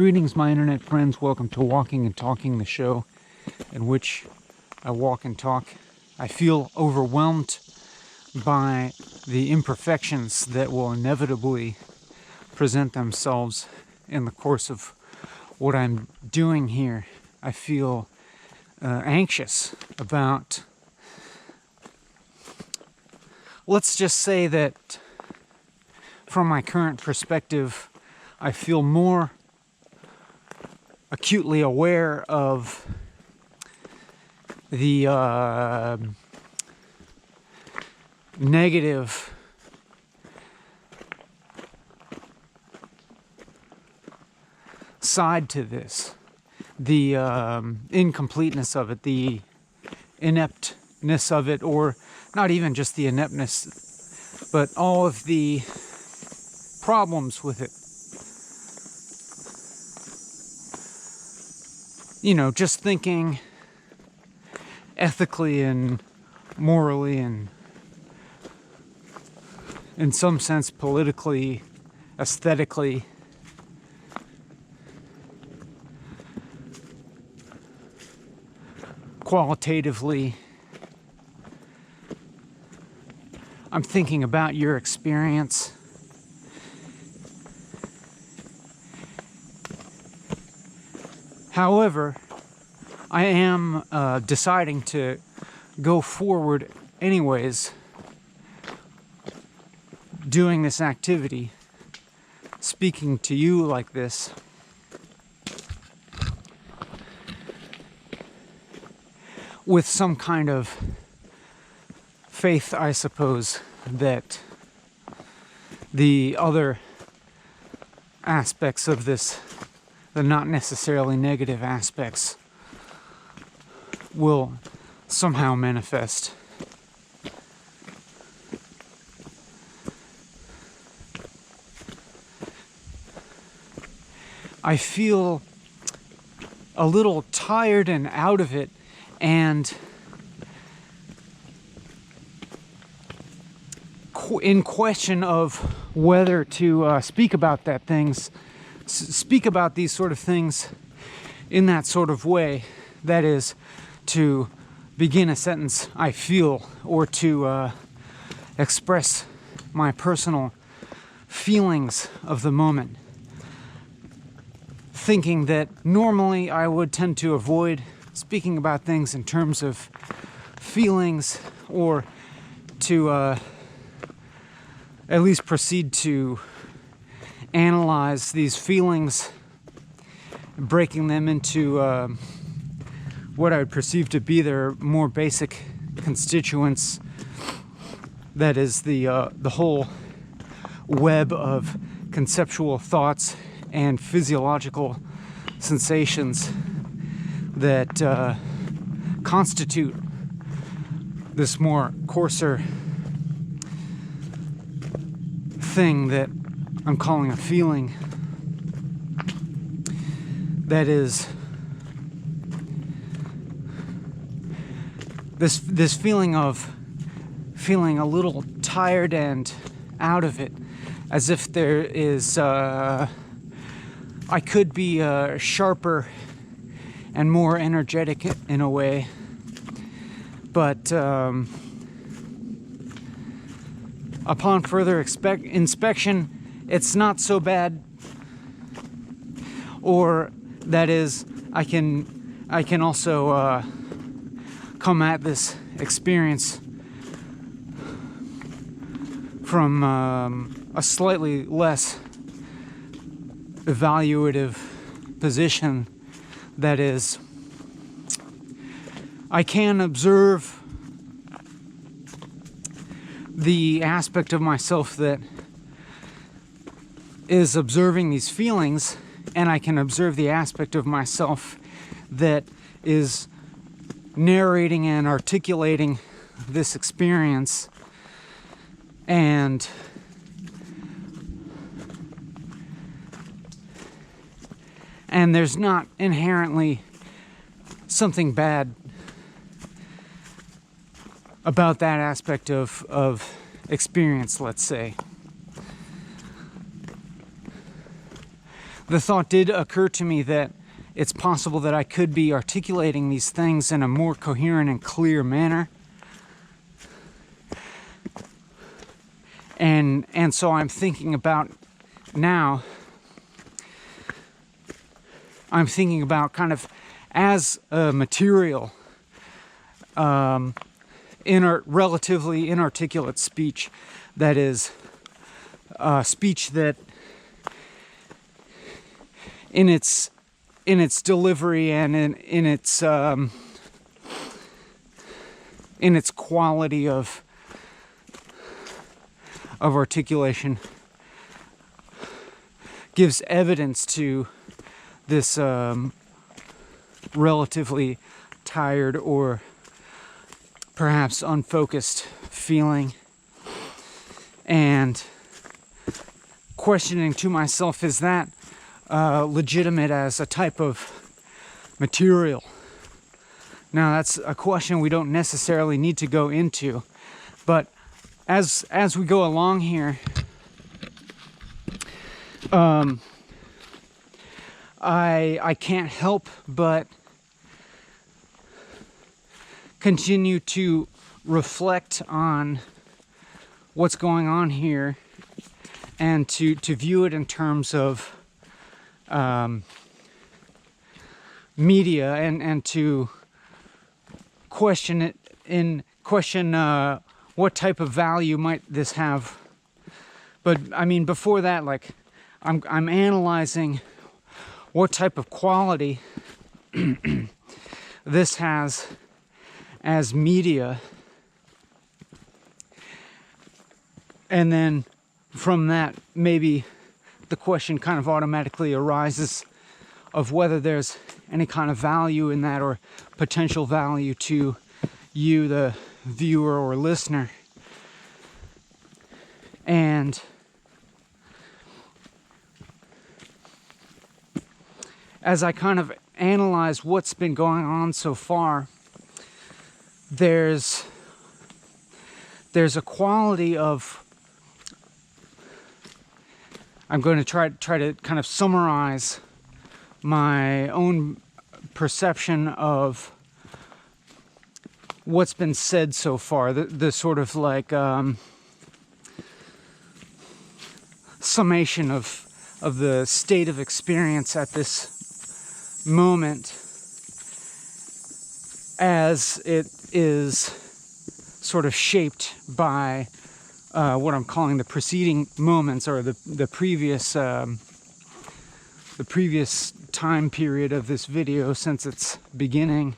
Greetings, my internet friends. Welcome to Walking and Talking, the show in which I walk and talk. I feel overwhelmed by the imperfections that will inevitably present themselves in the course of what I'm doing here. I feel anxious about, let's just say that from my current perspective, I feel more acutely aware of the negative side to this, the incompleteness of it, the ineptness of it, or not even just the ineptness, but all of the problems with it. You know, just thinking ethically and morally and in some sense politically, aesthetically, qualitatively. I'm thinking about your experience. However, I am deciding to go forward anyways, doing this activity, speaking to you like this, with some kind of faith, I suppose, that the other aspects of this, the not necessarily negative aspects, will somehow manifest. I feel a little tired and out of it, and in question of whether to speak about speak about these sort of things in that sort of way. That is, to begin a sentence, I feel, or to express my personal feelings of the moment. Thinking that normally I would tend to avoid speaking about things in terms of feelings, or to at least proceed to analyze these feelings, breaking them into what I would perceive to be their more basic constituents. That is the whole web of conceptual thoughts and physiological sensations that constitute this more coarser thing that I'm calling a feeling. That is this feeling of feeling a little tired and out of it, as if there is I could be sharper and more energetic in a way, but upon further inspection, it's not so bad. Or that is, I can also come at this experience from a slightly less evaluative position. That is, I can observe the aspect of myself that is observing these feelings, and I can observe the aspect of myself that is narrating and articulating this experience. And there's not inherently something bad about that aspect of experience, let's say. the thought did occur to me that it's possible that I could be articulating these things in a more coherent and clear manner. And so I'm thinking about now, I'm thinking about kind of as a material, relatively inarticulate speech that is speech that in its delivery and in its quality of articulation gives evidence to this relatively tired or perhaps unfocused feeling, and questioning to myself, is that legitimate as a type of material? Now, that's a question we don't necessarily need to go into, but as we go along here, I can't help but continue to reflect on what's going on here, and to view it in terms of media, and to question it what type of value might this have. But I mean, before that, like, I'm analyzing what type of quality this has as media, and then from that, maybe the question kind of automatically arises of whether there's any kind of value in that, or potential value to you, the viewer or listener. And as I kind of analyze what's been going on so far, there's a quality of, I'm going to try to kind of summarize my own perception of what's been said so far, the sort of like summation of the state of experience at this moment, as it is sort of shaped by what I'm calling the preceding moments, or the previous time period of this video since its beginning.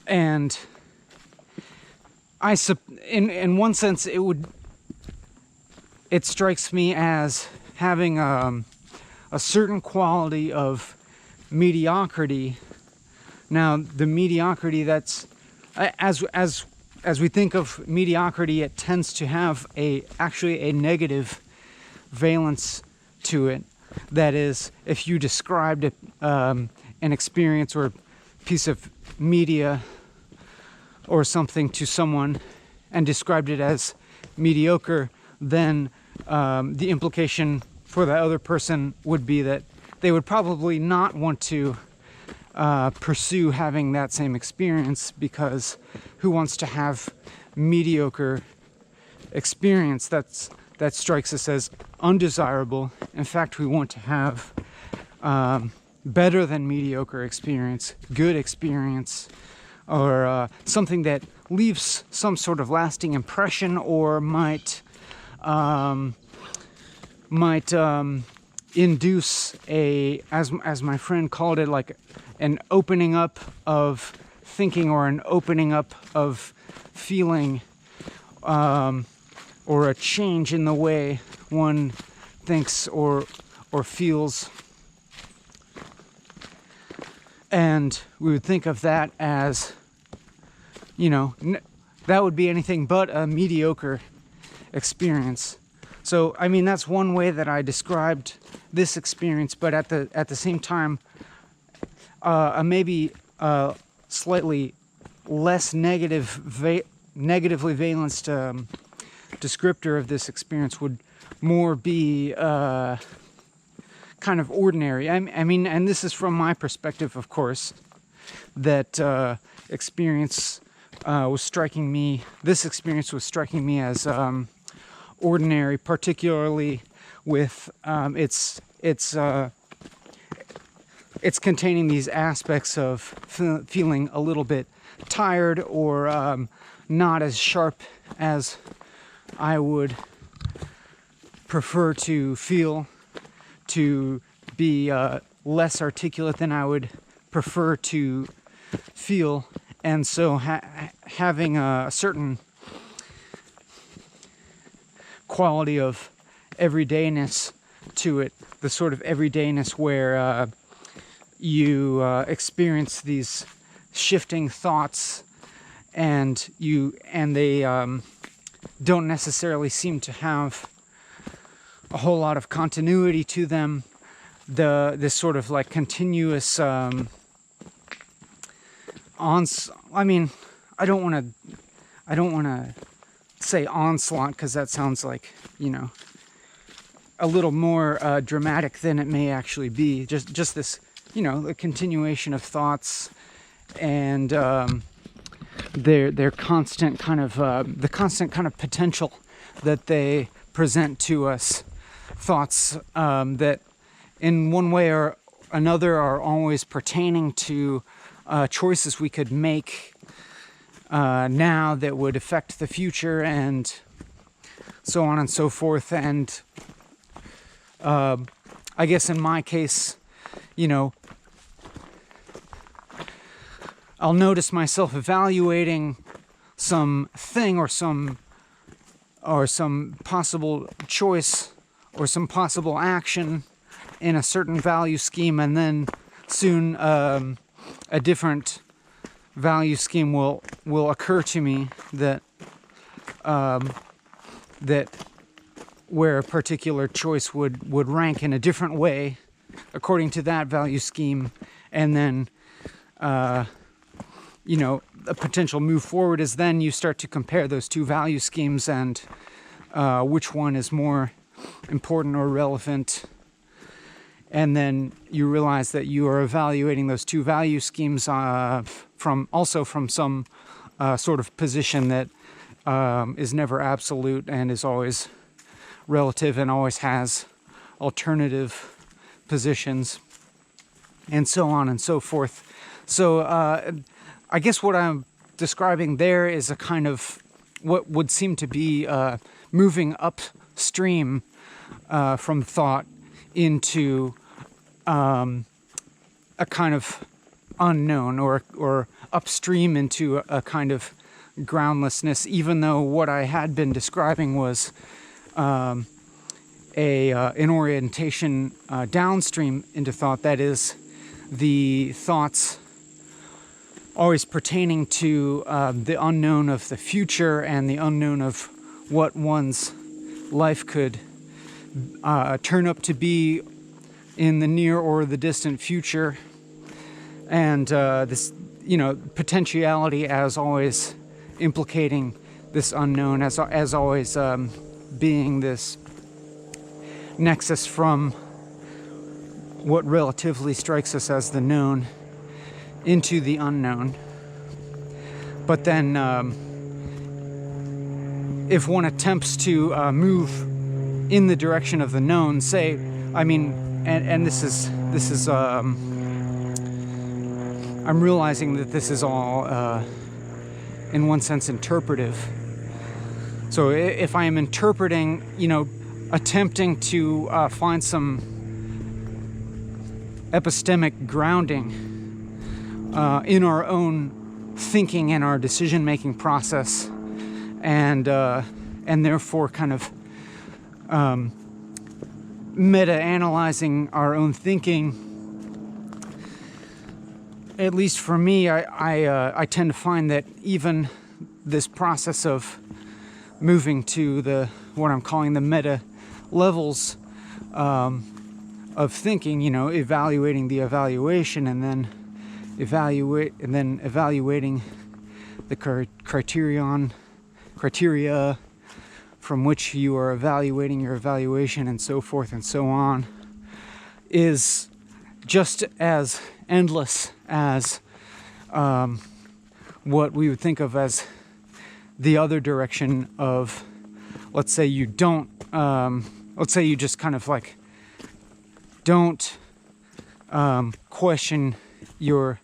And in one sense, it strikes me as having a certain quality of mediocrity. Now, the mediocrity that's, as we think of mediocrity, it tends to have actually a negative valence to it. That is, if you described an experience or a piece of media or something to someone and described it as mediocre, then the implication for the other person would be that they would probably not want to pursue having that same experience, because who wants to have mediocre experience? That strikes us as undesirable. In fact, we want to have better than mediocre experience, good experience, or something that leaves some sort of lasting impression, or might induce as my friend called it, like an opening up of thinking, or an opening up of feeling, or a change in the way one thinks or feels. And we would think of that as, that would be anything but a mediocre experience. So, I mean, that's one way that I described this experience, but at the same time, a maybe slightly less negatively valenced descriptor of this experience would more be kind of ordinary. I mean, and this is from my perspective, of course, that experience was striking me. This experience was striking me as ordinary, particularly with it's containing these aspects of feeling a little bit tired or not as sharp as I would prefer to feel, to be less articulate than I would prefer to feel, and so having a certain quality of everydayness to it, the sort of everydayness where you experience these shifting thoughts and they don't necessarily seem to have a whole lot of continuity to them. This sort of like continuous I mean, I don't want to say onslaught, because that sounds like, you know, a little more dramatic than it may actually be. Just this, you know, the continuation of thoughts and their constant kind of the constant kind of potential that they present to us. Thoughts that in one way or another are always pertaining to choices we could make now that would affect the future, and so on and so forth. And I guess in my case, you know, I'll notice myself evaluating some thing or some possible choice or some possible action in a certain value scheme, and then soon a different value scheme will occur to me that where a particular choice would rank in a different way according to that value scheme, and then you know, a potential move forward is then you start to compare those two value schemes and which one is more important or relevant. And then you realize that you are evaluating those two value schemes from some sort of position that is never absolute and is always relative and always has alternative positions, and so on and so forth. So I guess what I'm describing there is a kind of what would seem to be moving upstream from thought into a kind of unknown, or upstream into a kind of groundlessness, even though what I had been describing was an orientation downstream into thought, that is, the thoughts always pertaining to the unknown of the future and the unknown of what one's life could turn up to be in the near or the distant future, and this, you know, potentiality as always implicating this unknown, as always being this nexus from what relatively strikes us as the known into the unknown. But then if one attempts to move in the direction of the known, say, I mean, and this is I'm realizing that this is all in one sense interpretive. So if I am interpreting, you know, attempting to find some epistemic grounding in our own thinking and our decision-making process, and therefore kind of meta-analyzing our own thinking. At least for me, I tend to find that even this process of moving to what I'm calling the meta levels of thinking, you know, evaluating the evaluation, and then evaluating the criteria from which you are evaluating your evaluation, and so forth and so on. is just as endless as what we would think of as the other direction of, let's say you don't, let's say you just kind of like don't question your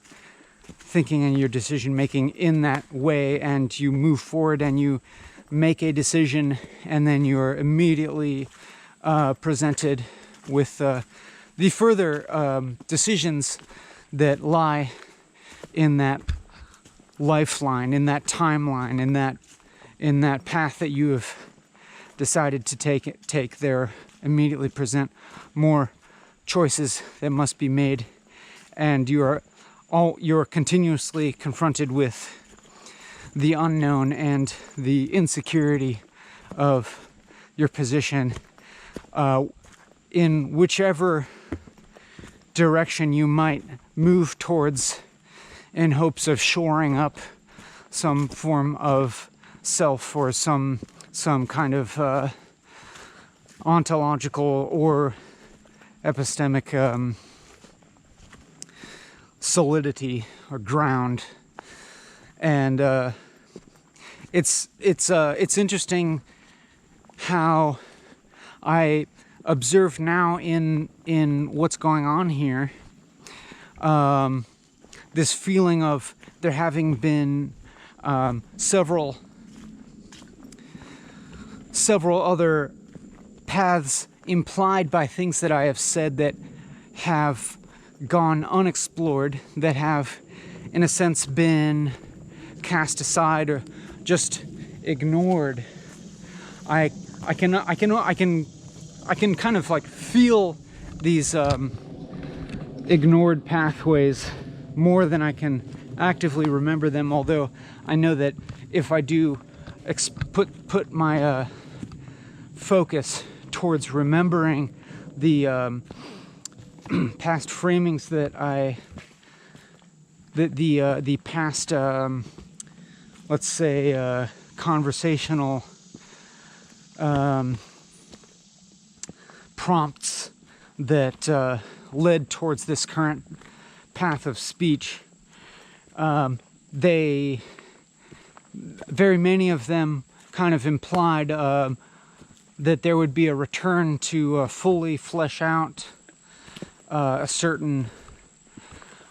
thinking and your decision making in that way, and you move forward and you make a decision, and then you're immediately presented with the further decisions that lie in that lifeline, in that timeline, in that path that you have decided to take. There immediately present more choices that must be made, and you're continuously confronted with the unknown and the insecurity of your position in whichever direction you might move towards, in hopes of shoring up some form of self or some kind of ontological or epistemic solidity or ground. And it's interesting how I observe now in what's going on here, this feeling of there having been several other paths implied by things that I have said that have gone unexplored, that have, in a sense, been cast aside or just ignored. I can kind of like feel these ignored pathways more than I can actively remember them, although I know that if I do put my focus towards remembering the past framings that the past let's say conversational prompts that led towards this current path of speech, they, very many of them kind of implied that there would be a return to fully flesh out a certain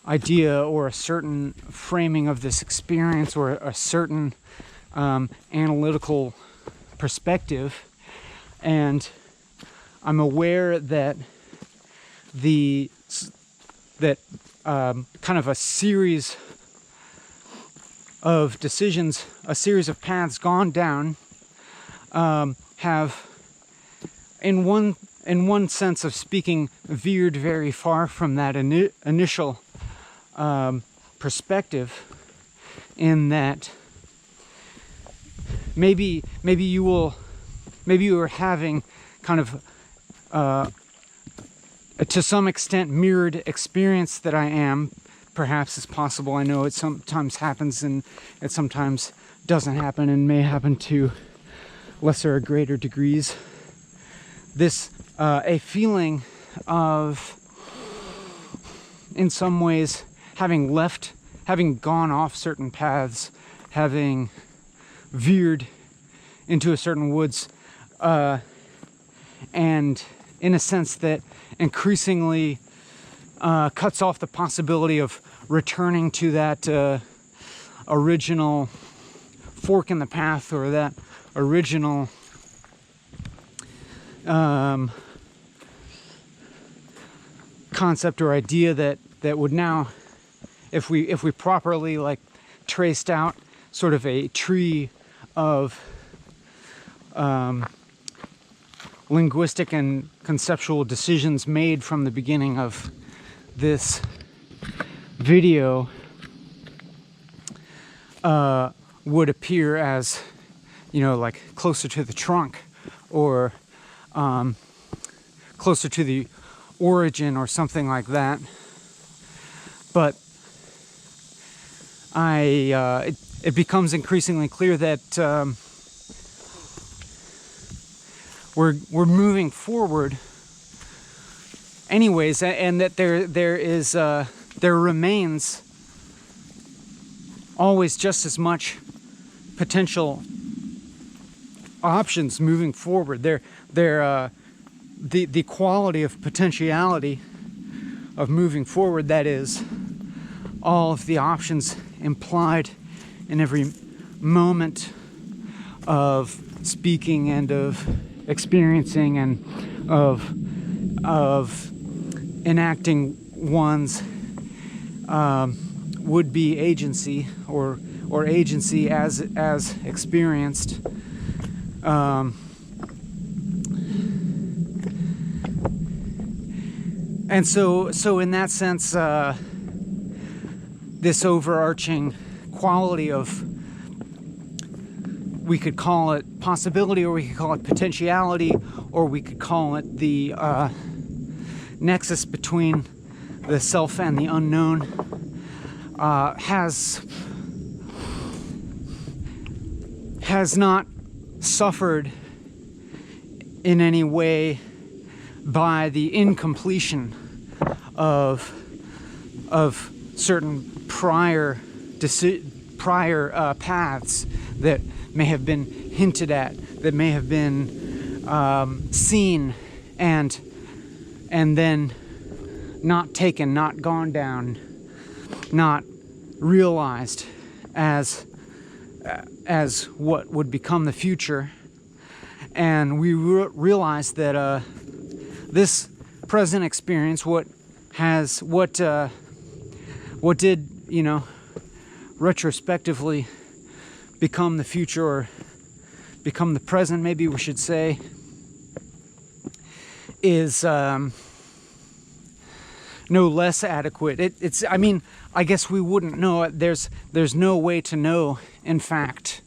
idea or a certain framing of this experience or a certain analytical perspective. And I'm aware that kind of a series of decisions, a series of paths gone down, have, in one sense of speaking, veered very far from that initial perspective, in that maybe you are having kind of to some extent mirrored experience that I am. Perhaps it's possible. I know it sometimes happens and it sometimes doesn't happen, and may happen to lesser or greater degrees. This a feeling of, in some ways, having gone off certain paths, having veered into a certain woods, and in a sense that increasingly cuts off the possibility of returning to that original fork in the path, or that original concept or idea that would now, if we properly like traced out sort of a tree of linguistic and conceptual decisions made from the beginning of this video, would appear as, like closer to the trunk, or closer to the origin, or something like that. But it becomes increasingly clear that we're moving forward anyways, and that there remains always just as much potential options moving forward. The quality of potentiality of moving forward, that is, all of the options implied in every moment of speaking and of experiencing and of enacting one's would-be agency or agency as experienced. And so in that sense, this overarching quality of, we could call it possibility, or we could call it potentiality, or we could call it the nexus between the self and the unknown, has not suffered in any way by the incompletion of certain prior paths that may have been hinted at, that may have been seen and then not taken, not gone down, not realized as what would become the future. And we realized that this present experience, what did, retrospectively become the future, or become the present, maybe we should say, is no less adequate. I guess we wouldn't know it. There's no way to know, in fact.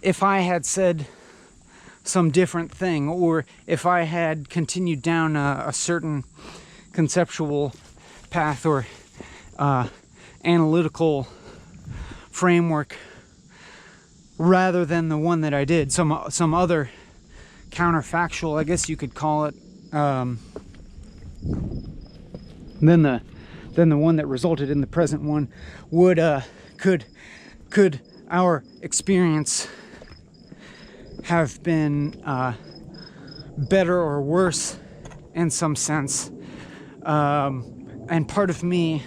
If I had said some different thing, or if I had continued down a certain conceptual path or analytical framework rather than the one that I did, some other counterfactual, I guess you could call it, then the one that resulted in the present one, could our experience have been better or worse in some sense? And part of me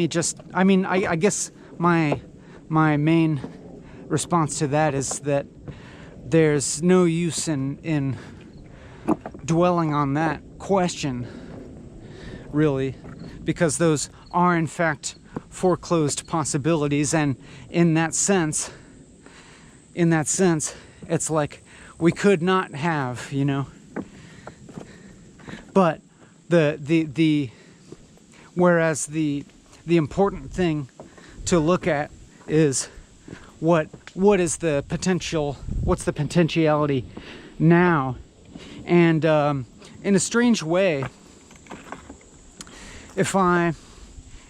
just, I guess my main response to that is that there's no use in dwelling on that question, really, because those are in fact foreclosed possibilities. And in that sense, it's like we could not have, but whereas the important thing to look at is what is the potential, what's the potentiality now. And in a strange way, if I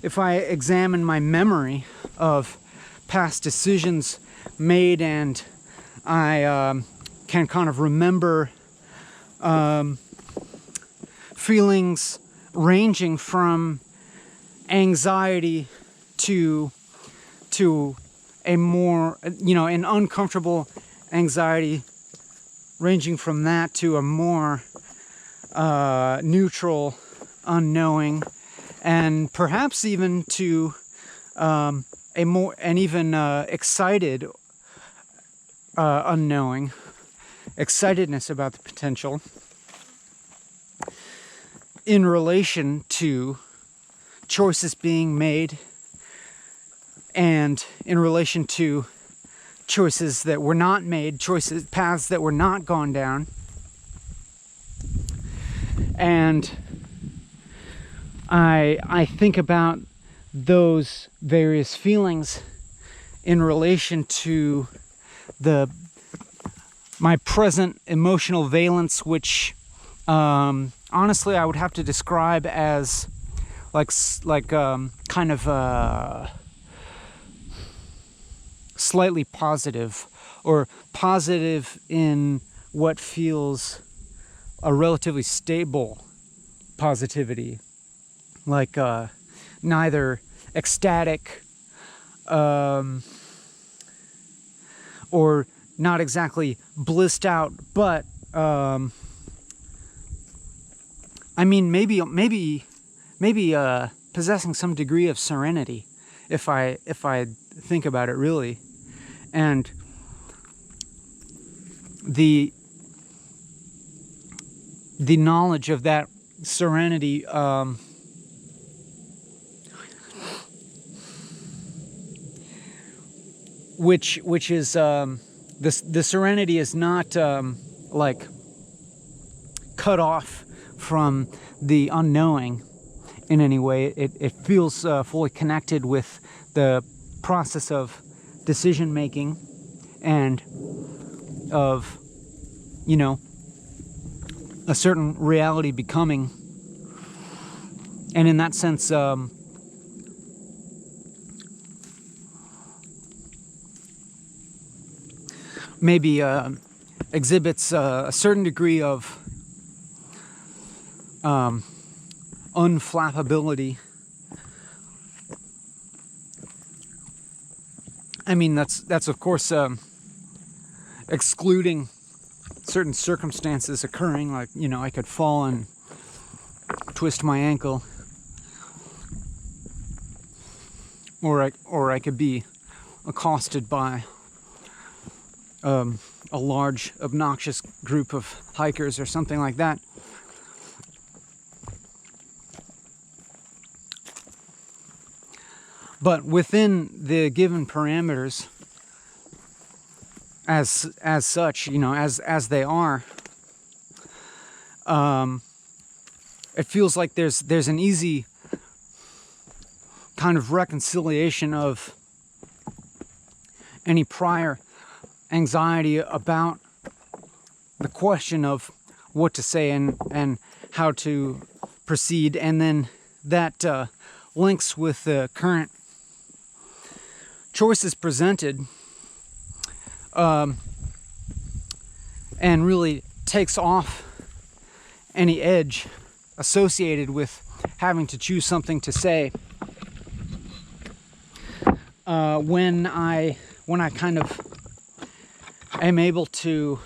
examine my memory of past decisions made, and I can kind of remember feelings ranging from anxiety to a more, an uncomfortable anxiety, ranging from that to a more neutral unknowing, and perhaps even to a more, and even excited unknowing, excitedness about the potential, in relation to choices being made, and in relation to choices that were not made, paths that were not gone down. And I think about those various feelings in relation to my present emotional valence, which honestly I would have to describe as kind of slightly positive, or positive in what feels a relatively stable positivity, like neither ecstatic or not exactly blissed out, but I mean, maybe possessing some degree of serenity, if I think about it really, and the knowledge of that serenity which is the serenity is not like cut off from the unknowing in any way. It feels fully connected with the process of decision making and of, you know, a certain reality becoming. And in that sense, maybe exhibits a certain degree of unflappability. I mean, that's of course excluding certain circumstances occurring, like, you know, I could fall and twist my ankle, or I could be accosted by a large, obnoxious group of hikers or something like that. But within the given parameters, as such, you know, as they are, it feels like there's an easy kind of reconciliation of any prior anxiety about the question of what to say and how to proceed, and then that links with the current choices presented, and really takes off any edge associated with having to choose something to say. When I kind of am able to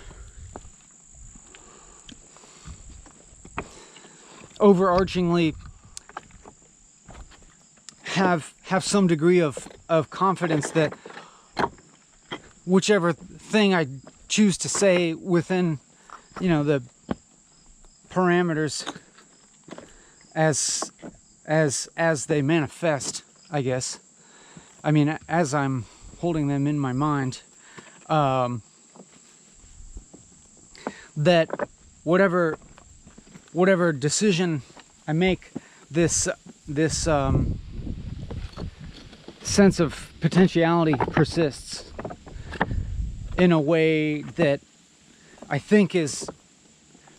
overarchingly have some degree of confidence that whichever thing I choose to say within, you know, the parameters as they manifest, I guess. I mean, as I'm holding them in my mind, that whatever decision I make, this sense of potentiality persists in a way that I think is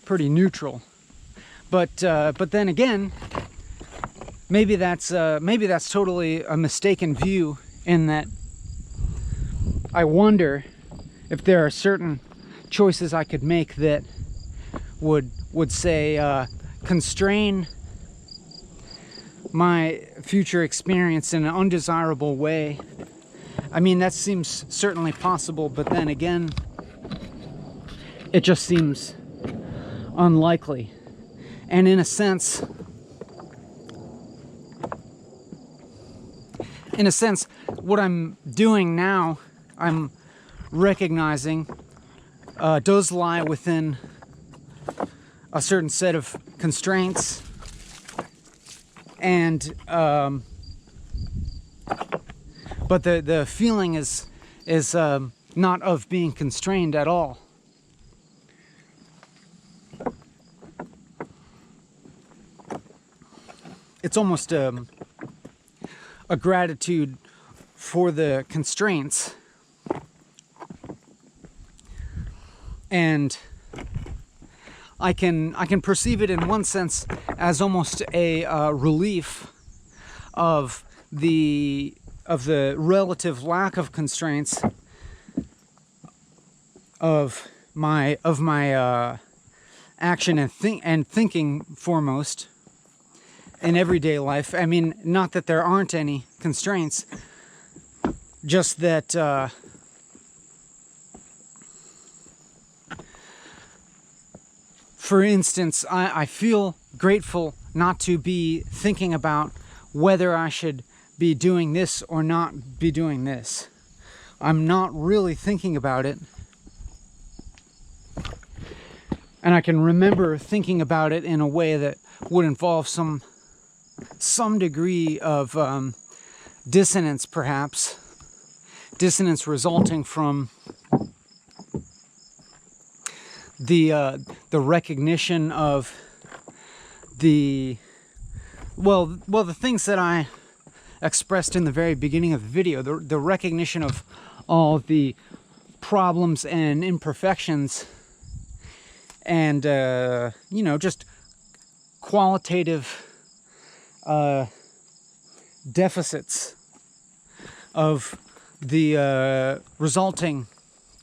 pretty neutral. But then again, maybe that's totally a mistaken view, in that I wonder if there are certain choices I could make that would say constrain my future experience in an undesirable way. I mean, that seems certainly possible, but then again, it just seems unlikely. And in a sense, what I'm doing now, I'm recognizing does lie within a certain set of constraints, and but the feeling is not of being constrained at all. It's almost a gratitude for the constraints, and I can perceive it in one sense as almost a relief of the relative lack of constraints, of my action and thinking foremost in everyday life. I mean, not that there aren't any constraints, just that for instance, I feel grateful not to be thinking about whether I should be doing this or not be doing this. I'm not really thinking about it. And I can remember thinking about it in a way that would involve some degree of dissonance, perhaps. Dissonance resulting from the recognition of the things that I expressed in the very beginning of the video, the recognition of all the problems and imperfections and just qualitative deficits of the resulting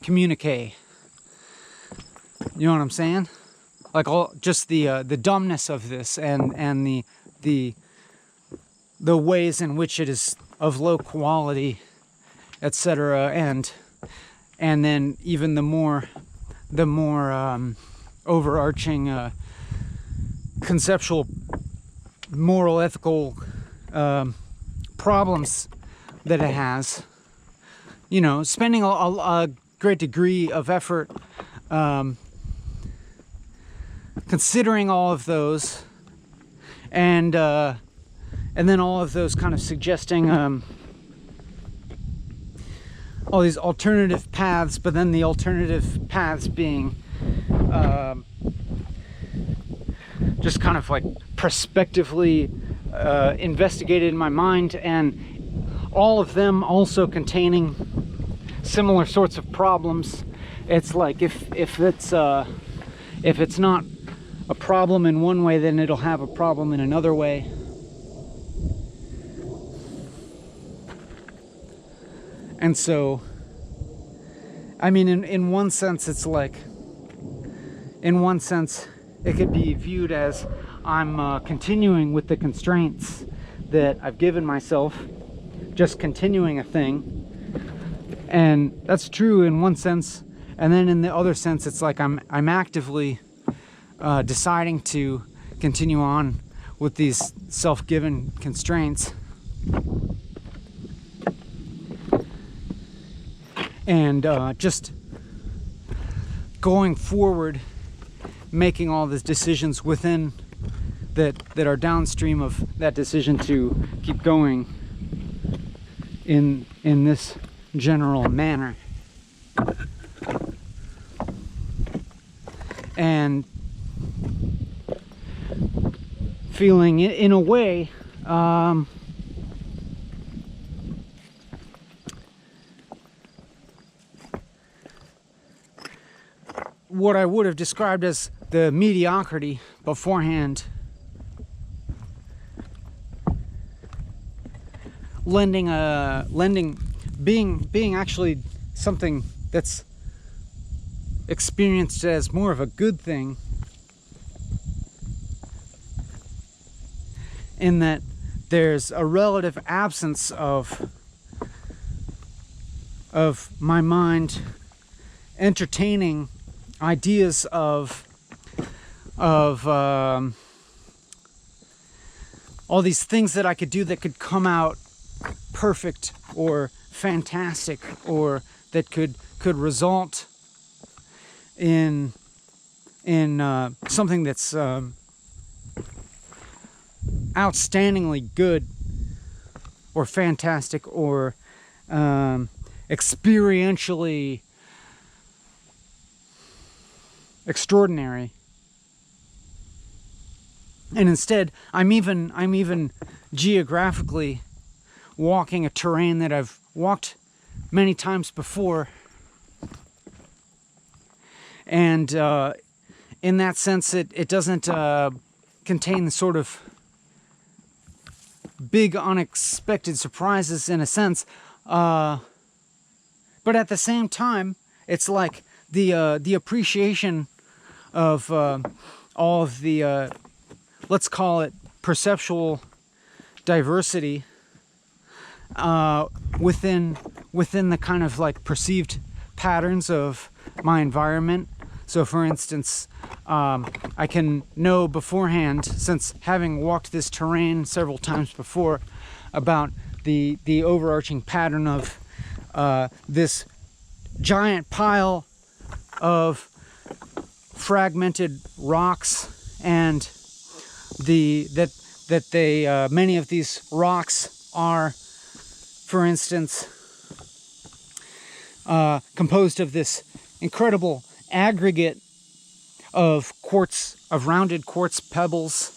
communique. You know what I'm saying? Like just the dumbness of this and the ways in which it is of low quality, etc. And then even the more overarching conceptual, moral, ethical problems that it has. You know, spending a great degree of effort considering all of those, and then all of those kind of suggesting all these alternative paths, but then the alternative paths being just kind of like prospectively investigated in my mind, and all of them also containing similar sorts of problems. It's like if it's not a problem in one way, then it'll have a problem in another way. And so, I mean, in one sense, it's like, in one sense, it could be viewed as I'm continuing with the constraints that I've given myself, just continuing a thing. And that's true in one sense. And then in the other sense, it's like I'm actively deciding to continue on with these self-given constraints. And just going forward, making all these decisions within that are downstream of that decision to keep going in this general manner. And feeling in a way what I would have described as the mediocrity beforehand, being actually something that's experienced as more of a good thing, in that there's a relative absence of my mind entertaining ideas of all these things that I could do that could come out perfect or fantastic, or that could result in something that's outstandingly good or fantastic or experientially extraordinary. And instead, I'm even geographically walking a terrain that I've walked many times before, and in that sense, it doesn't contain the sort of big unexpected surprises in a sense, but at the same time, it's like the appreciation of all of the let's call it perceptual diversity within the kind of like perceived patterns of my environment. So for instance, I can know beforehand, since having walked this terrain several times before, about the overarching pattern of this giant pile of fragmented rocks, and many of these rocks are, for instance, composed of this incredible aggregate of rounded quartz pebbles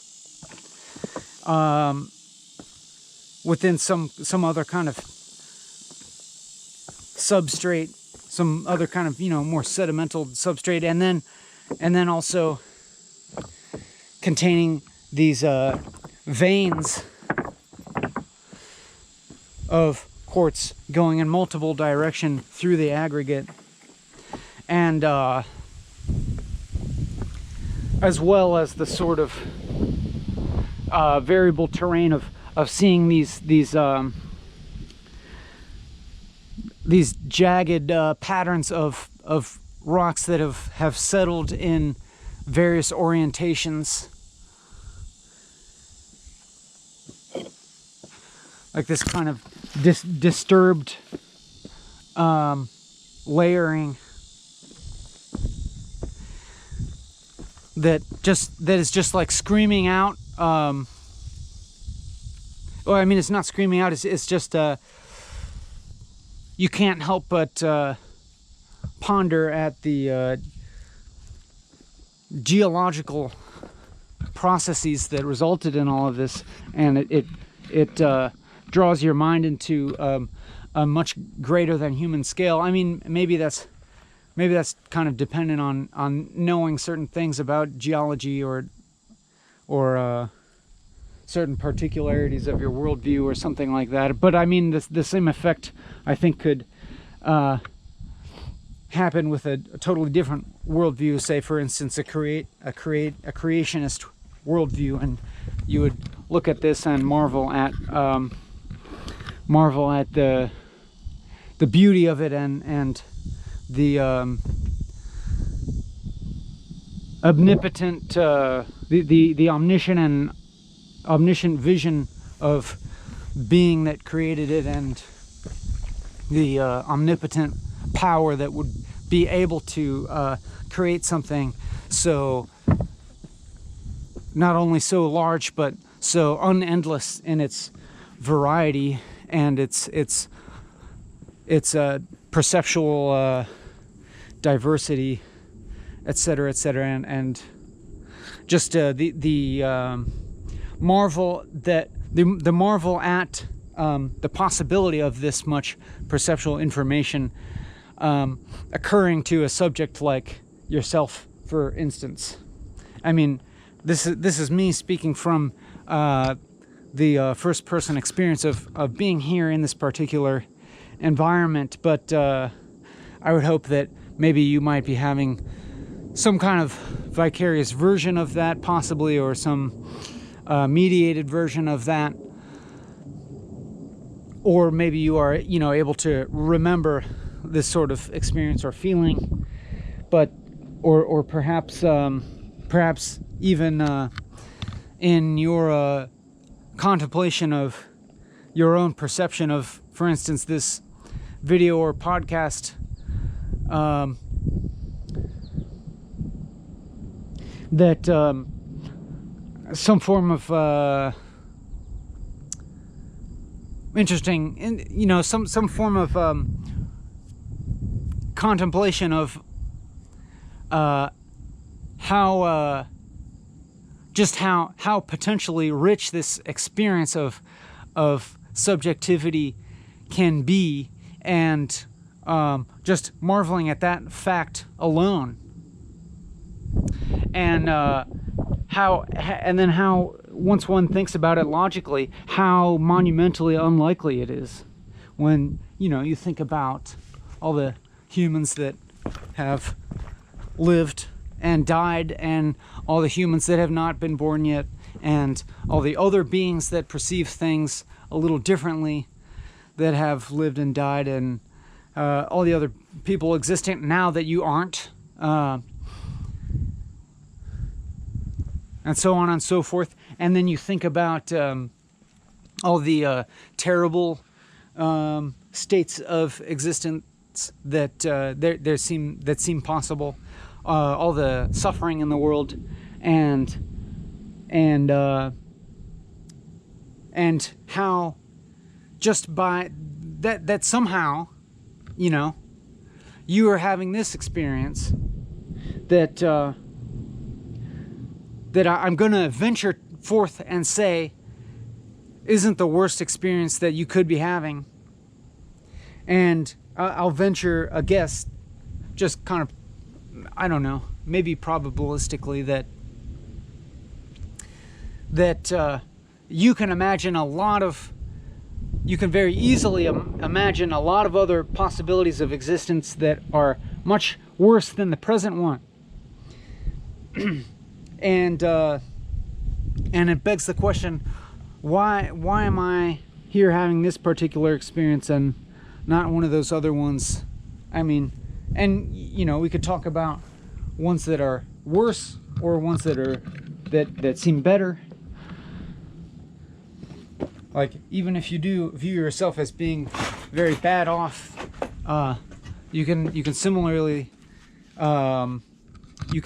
within some other kind of substrate, some other kind of, more sedimental substrate, and then also containing these veins of quartz going in multiple directions through the aggregate, and as well as the sort of variable terrain of seeing these jagged patterns of rocks that have settled in various orientations, like this kind of disturbed layering that is just like screaming out. Well, I mean, it's not screaming out. It's just you can't help but ponder at the geological processes that resulted in all of this, and it draws your mind into a much greater than human scale. I mean, maybe that's kind of dependent on knowing certain things about geology or certain particularities of your worldview or something like that. But I mean, the same effect, I think, could happen with a totally different worldview. Say, for instance, a creationist worldview, and you would look at this and marvel at the beauty of it, and the omnipotent, the omniscient vision of being that created it, and the omnipotent power that would be able to create something so not only so large but so unendless in its variety and its perceptual diversity, etc., and just the marvel that the marvel at the possibility of this much perceptual information occurring to a subject like yourself, for instance. I mean, this is me speaking from the first-person experience of being here in this particular environment, but I would hope that maybe you might be having some kind of vicarious version of that, possibly, or some mediated version of that, or maybe you are, able to remember this sort of experience or feeling, but or perhaps even in your contemplation of your own perception of, for instance, this video or podcast, that some form of interesting, some form of contemplation of how potentially rich this experience of subjectivity can be, and just marveling at that fact alone, and how once one thinks about it logically, how monumentally unlikely it is when you think about all the humans that have lived and died, and all the humans that have not been born yet, and all the other beings that perceive things a little differently that have lived and died, and all the other people existing now that you aren't, and so on and so forth. And then you think about all the terrible states of existence that seem possible, all the suffering in the world, and how just by that somehow, you know, you are having this experience that I'm going to venture forth and say isn't the worst experience that you could be having. And I'll venture a guess, just kind of, I don't know, maybe probabilistically, that you can imagine you can very easily imagine a lot of other possibilities of existence that are much worse than the present one. And it begs the question, why am I here having this particular experience and not one of those other ones? I mean, and you know, we could talk about ones that are worse or ones that seem better. Like, even if you do view yourself as being very bad off, you can similarly you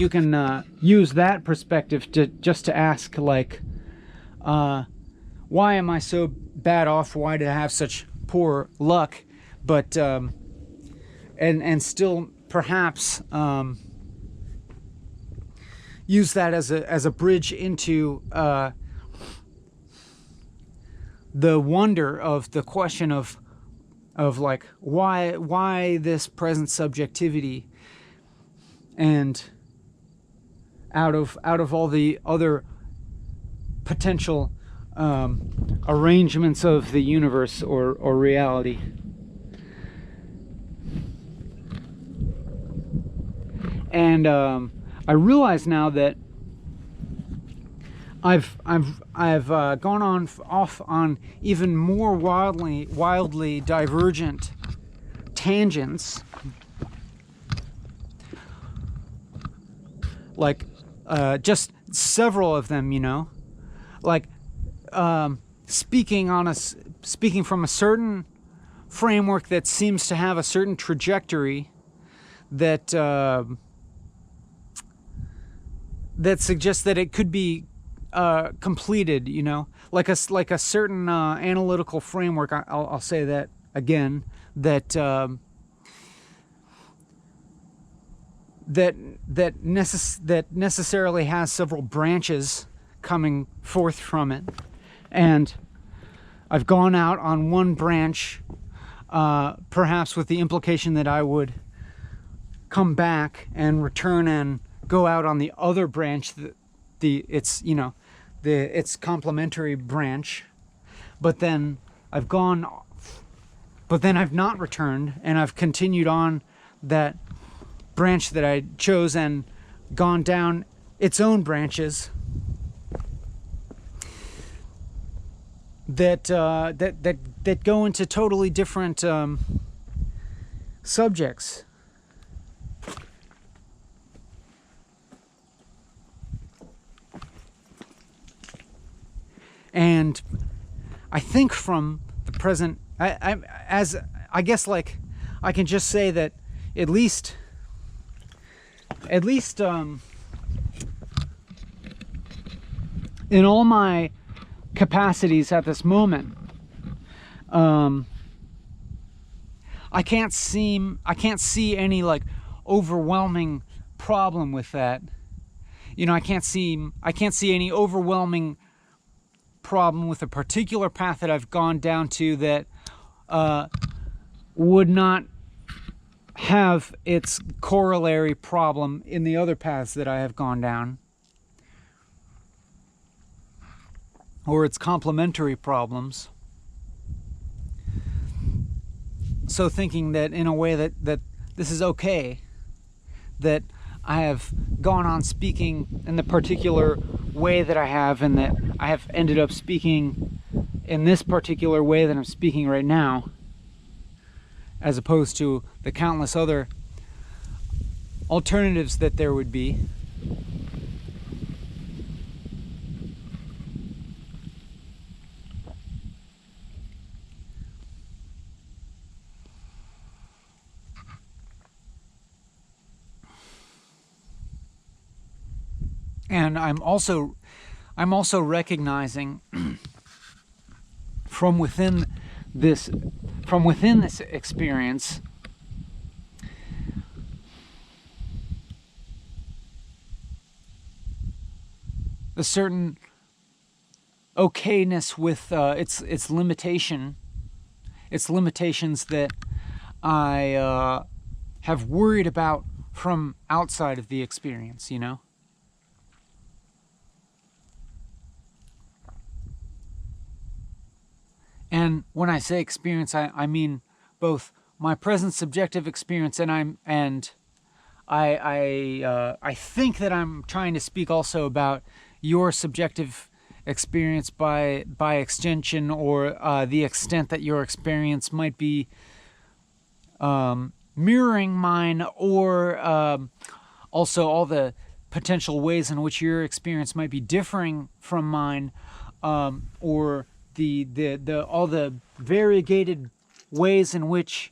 can use that perspective to ask, like, why am I so bad off? Why did I have such poor luck? But and still perhaps use that as a bridge into the wonder of the question of like, why this present subjectivity, and out of all the other potential arrangements of the universe or reality. And I realize now that I've gone off on even more wildly divergent tangents, like just several of them, you know, like speaking from a certain framework that seems to have a certain trajectory that that suggests that it could be completed, you know, like a certain analytical framework. I'll say that again, that necessarily has several branches coming forth from it, and I've gone out on one branch, perhaps with the implication that I would come back and return and go out on the other branch, it's complementary branch, but then I've not returned, and I've continued on that branch that I chose and gone down its own branches that go into totally different subjects. And I think from the present, I guess, like, I can just say that at least in all my capacities at this moment, I can't see any like overwhelming problem with that. You know, I can't see any overwhelming problem with a particular path that I've gone down to that would not have its corollary problem in the other paths that I have gone down, or its complementary problems. So thinking that in a way that this is okay, that I have gone on speaking in the particular way that I have, and that I have ended up speaking in this particular way that I'm speaking right now, as opposed to the countless other alternatives that there would be. And I'm also recognizing from within this experience a certain okayness with its limitations that I have worried about from outside of the experience, you know? And when I say experience, I mean both my present subjective experience, and I think that I'm trying to speak also about your subjective experience by extension, or the extent that your experience might be mirroring mine, or also all the potential ways in which your experience might be differing from mine, or all the variegated ways in which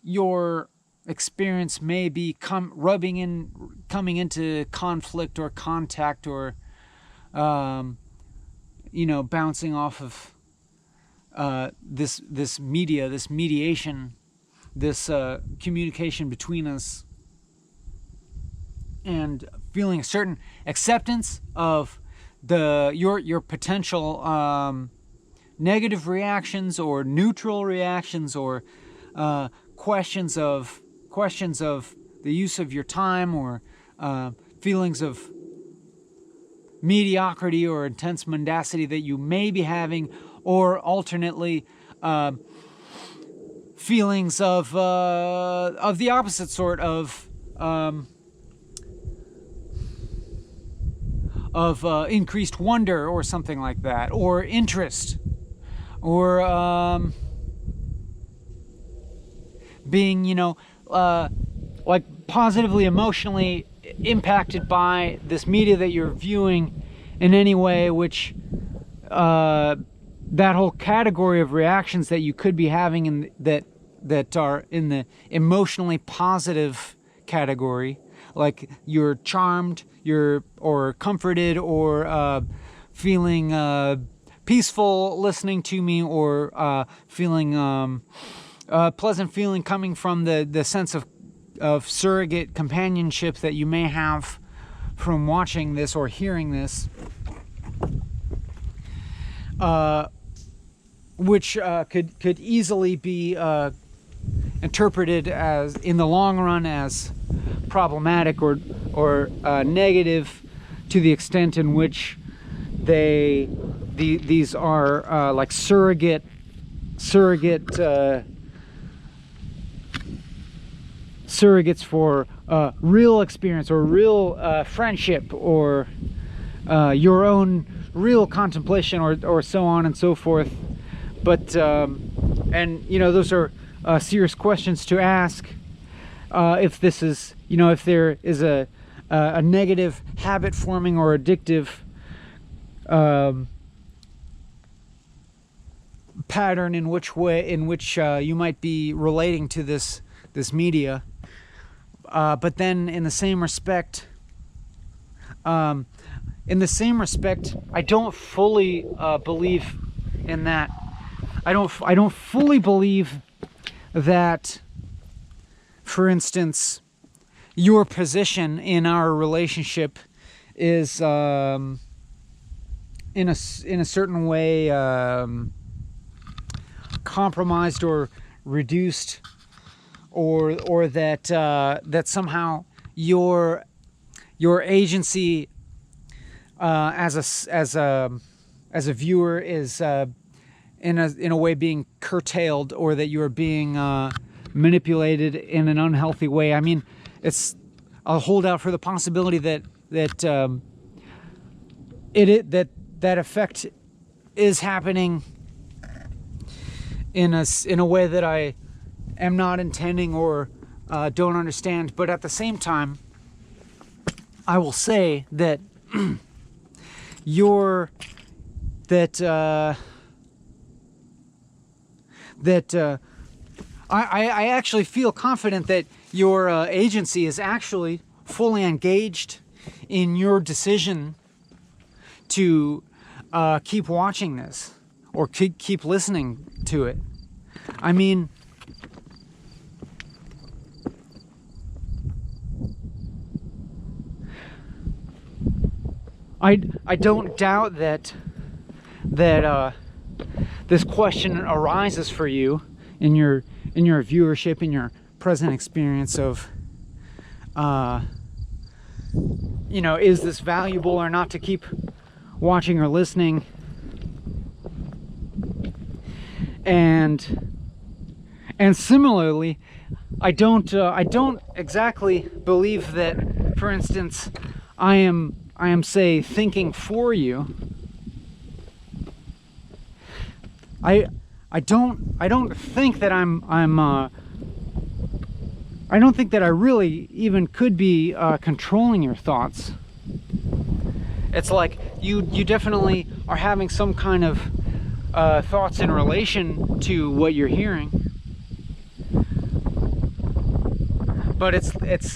your experience may be coming into conflict or contact, or bouncing off of this mediation, this communication between us, and feeling a certain acceptance of your potential negative reactions, or neutral reactions, or questions of the use of your time, or feelings of mediocrity or intense mendacity that you may be having, or alternately feelings of the opposite sort of increased wonder, or something like that, or interest, or being, like positively emotionally impacted by this media that you're viewing in any way, which that whole category of reactions that you could be having that are in the emotionally positive category, like you're charmed, or comforted, or feeling peaceful listening to me, or feeling pleasant feeling coming from the sense of surrogate companionship that you may have from watching this or hearing this, which could easily be interpreted as, in the long run, as problematic or negative, to the extent in which these are like surrogates for real experience, or real friendship, or your own real contemplation, or so on and so forth. But and those are serious questions to ask. If this is, if there is a negative habit forming or addictive pattern in which you might be relating to this media, but then in the same respect, I don't fully believe in that. I don't fully believe that, for instance, your position in our relationship is in a certain way compromised or reduced, or that somehow your agency as a viewer is in a way being curtailed, or that you're being manipulated in an unhealthy way. I mean, I'll hold out for the possibility that that effect is happening in a way that I am not intending or don't understand. But at the same time, I will say that I actually feel confident that your agency is actually fully engaged in your decision to keep watching this or keep listening to it. I mean, I don't doubt that this question arises for you in your viewership, in your present experience of is this valuable or not to keep watching or listening? And similarly, I don't exactly believe that, for instance, I am say thinking for you. I don't think that I don't think that I really even could be controlling your thoughts. It's like you definitely are having some kind of thoughts in relation to what you're hearing, but it's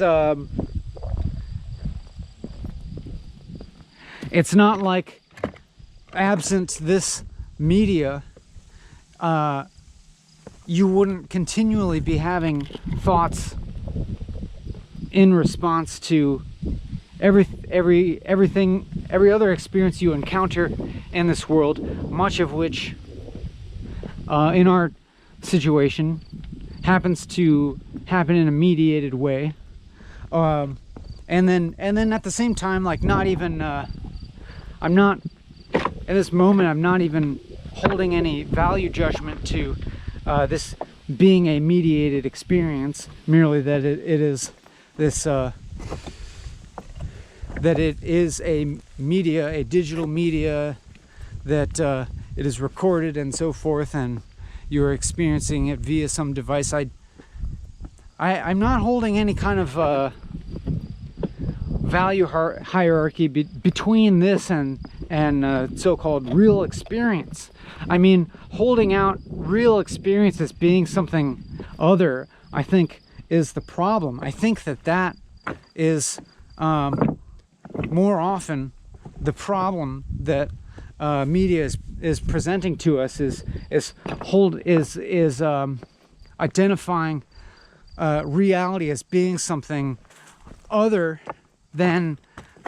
not like, absent this media, you wouldn't continually be having thoughts in response to every other experience you encounter in this world, much of which in our situation happens to happen in a mediated way, and then at the same time, like, not even I'm not at this moment, I'm not even holding any value judgment to this being a mediated experience, merely that it is this that it is a media, a digital media, that it is recorded and so forth, and you're experiencing it via some device. I'm not holding any kind of value hierarchy between this and so-called real experience. I mean, holding out real experience as being something other, I think, is the problem. I think that is more often the problem that media is presenting to us, is identifying reality as being something other than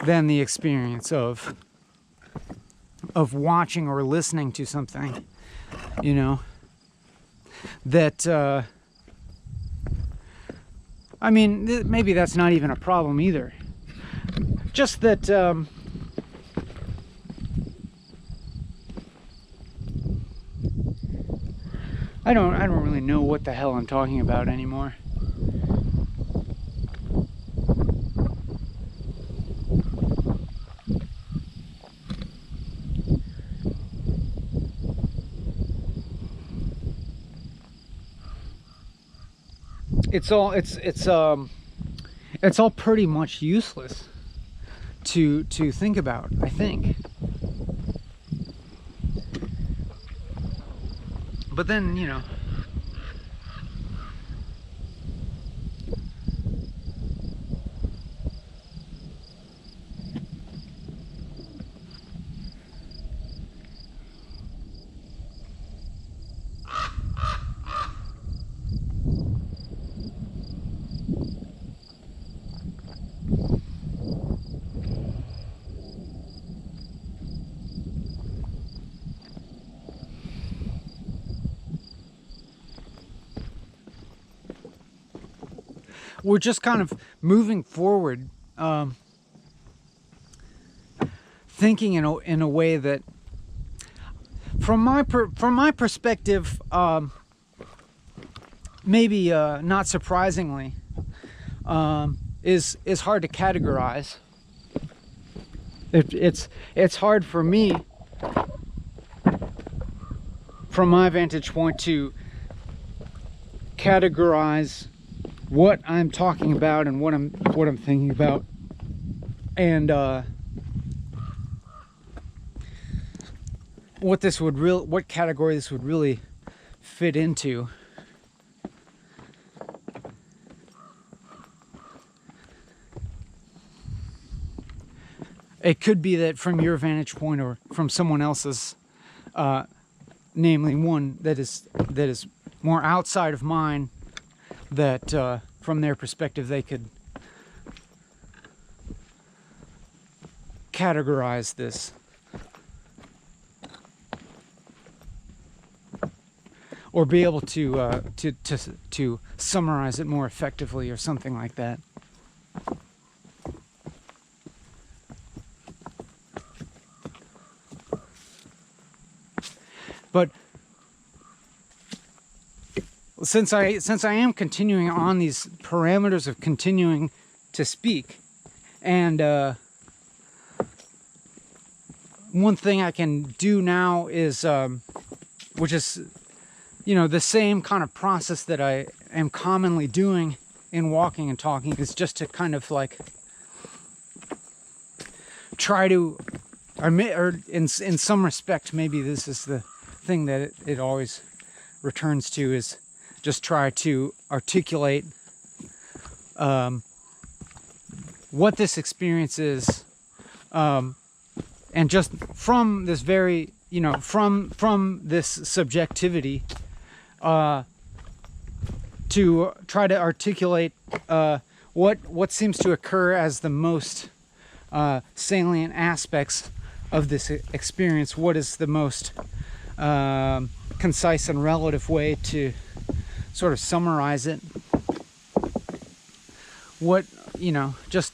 the experience of watching or listening to something, that I mean, maybe that's not even a problem either. Just that I don't really know what the hell I'm talking about anymore. It's all pretty much useless to think about, I think. But then, we're just kind of moving forward, thinking in a way that, from my perspective, maybe not surprisingly, is hard to categorize. It's hard for me, from my vantage point, to categorize what I'm talking about and what I'm thinking about, and what category this would really fit into. It could be that from your vantage point or from someone else's, namely one that is more outside of mine, that from their perspective they could categorize this, or be able to summarize it more effectively, or something like that. But since I am continuing on these parameters of continuing to speak, and one thing I can do now is, which is, the same kind of process that I am commonly doing in walking and talking, is just to kind of like try to, or in some respect, maybe this is the thing that it always returns to, is just try to articulate what this experience is, and just from this very, from this subjectivity, to try to articulate what seems to occur as the most salient aspects of this experience. What is the most concise and relative way to sort of summarize it? Just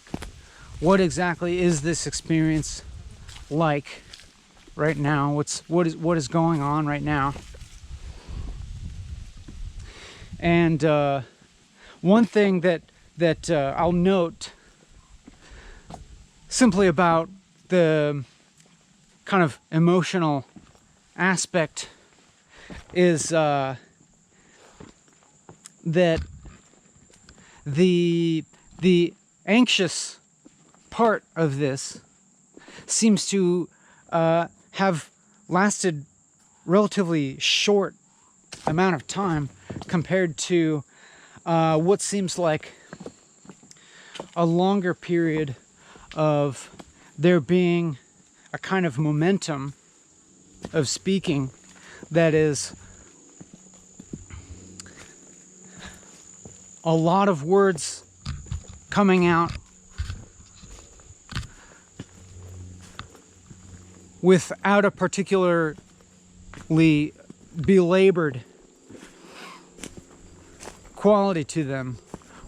what exactly is this experience like right now? What is going on right now? And one thing that I'll note simply about the kind of emotional aspect is that the anxious part of this seems to have lasted relatively short amount of time compared to what seems like a longer period of there being a kind of momentum of speaking that is a lot of words coming out without a particularly belabored quality to them,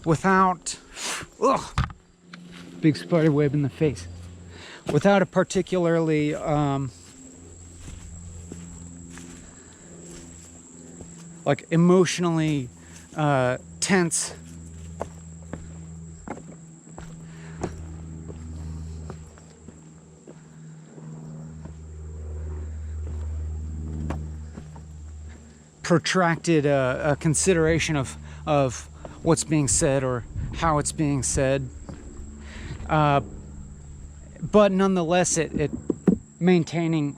without big spider web in the face, without a particularly like emotionally tense protracted consideration of what's being said or how it's being said, but nonetheless it maintaining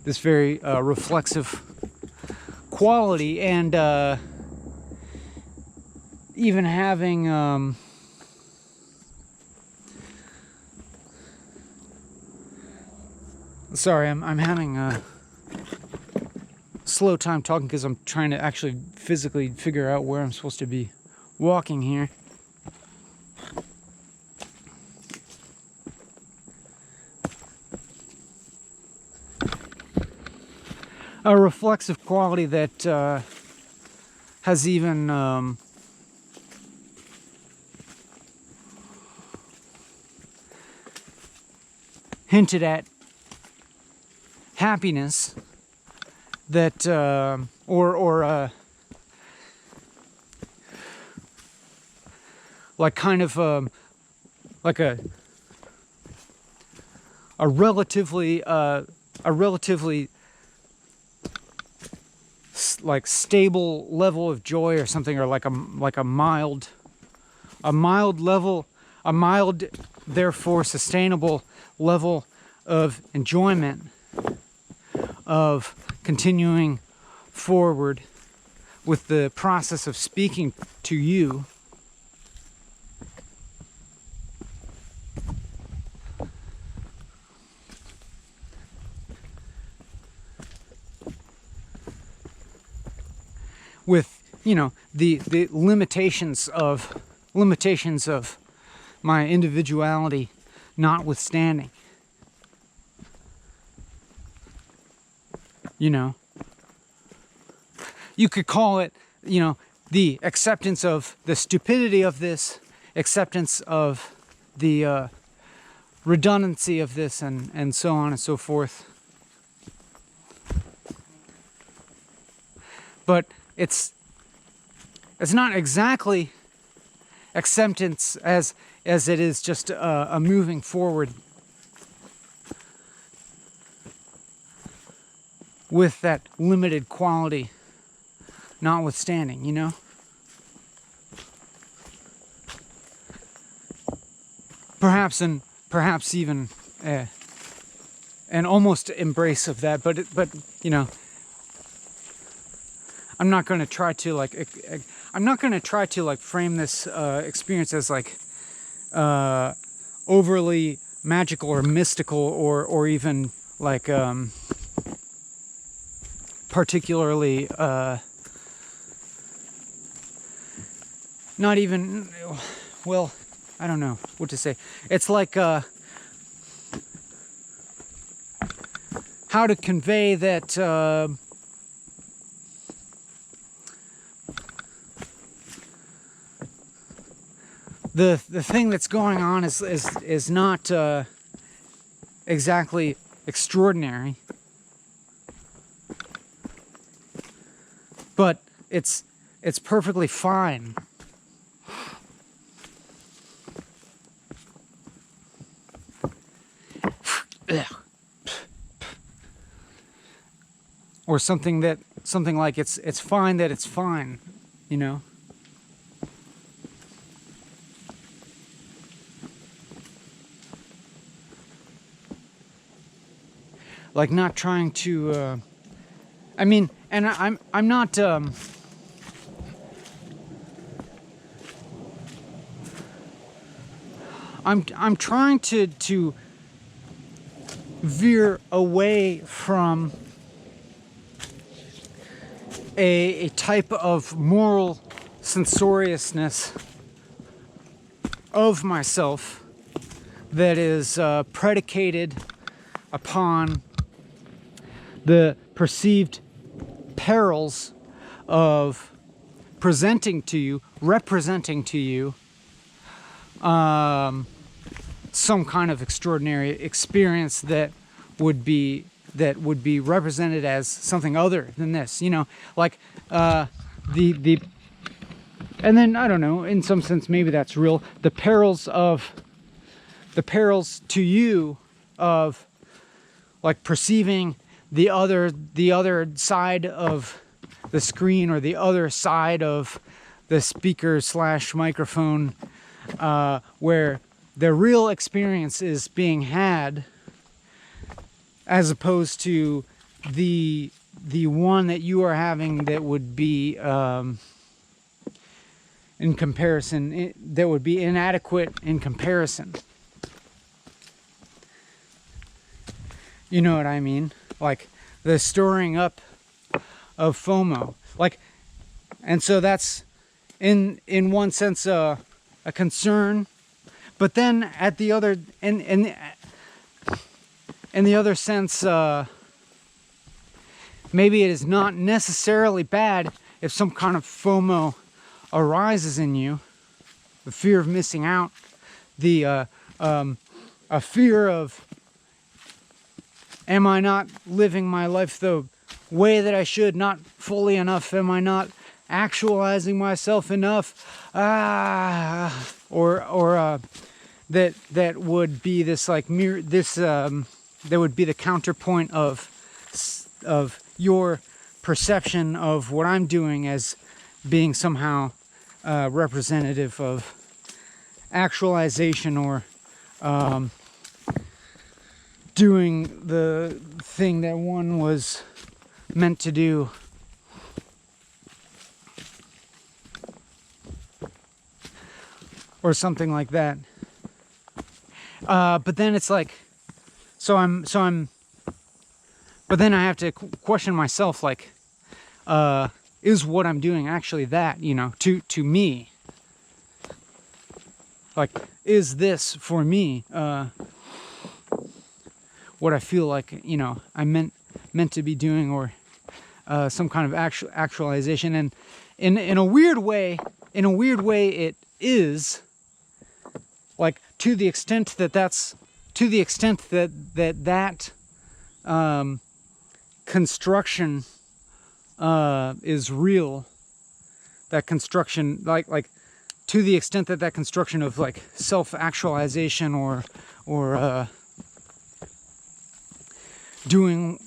this very reflexive quality, and even having sorry, I'm having a slow time talking because I'm trying to actually physically figure out where I'm supposed to be walking here. A reflexive quality that has even hinted at happiness, that or like kind of like a relatively like stable level of joy or something, or like a mild level, a mild, therefore sustainable level of enjoyment of continuing forward with the process of speaking to you. With, you know, the limitations of my individuality notwithstanding. You know, you could call it, you know, the acceptance of the stupidity of this, acceptance of the redundancy of this, and so on and so forth. But it's not exactly acceptance as it is just a moving forward with that limited quality notwithstanding, you know? Perhaps even an almost embrace of that, but you know, I'm not going to try to like frame this experience as like overly magical or mystical or even like particularly not even, well, I don't know what to say. It's like how to convey that the thing that's going on is not exactly extraordinary, but it's perfectly fine. Or something like it's fine that it's fine, you know. Like not trying to I mean, and I'm not I'm trying to veer away from a type of moral censoriousness of myself that is predicated upon the perceived perils of representing to you some kind of extraordinary experience that would be represented as something other than this, you know, like and then I don't know, in some sense maybe that's real, the perils to you of like perceiving the other side of the screen, or the other side of the speaker / microphone, where the real experience is being had, as opposed to the one that you are having that would be in comparison, that would be inadequate in comparison. You know what I mean? Like the storing up of FOMO. Like, and so that's in one sense a concern, but then at the other, in the other sense, maybe it is not necessarily bad if some kind of FOMO arises in you, the fear of missing out, a fear of, am I not living my life the way that I should, not fully enough? Am I not actualizing myself enough? that would be this like mirror, this that would be the counterpoint of your perception of what I'm doing as being somehow representative of actualization, or doing the thing that one was meant to do. Or something like that. But then it's like, but then I have to question myself, like, is what I'm doing actually that, you know, to me? Like, is this for me, what I feel like, you know, I meant to be doing, or some kind of actualization? And in a weird way, it is. Like, to the extent that construction is real, that construction, like to the extent that construction of like self-actualization, or doing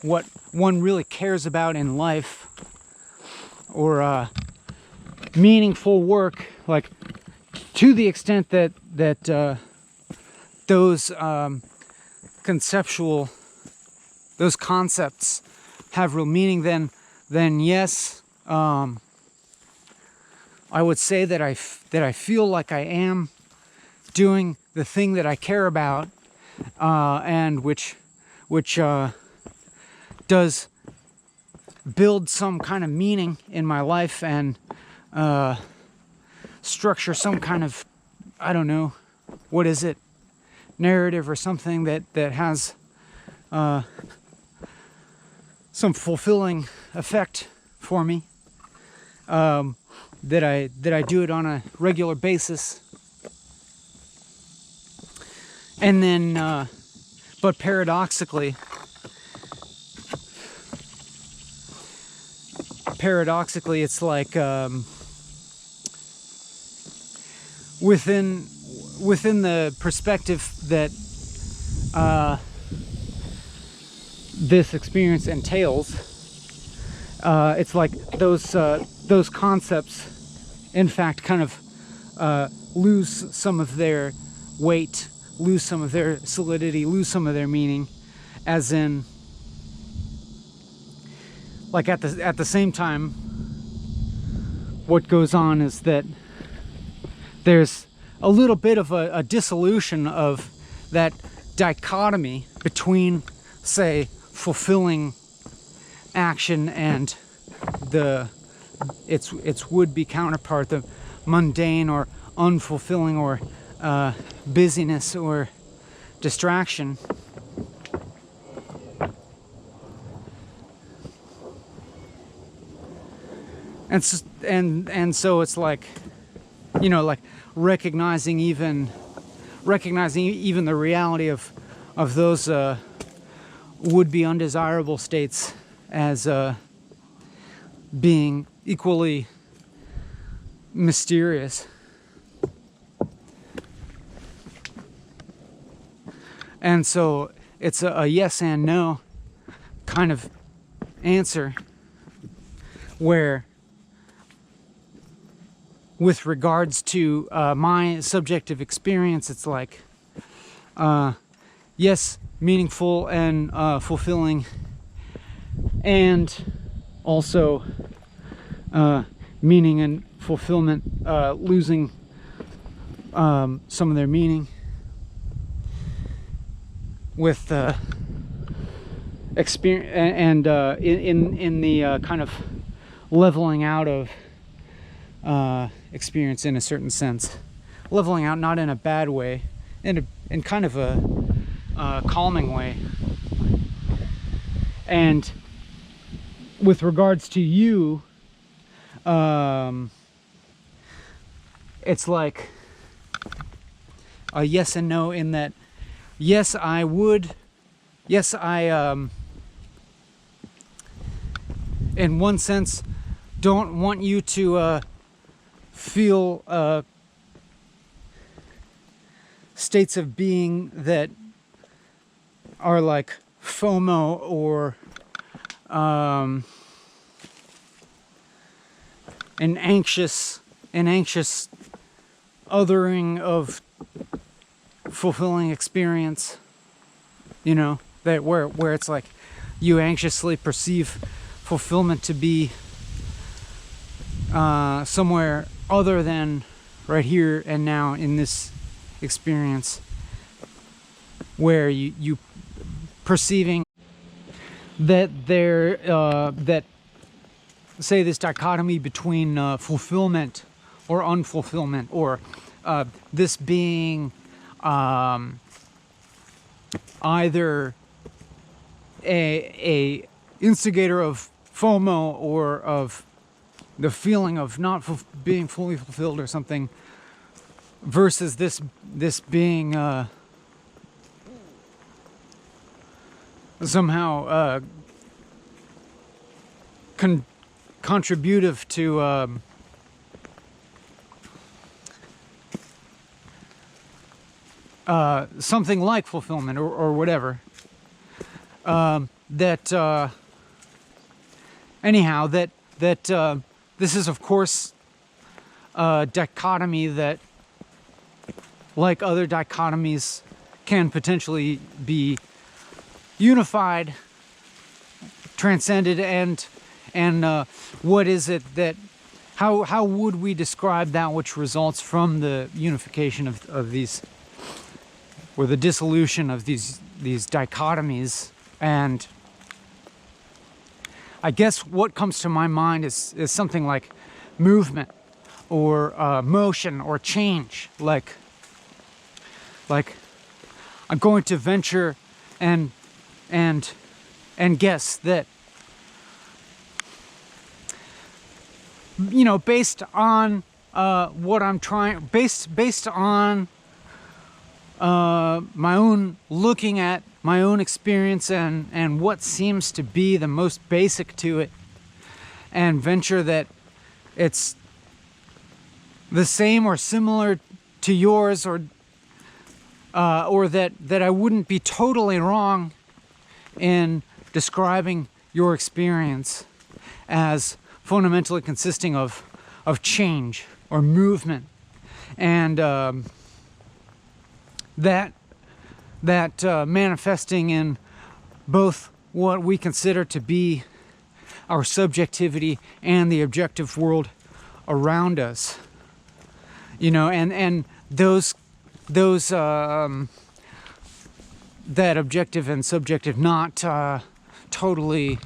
what one really cares about in life, or meaningful work, like, to the extent that those those concepts have real meaning, then yes, I would say that I feel like I am doing the thing that I care about, and which does build some kind of meaning in my life, and structure some kind of, I don't know, what is it, narrative or something that has some fulfilling effect for me, that I do it on a regular basis. And then but paradoxically it's like, within the perspective that this experience entails, it's like those concepts, in fact, kind of lose some of their weight, lose some of their solidity, lose some of their meaning, as in, like, at the same time, what goes on is that there's a little bit of a dissolution of that dichotomy between, say, fulfilling action and its would-be counterpart, the mundane or unfulfilling, or busyness or distraction. And so it's like, you know, like recognizing even the reality of those would-be undesirable states as being equally mysterious. And so it's a yes and no kind of answer, where with regards to my subjective experience, it's like, yes, meaningful and fulfilling, and also meaning and fulfillment losing some of their meaning with experience, and in the kind of leveling out of experience, in a certain sense, leveling out, not in a bad way, in kind of a calming way. And with regards to you, it's like a yes and no, in that yes, I in one sense don't want you to feel states of being that are like FOMO or an anxious othering of fulfilling experience, you know, that where it's like you anxiously perceive fulfillment to be somewhere other than right here and now in this experience, where you perceiving that that say this dichotomy between fulfillment or unfulfillment, or this being either a instigator of FOMO or of the feeling of not being fully fulfilled or something, versus this being somehow contributive to something like fulfillment or whatever. Anyhow, that this is of course a dichotomy that, like other dichotomies, can potentially be unified, transcended, and what is it that, how would we describe that which results from the unification of these, or the dissolution of these dichotomies? And I guess what comes to my mind is something like movement or motion or change. Like I'm going to venture and guess that, you know, based on what I'm trying, based on my own looking at my own experience and what seems to be the most basic to it, and venture that it's the same or similar to yours, or that I wouldn't be totally wrong in describing your experience as fundamentally consisting of change or movement, and that manifesting in both what we consider to be our subjectivity and the objective world around us, you know, and those that objective and subjective not totally,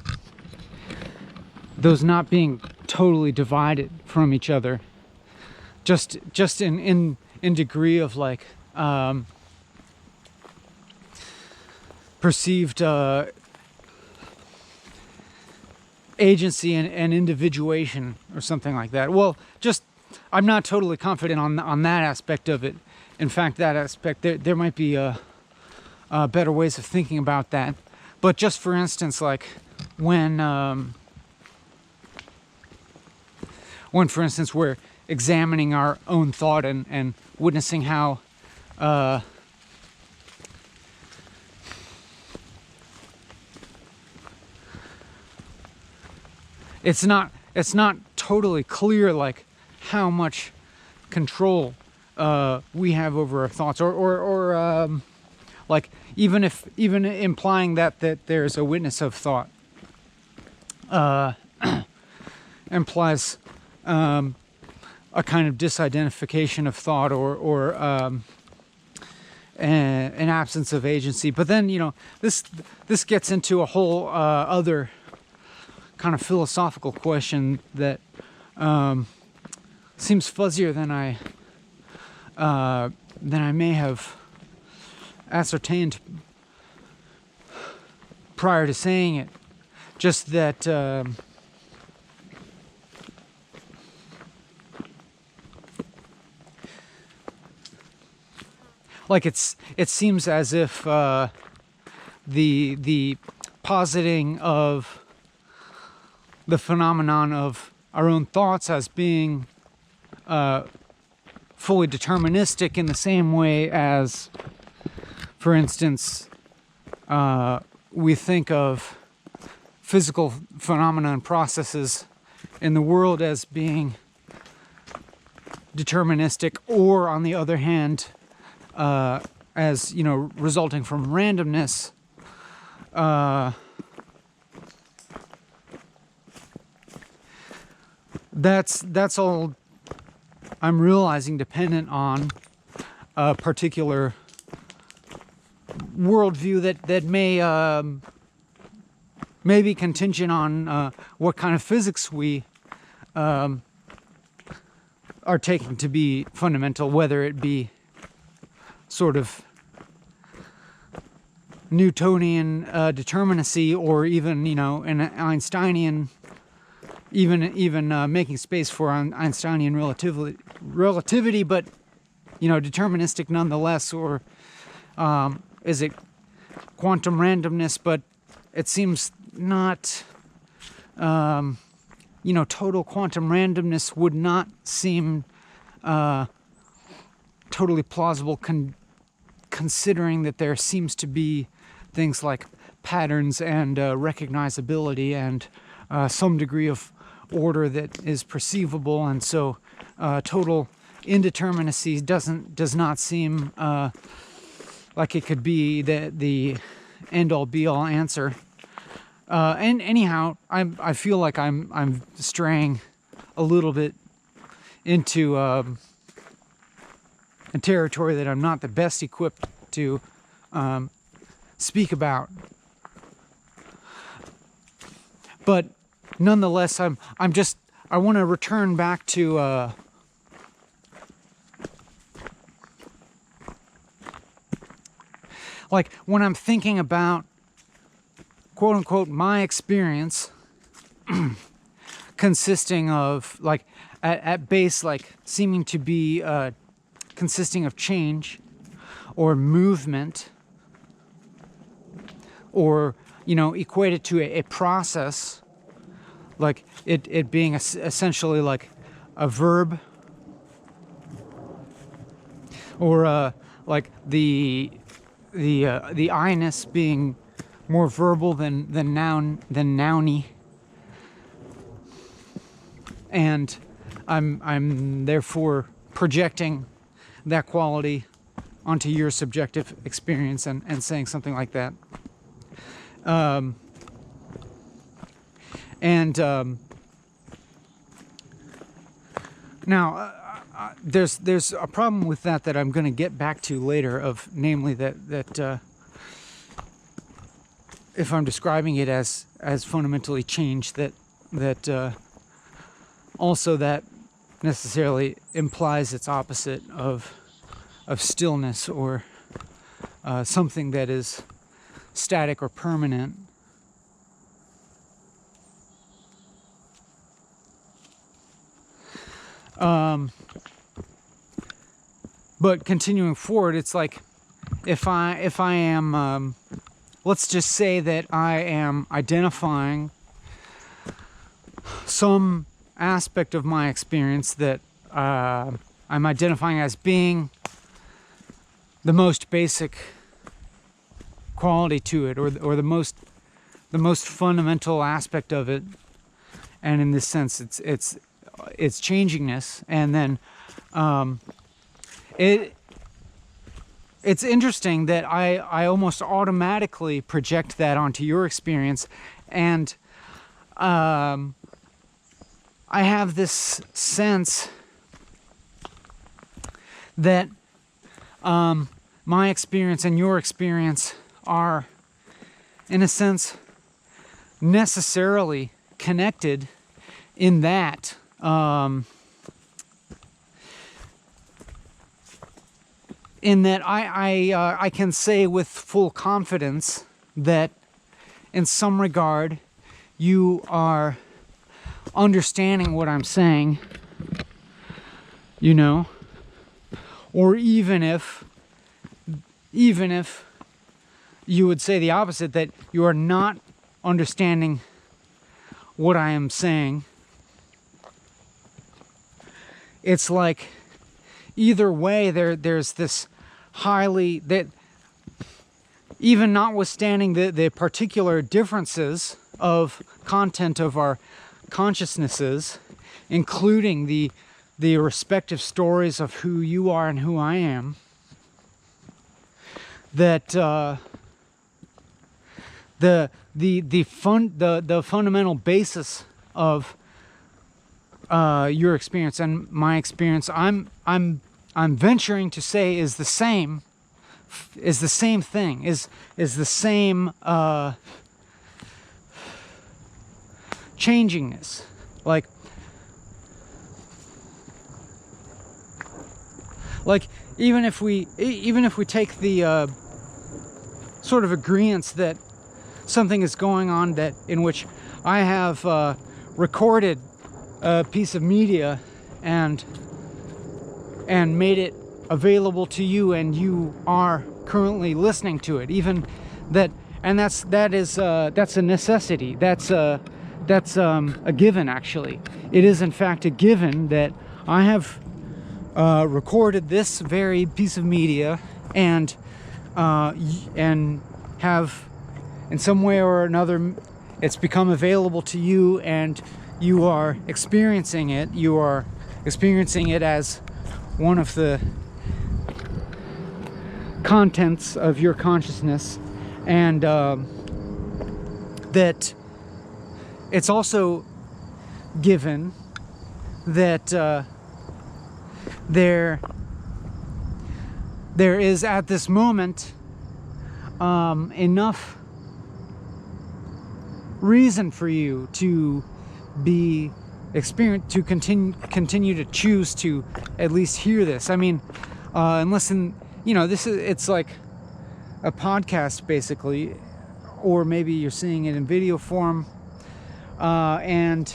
those not being totally divided from each other, just in degree of like perceived agency and individuation or something like that. Well, just, I'm not totally confident on that aspect of it. In fact, that aspect, there might be better ways of thinking about that. But just for instance, like when for instance we're examining our own thought and witnessing how it's not totally clear like how much control we have over our thoughts, or like even implying that there's a witness of thought implies a kind of disidentification of thought, or an absence of agency. But then, you know, this gets into a whole other kind of philosophical question that seems fuzzier than I may have ascertained prior to saying it. Just that like it seems as if the positing of the phenomenon of our own thoughts as being fully deterministic in the same way as, for instance, we think of physical phenomena and processes in the world as being deterministic, or on the other hand, as, resulting from randomness. That's all I'm realizing dependent on a particular worldview that may be contingent on what kind of physics we are taking to be fundamental, whether it be sort of Newtonian determinacy, or even, an Einsteinian, even making space for Einsteinian relativity, but, deterministic nonetheless, or is it quantum randomness? But it seems not, total quantum randomness would not seem totally plausible, considering that there seems to be things like patterns and recognizability and some degree of order that is perceivable, and so total indeterminacy does not seem like it could be the end-all be-all answer. And anyhow, I feel like I'm straying a little bit into a territory that I'm not the best equipped to speak about. But nonetheless, I want to return back to like when I'm thinking about quote unquote my experience consisting of, like, at base, like, seeming to be consisting of change or movement, or, equated to a process, like it being essentially like a verb, or like the I-ness being more verbal than nouny, and I'm therefore projecting that quality onto your subjective experience and saying something like that. Now, there's a problem with that I'm going to get back to later, of namely that if I'm describing it as fundamentally change, that also that necessarily implies its opposite of stillness, or something that is static or permanent. But continuing forward, it's like if I am, let's just say that I am identifying some aspect of my experience that I'm identifying as being the most basic quality to it, or the most fundamental aspect of it, and in this sense it's changingness. And then it's interesting that I almost automatically project that onto your experience, and I have this sense that my experience and your experience are, in a sense, necessarily connected, in that I can say with full confidence that in some regard you are understanding what I'm saying, or even if you would say the opposite, that you are not understanding what I am saying. It's like either way, there's this highly, that even notwithstanding the particular differences of content of our consciousnesses, including the respective stories of who you are and who I am, that the fundamental basis of your experience and my experience, I'm venturing to say is the same thing, is the same changingness. Like even if we take the sort of agreeance that something is going on that in which I have recorded a piece of media and made it available to you, and you are currently listening to it, even that, and that's a necessity. That's a given. Actually, it is in fact a given that I have recorded this very piece of media and have in some way or another it's become available to you, and you are experiencing it. You are experiencing it as one of the contents of your consciousness, and that it's also given that there is at this moment enough reason for you to be to continue to choose to at least hear this. I mean, and listen, it's like a podcast basically, or maybe you're seeing it in video form, and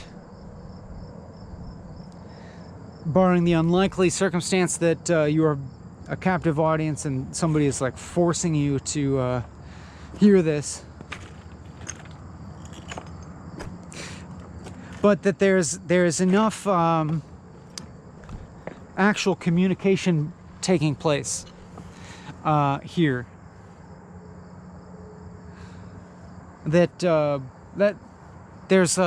barring the unlikely circumstance that you are a captive audience and somebody is like forcing you to hear this, but that there's enough actual communication taking place here that there's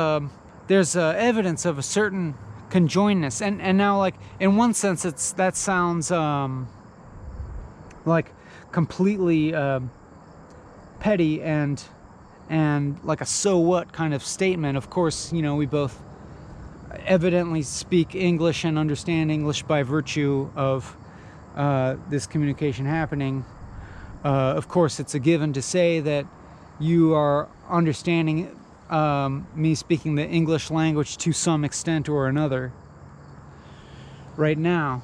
evidence of a certain conjoinedness, and now, like, in one sense that sounds like completely petty and like a so what kind of statement. Of course, we both evidently speak English and understand English by virtue of this communication happening. Of course, it's a given to say that you are understanding me speaking the English language to some extent or another right now.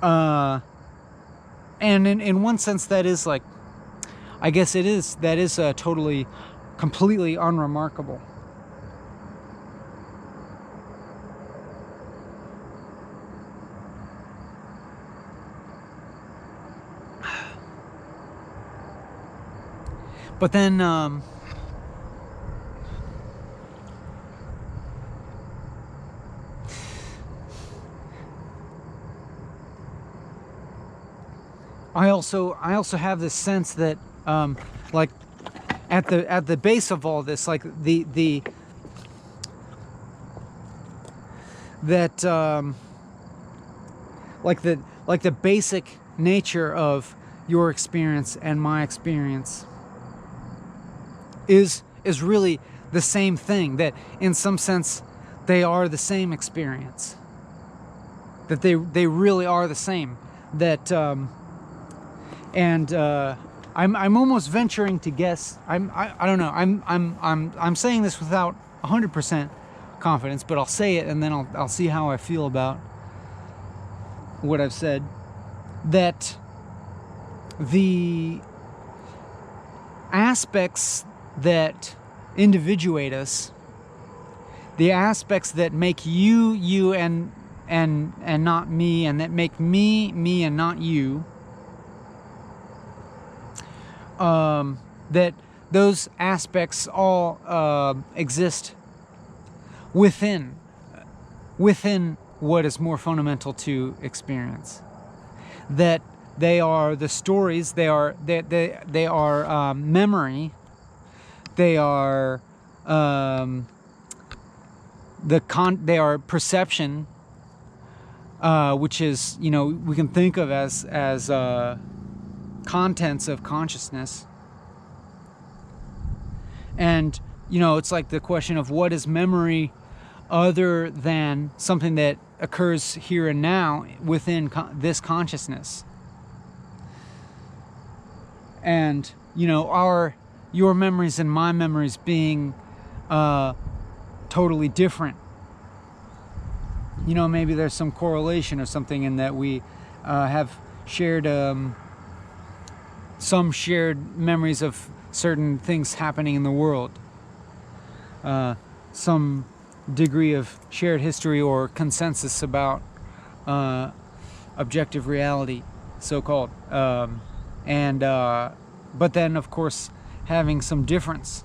And in one sense, that is like, I guess that is totally, completely unremarkable. But then, I also have this sense that, like, at the base of all this, like like the basic nature of your experience and my experience is really the same thing, that in some sense they are the same experience, that they really are the same, that I'm almost venturing to guess, I don't know, I'm saying this without 100% confidence, but I'll say it and then I'll see how I feel about what I've said, that the aspects that individuate us, the aspects that make you and not me, and that make me and not you, that those aspects all exist within within what is more fundamental to experience. That they are the stories, they are memory, they are they are perception, which is, you know, we can think of as contents of consciousness. And, you know, it's like the question of what is memory other than something that occurs here and now within this consciousness. And, you know, your memories and my memories being totally different. You know, maybe there's some correlation or something in that we have shared some shared memories of certain things happening in the world, some degree of shared history or consensus about objective reality, so-called, but then of course having some difference.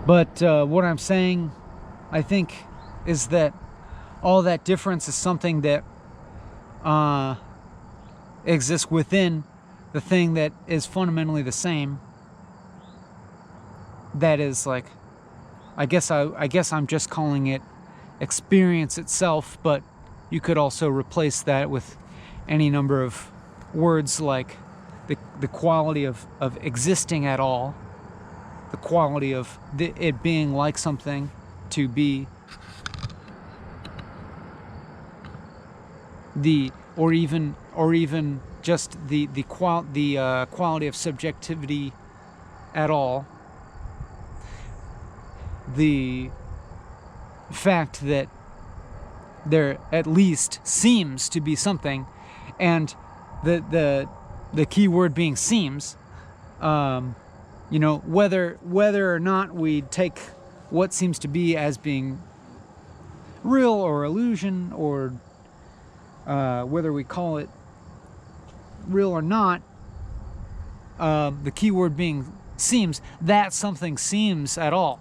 But what I'm saying, I think, is that all that difference is something that exists within the thing that is fundamentally the same. That is, like, I guess I'm just calling it experience itself, but you could also replace that with any number of words, like the quality of existing at all, the quality of it being like something to be, or even just the quality of subjectivity at all, the fact that there at least seems to be something, and the key word being seems. You know, whether or not we take what seems to be as being real or illusion, or whether we call it real or not, the key word being seems, that something seems at all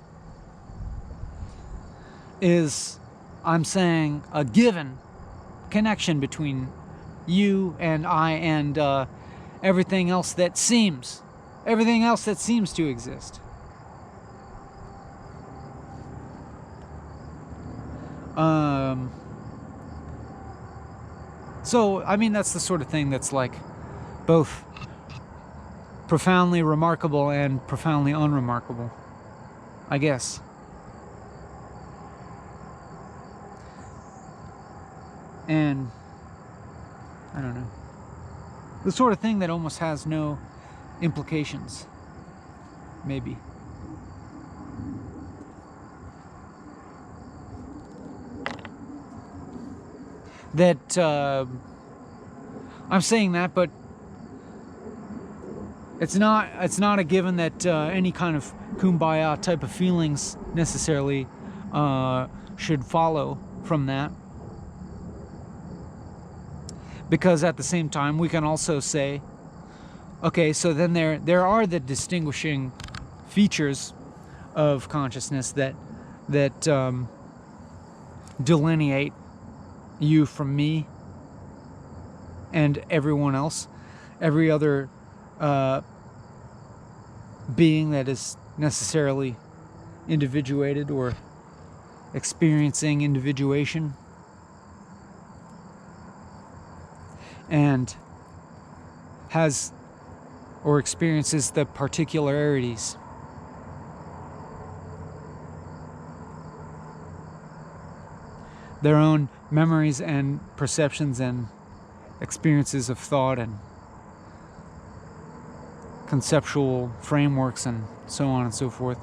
is, I'm saying, a given connection between you and I and everything else that seems to exist. So, I mean, that's the sort of thing that's like both profoundly remarkable and profoundly unremarkable, I guess. And I don't know, the sort of thing that almost has no implications, maybe. That I'm saying that, but it's not a given that any kind of kumbaya type of feelings necessarily should follow from that. Because at the same time, we can also say, okay, so then there are the distinguishing features of consciousness that delineate you from me and everyone else, every other being that is necessarily individuated or experiencing individuation, and has or experiences the particularities. Their own memories and perceptions and experiences of thought and conceptual frameworks and so on and so forth.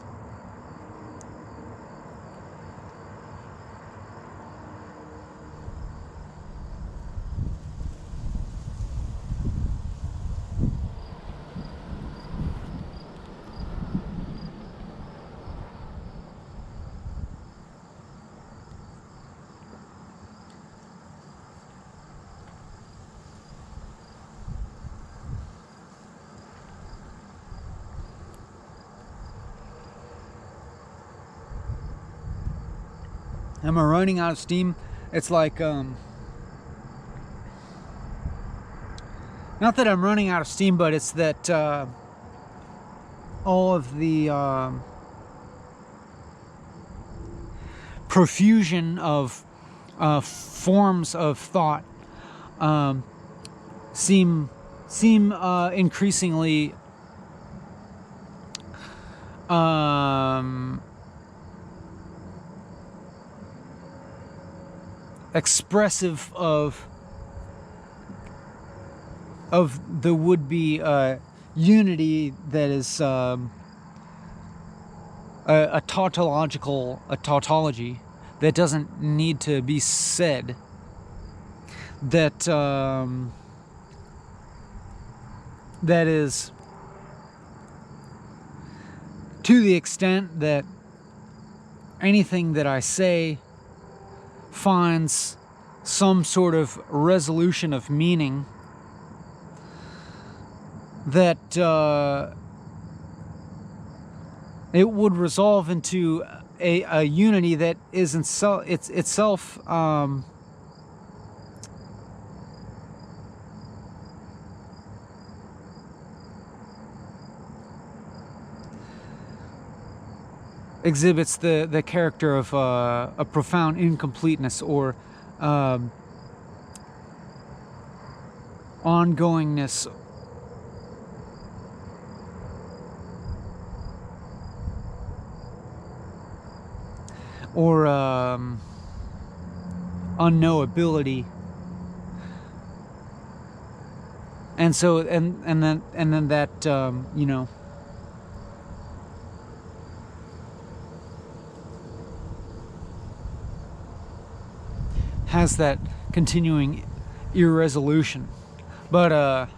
Am I running out of steam? It's like, not that I'm running out of steam, but it's that all of the profusion of forms of thought seem increasingly expressive of the would-be unity that is a tautology that doesn't need to be said, that that is, to the extent that anything that I say finds some sort of resolution of meaning, that it would resolve into a unity that is itself exhibits the character of a profound incompleteness or ongoingness, or unknowability. And so and then that you know, has that continuing irresolution. But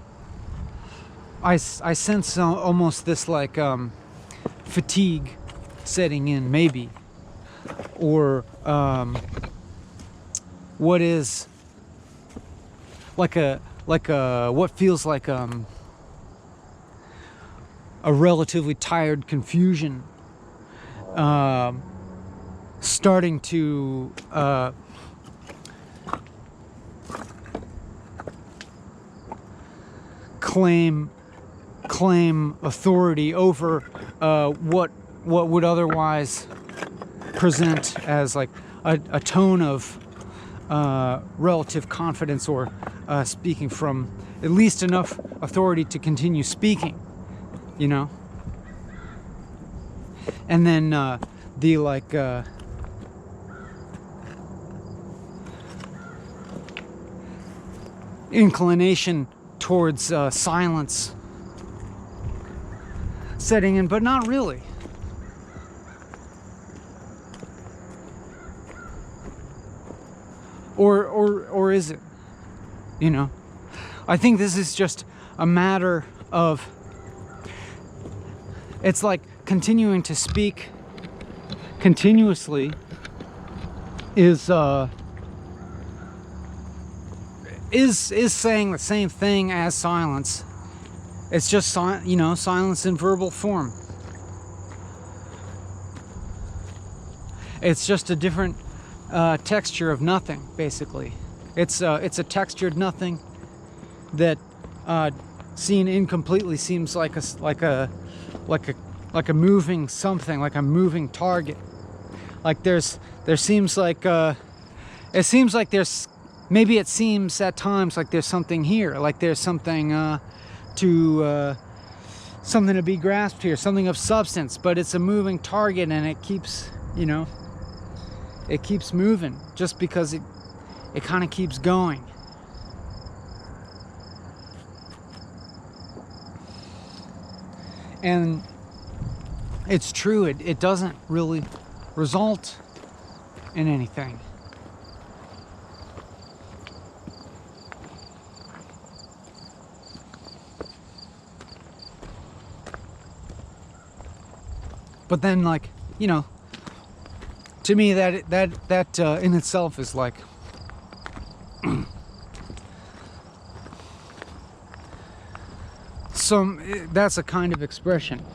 I sense almost this like fatigue setting in, maybe, or what is like a what feels like a relatively tired confusion starting to claim authority over what would otherwise present as like a tone of relative confidence, or speaking from at least enough authority to continue speaking, you know. And then the like inclination towards silence setting in, but not really. Or is it? You know, I think this is just a matter of, it's like continuing to speak continuously is saying the same thing as silence. It's just, you know, silence in verbal form. It's just a different texture of nothing, basically. It's a textured nothing that seen incompletely seems like a moving something, like a moving target. Like there seems like it seems like there's, maybe it seems at times like there's something here, like there's something something to be grasped here, something of substance, but it's a moving target, and it keeps, you know, it keeps moving just because it kind of keeps going. And it's true, it doesn't really result in anything. But then, like, you know, to me that in itself is like that's a kind of expression.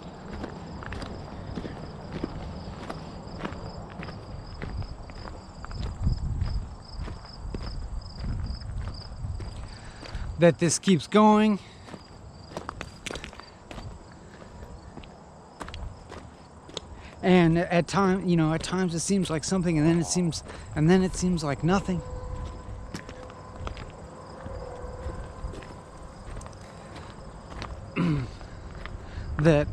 that this keeps going. And at times it seems like something, and then it seems like nothing. that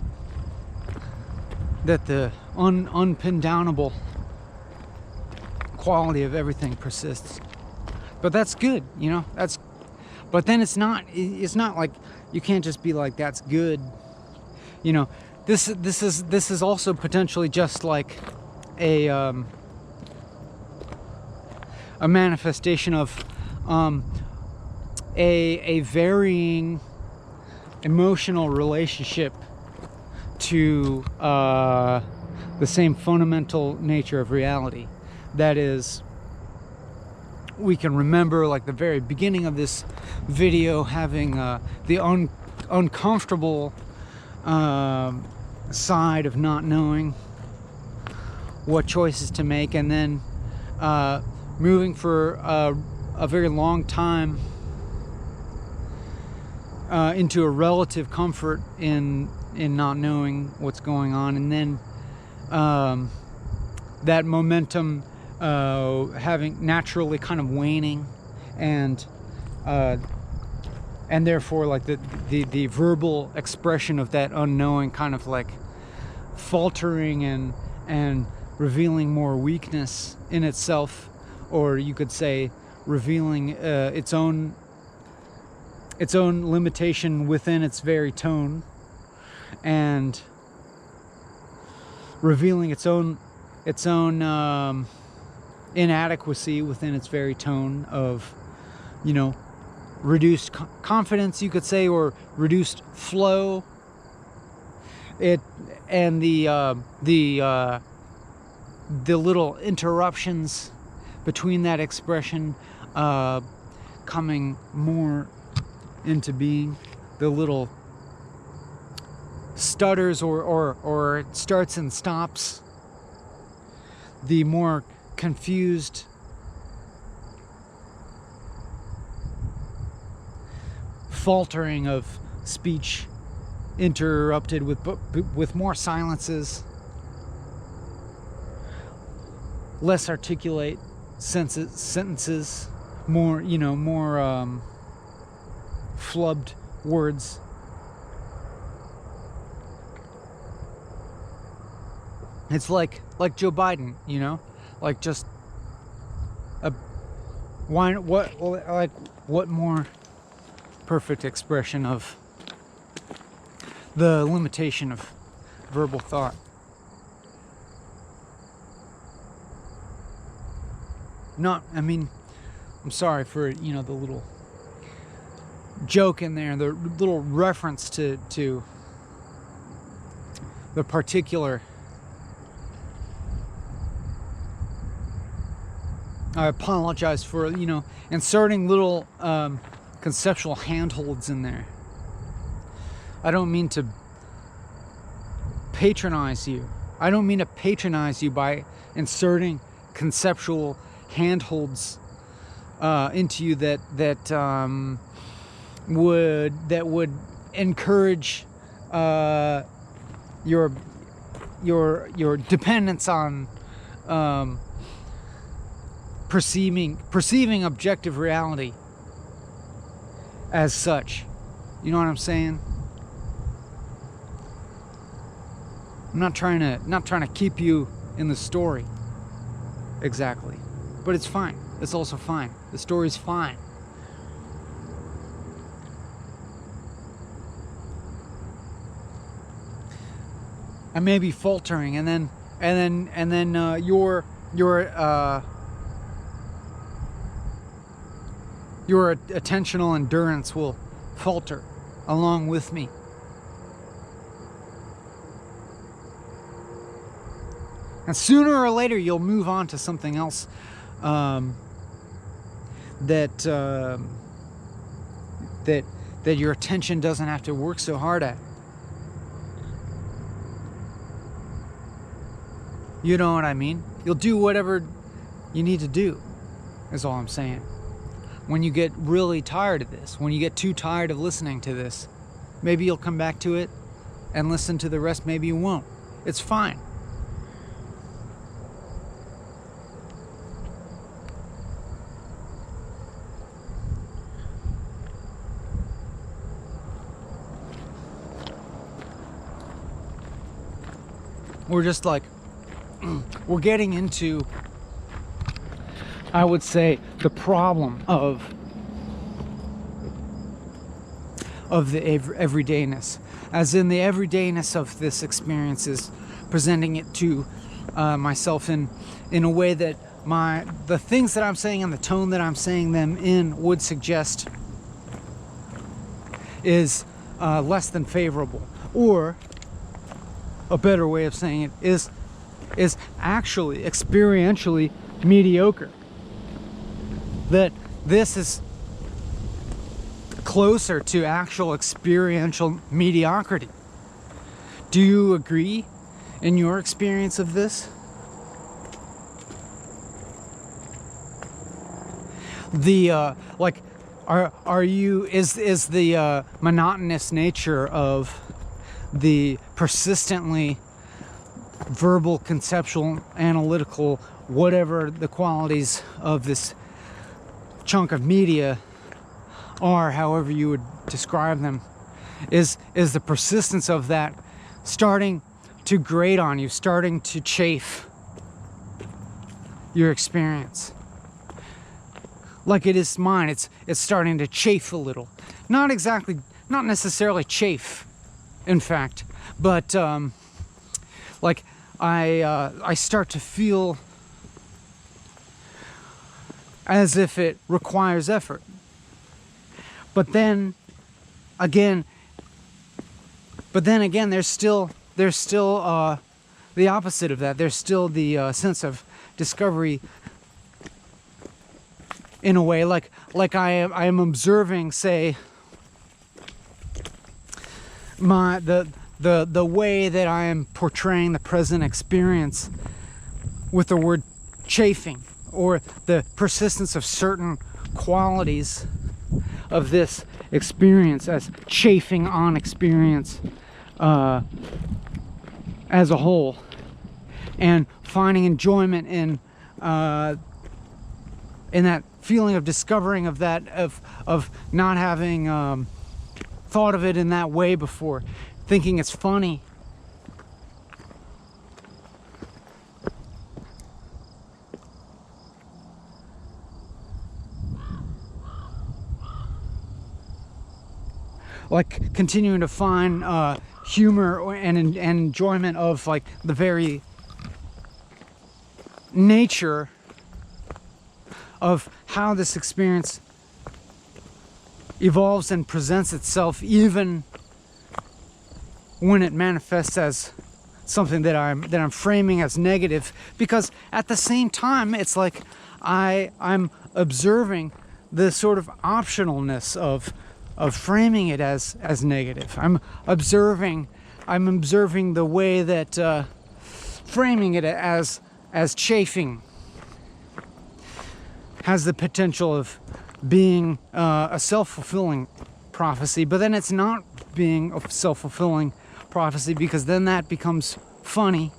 the unpindownable quality of everything persists. But that's good, but then it's not like you can't just be like, that's good. This is also potentially just like a manifestation of a varying emotional relationship to the same fundamental nature of reality. That is, we can remember, like the very beginning of this video, having the uncomfortable side of not knowing what choices to make, and then moving for a very long time into a relative comfort in not knowing what's going on, and then that momentum having naturally kind of waning, and therefore like the verbal expression of that unknowing kind of like faltering and revealing more weakness in itself, or you could say revealing its own limitation within its very tone, and revealing its own inadequacy within its very tone of, reduced confidence, you could say, or reduced flow. And the little interruptions between that expression coming more into being, the little stutters or starts and stops, the more confused faltering of speech interrupted with more silences, less articulate sentences, more flubbed words. It's like Joe Biden, like just what more perfect expression of the limitation of verbal thought. I'm sorry for, the little joke in there, the little reference to the particular. I apologize for, inserting little conceptual handholds in there. I don't mean to patronize you. I don't mean to patronize you by inserting conceptual handholds into you that would encourage your dependence on perceiving objective reality as such. You know what I'm saying? I'm not trying to keep you in the story exactly, but it's fine. It's also fine. The story's fine. I may be faltering, and then your attentional endurance will falter along with me. And sooner or later, you'll move on to something else that your attention doesn't have to work so hard at. You know what I mean? You'll do whatever you need to do, is all I'm saying. when you get really tired of this, when you get too tired of listening to this, maybe you'll come back to it and listen to the rest. Maybe you won't. It's fine. We're just like, we're getting into, I would say, the problem of the everydayness, as in the everydayness of this experience is presenting it to myself in a way that the things that I'm saying and the tone that I'm saying them in would suggest is less than favorable, or a better way of saying it is actually experientially mediocre. That this is closer to actual experiential mediocrity. Do you agree in your experience of this? The like, are you, is the monotonous nature of the persistently verbal, conceptual, analytical, whatever the qualities of this chunk of media are, however you would describe them, is the persistence of that starting to grate on you, starting to chafe your experience? Like it is mine, it's starting to chafe a little. Not necessarily chafe, in fact, but like I start to feel as if it requires effort. But then again, there's still the opposite of that. There's still the sense of discovery, in a way, like I am observing, say, the way that I am portraying the present experience with the word chafing, or the persistence of certain qualities of this experience as chafing on experience as a whole, and finding enjoyment in that feeling of discovering of that, of not having thought of it in that way before, thinking it's funny. Like continuing to find humor and enjoyment of like the very nature of how this experience evolves and presents itself, even when it manifests as something that I'm framing as negative, because at the same time it's like I'm observing the sort of optionalness of framing it as negative. I'm observing the way that framing it as chafing has the potential of being a self-fulfilling prophecy, but then it's not being a self-fulfilling prophecy, because then that becomes funny.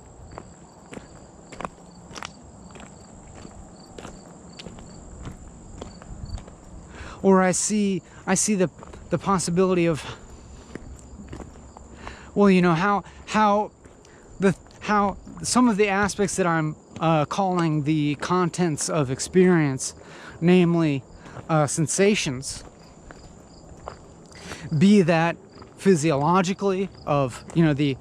Or I see the possibility of, well, you know, how some of the aspects that I'm calling the contents of experience, namely sensations, be that physiologically of, you know, the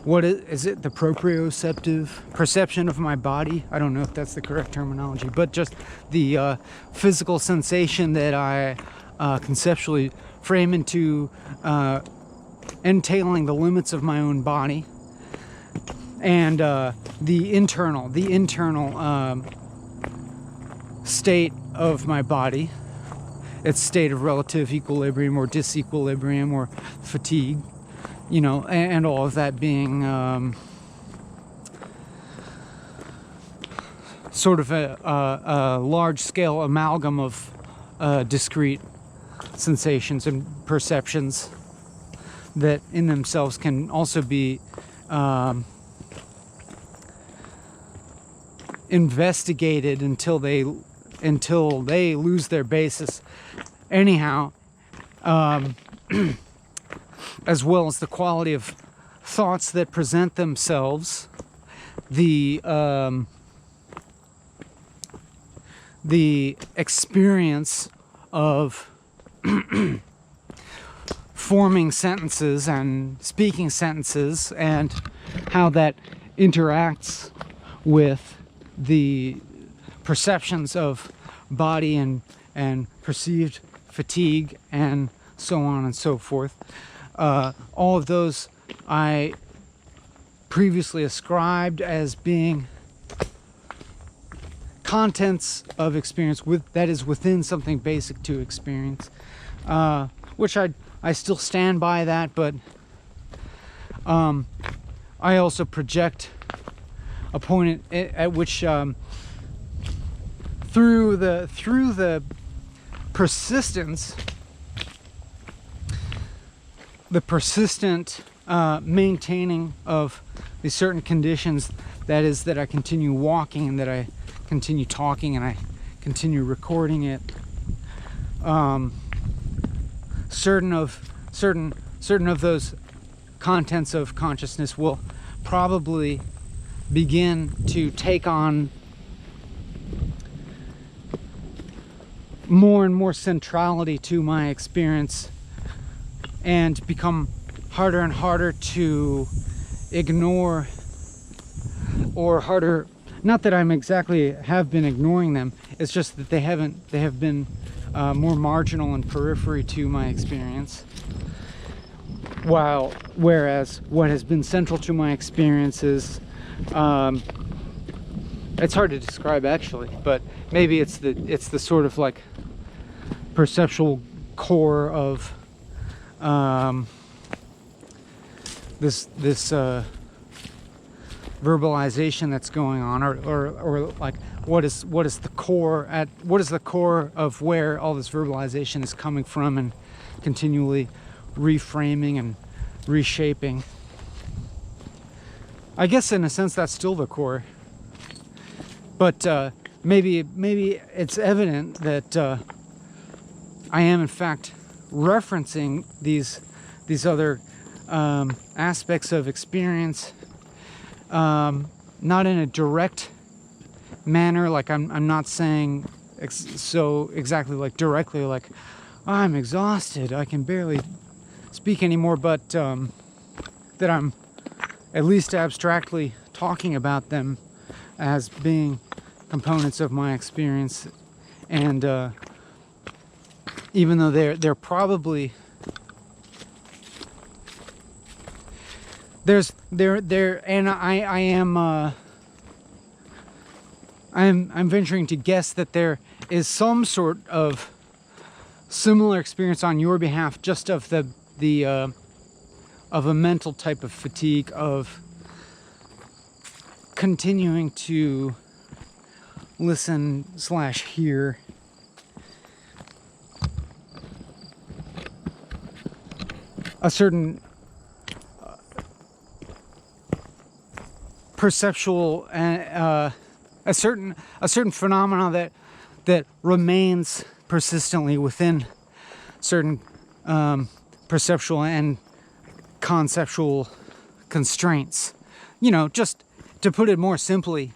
what is it, the proprioceptive perception of my body? I don't know if that's the correct terminology, but just the physical sensation that I conceptually frame into entailing the limits of my own body, and the internal state of my body, its state of relative equilibrium or disequilibrium or fatigue, you know, and all of that being sort of a large-scale amalgam of discrete sensations and perceptions that in themselves can also be investigated until they lose their basis anyhow, as well as the quality of thoughts that present themselves, the experience of forming sentences and speaking sentences, and how that interacts with the perceptions of body and perceived fatigue and so on and so forth. All of those I previously ascribed as being contents of experience that is within something basic to experience, which I still stand by that, but I also project a point at which through the persistence, the persistent maintaining of these certain conditions, that is, that I continue walking and that I continue talking and I continue recording it, certain of those contents of consciousness will probably begin to take on more and more centrality to my experience and become harder and harder to ignore, or harder, not that I'm exactly have been ignoring them, it's just that they have been more marginal and periphery to my experience, whereas what has been central to my experience is, it's hard to describe actually, but maybe it's the sort of like perceptual core of this verbalization that's going on, or like what is the core of where all this verbalization is coming from and continually reframing and reshaping. I guess in a sense that's still the core, but maybe it's evident that I am in fact referencing these other aspects of experience, not in a direct manner, like I'm not saying so exactly like directly like I'm exhausted, I can barely speak anymore, but that I'm at least abstractly talking about them as being components of my experience, and even though they're probably and I'm venturing to guess that there is some sort of similar experience on your behalf, just of of a mental type of fatigue of continuing to listen / hear a certain perceptual a certain phenomena that remains persistently within certain perceptual and conceptual constraints. You know, just to put it more simply,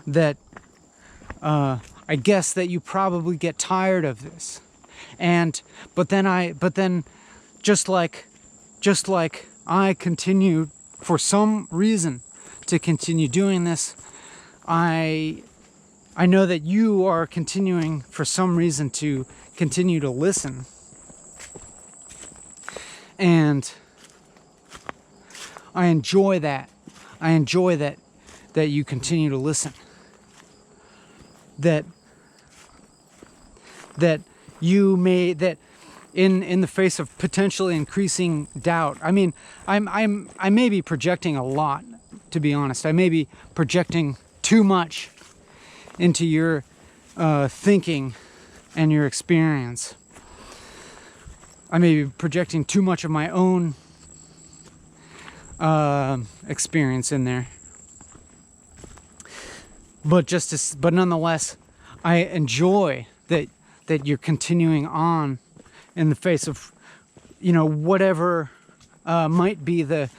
that I guess that you probably get tired of this, but then just like I continue for some reason to continue doing this, I know that you are continuing for some reason to continue to listen, and I enjoy that. I enjoy that you continue to listen. That you may, that in the face of potentially increasing doubt. I mean, I may be projecting a lot, to be honest. I may be projecting too much into your thinking and your experience. I may be projecting too much of my own experience in there, but nonetheless, I enjoy that you're continuing on in the face of, whatever might be the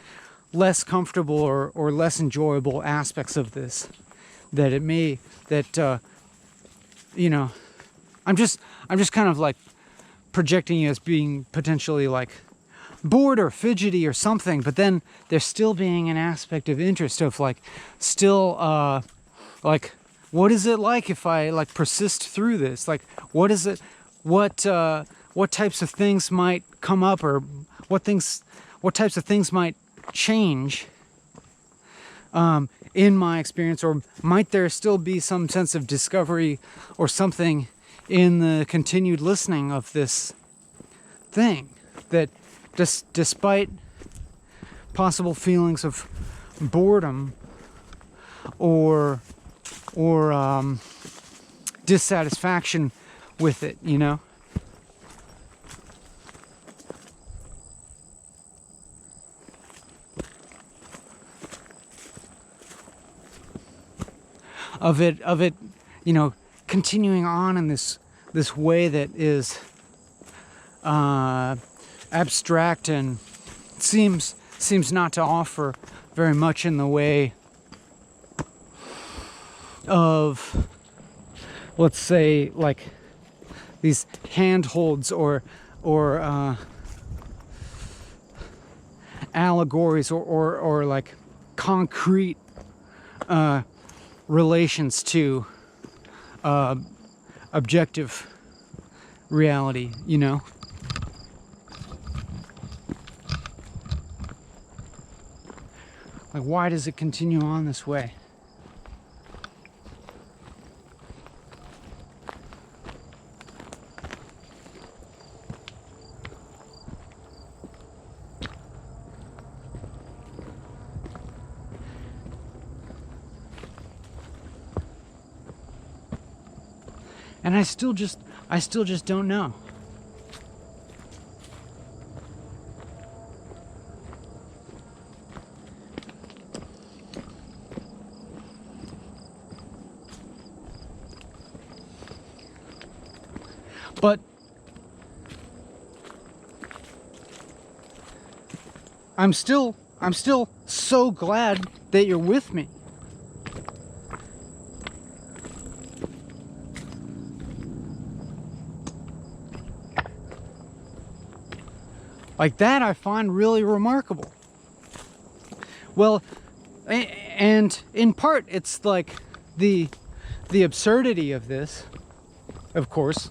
less comfortable or less enjoyable aspects of this. I'm just kind of like projecting you as being potentially like bored or fidgety or something, but then there's still being an aspect of interest of like still like, what is it like if I like persist through this? Like, what types of things might come up, or what types of things might change in my experience, or might there still be some sense of discovery or something in the continued listening of this thing that despite possible feelings of boredom or dissatisfaction with it, of it, continuing on in this way that is abstract and seems not to offer very much in the way of, let's say, like these handholds or allegories or like concrete relations to objective reality, Like, why does it continue on this way? And I still just don't know. But I'm still so glad that you're with me. Like that I find really remarkable. Well, and in part it's like the absurdity of this, of course.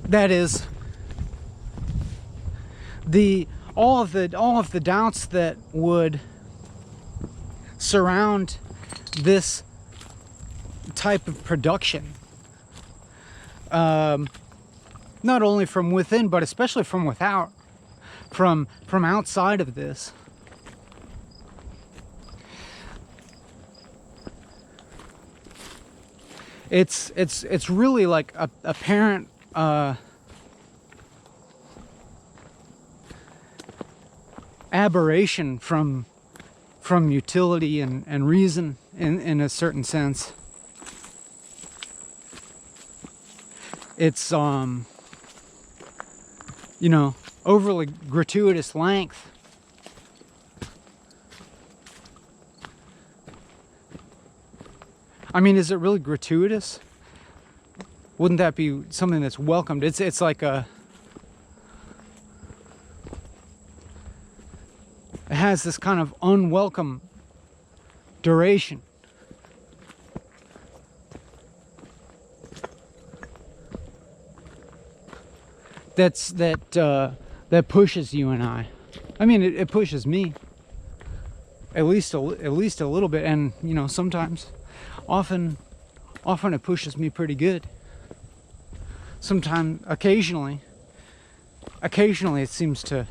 That is all of the doubts that would surround this type of production, not only from within but especially from without, from outside of this. It's really like a apparent aberration from utility and reason in a certain sense. It's overly gratuitous length. I mean, is it really gratuitous? Wouldn't that be something that's welcomed? It's like it has this kind of unwelcome duration. That pushes you and I. I mean, it pushes me. At least a little bit, and sometimes, often it pushes me pretty good. Sometimes, occasionally it seems to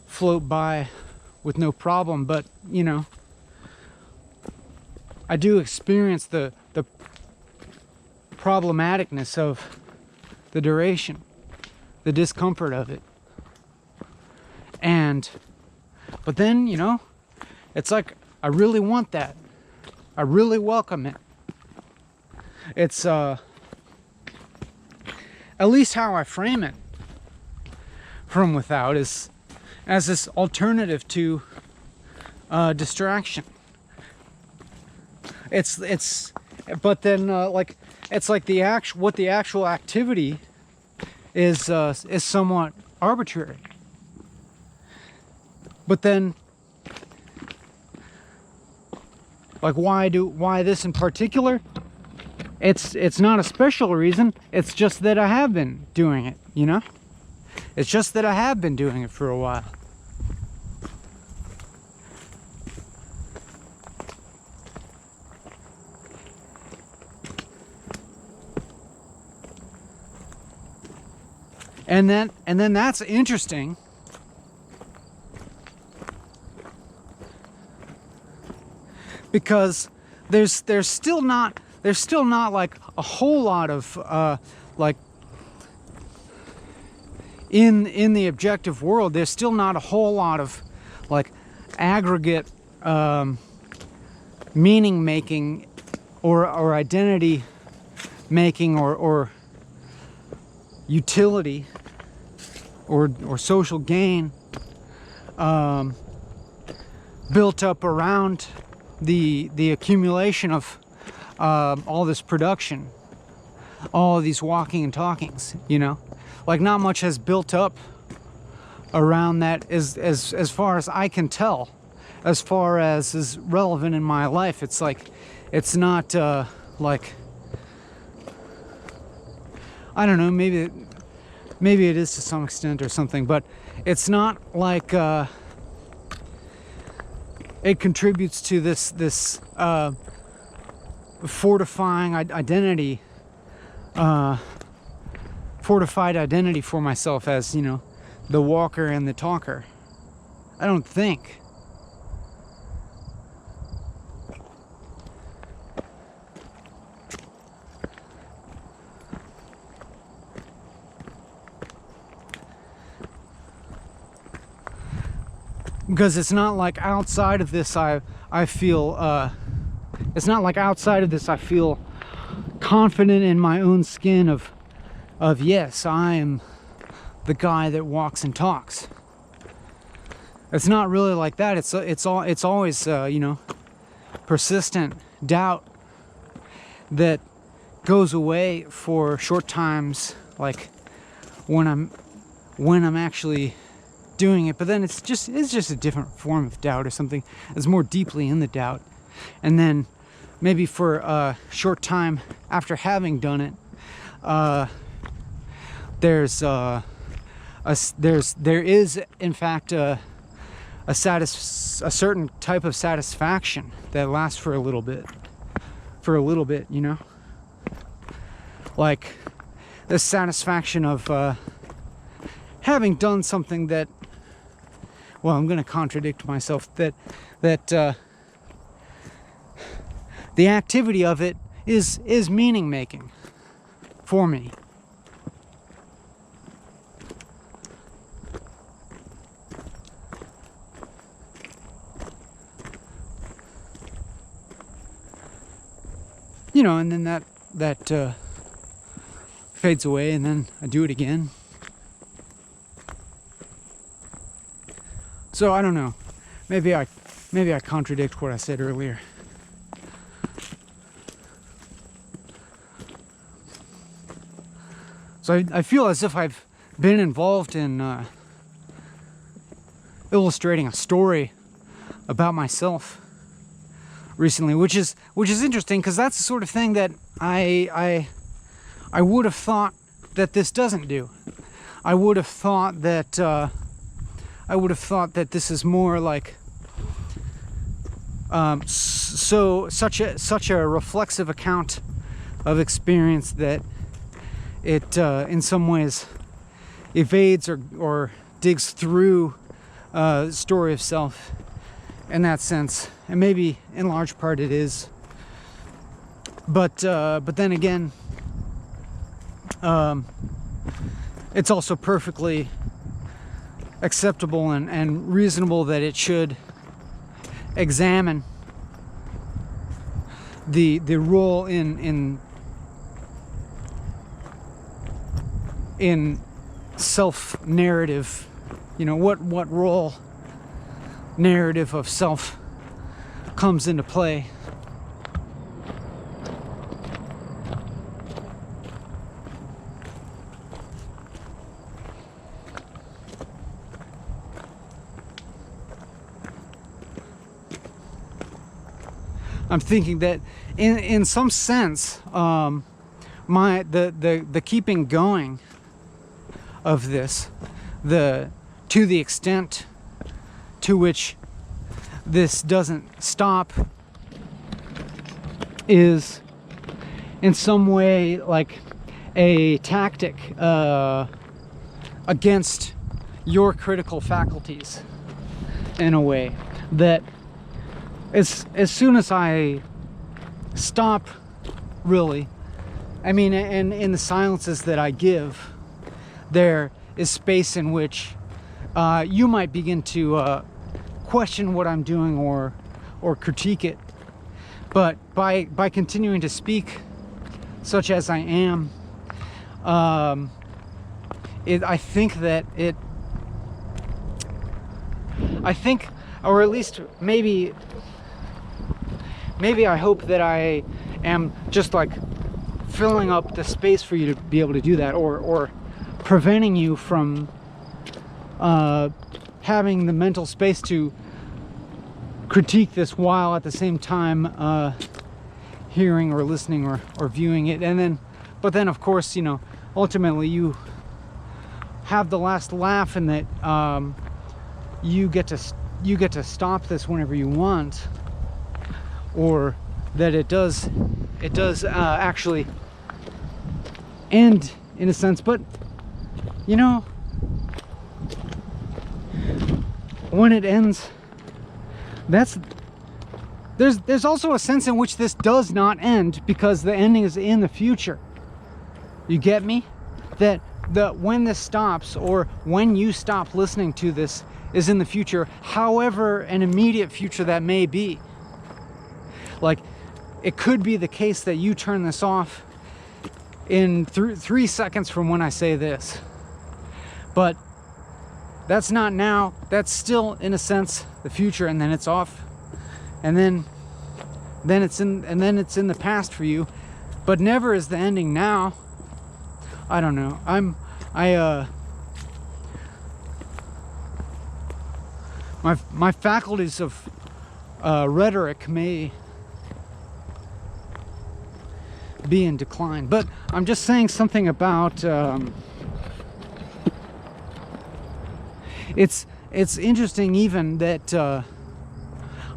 float by with no problem. But, you know, I do experience the problematicness of the duration, the discomfort of it. But then, you know, it's like, I really want that. I really welcome it. It's, at least how I frame it from without, is as this alternative to distraction. But then, like, it's like what the actual activity is somewhat arbitrary. But then, like, why this in particular? It's not a special reason. It's just that I have been doing it, you know? It's just that I have been doing it for a while. And then that's interesting, because there's still not like a whole lot of like in the objective world, there's still not a whole lot of like aggregate meaning making or identity making or utility or social gain built up around the accumulation of all this production, all of these walking and talkings, you know? Like, not much has built up around that as far as I can tell, as far as is relevant in my life. It's like, it's not like, I don't know, maybe it is to some extent or something, but it's not like it contributes to this fortifying identity, fortified identity for myself as, you know, the walker and the talker. I don't think. Because it's not like outside of this I feel it's not like outside of this I feel confident in my own skin of yes, I am the guy that walks and talks. It's not really like that. It's always you know, persistent doubt that goes away for short times, like when I'm actually doing it, but then it's just a different form of doubt or something. It's more deeply in the doubt, and then maybe for a short time after having done it, there is in fact a certain type of satisfaction that lasts for a little bit, you know, like the satisfaction of having done something that, well, I'm going to contradict myself, that the activity of it is meaning making for me. You know, and then that fades away, and then I do it again. So I don't know. Maybe I contradict what I said earlier. So I feel as if I've been involved in illustrating a story about myself recently, which is interesting, because that's the sort of thing that I would have thought that this doesn't do. I would have thought that this is more like such a reflexive account of experience that it in some ways evades or digs through story of self in that sense, and maybe in large part it is. But then again, it's also perfectly acceptable and reasonable that it should examine the role in self-narrative. You know, what role narrative of self comes into play. I'm thinking that in some sense, the keeping going of this, to the extent to which this doesn't stop, is in some way like a tactic against your critical faculties, in a way that as soon as I stop, really, I mean, and in the silences that I give, there is space in which you might begin to question what I'm doing or critique it. But by continuing to speak such as I am, I think, or at least maybe I hope that I am just like filling up the space for you to be able to do that, or preventing you from having the mental space to critique this while at the same time hearing or listening or viewing it. But then of course, you know, ultimately you have the last laugh, and that you get to stop this whenever you want, or that it does actually end in a sense. But you know, when it ends, there's also a sense in which this does not end, because the ending is in the future. You get me? That when this stops, or when you stop listening to this, is in the future, however an immediate future that may be. Like, it could be the case that you turn this off in 3 seconds from when I say this, but that's not now. That's still, in a sense, the future, and then it's off, and then it's in the past for you, but never is the ending now. I don't know. My faculties of rhetoric may be in decline, but I'm just saying something about it's interesting even that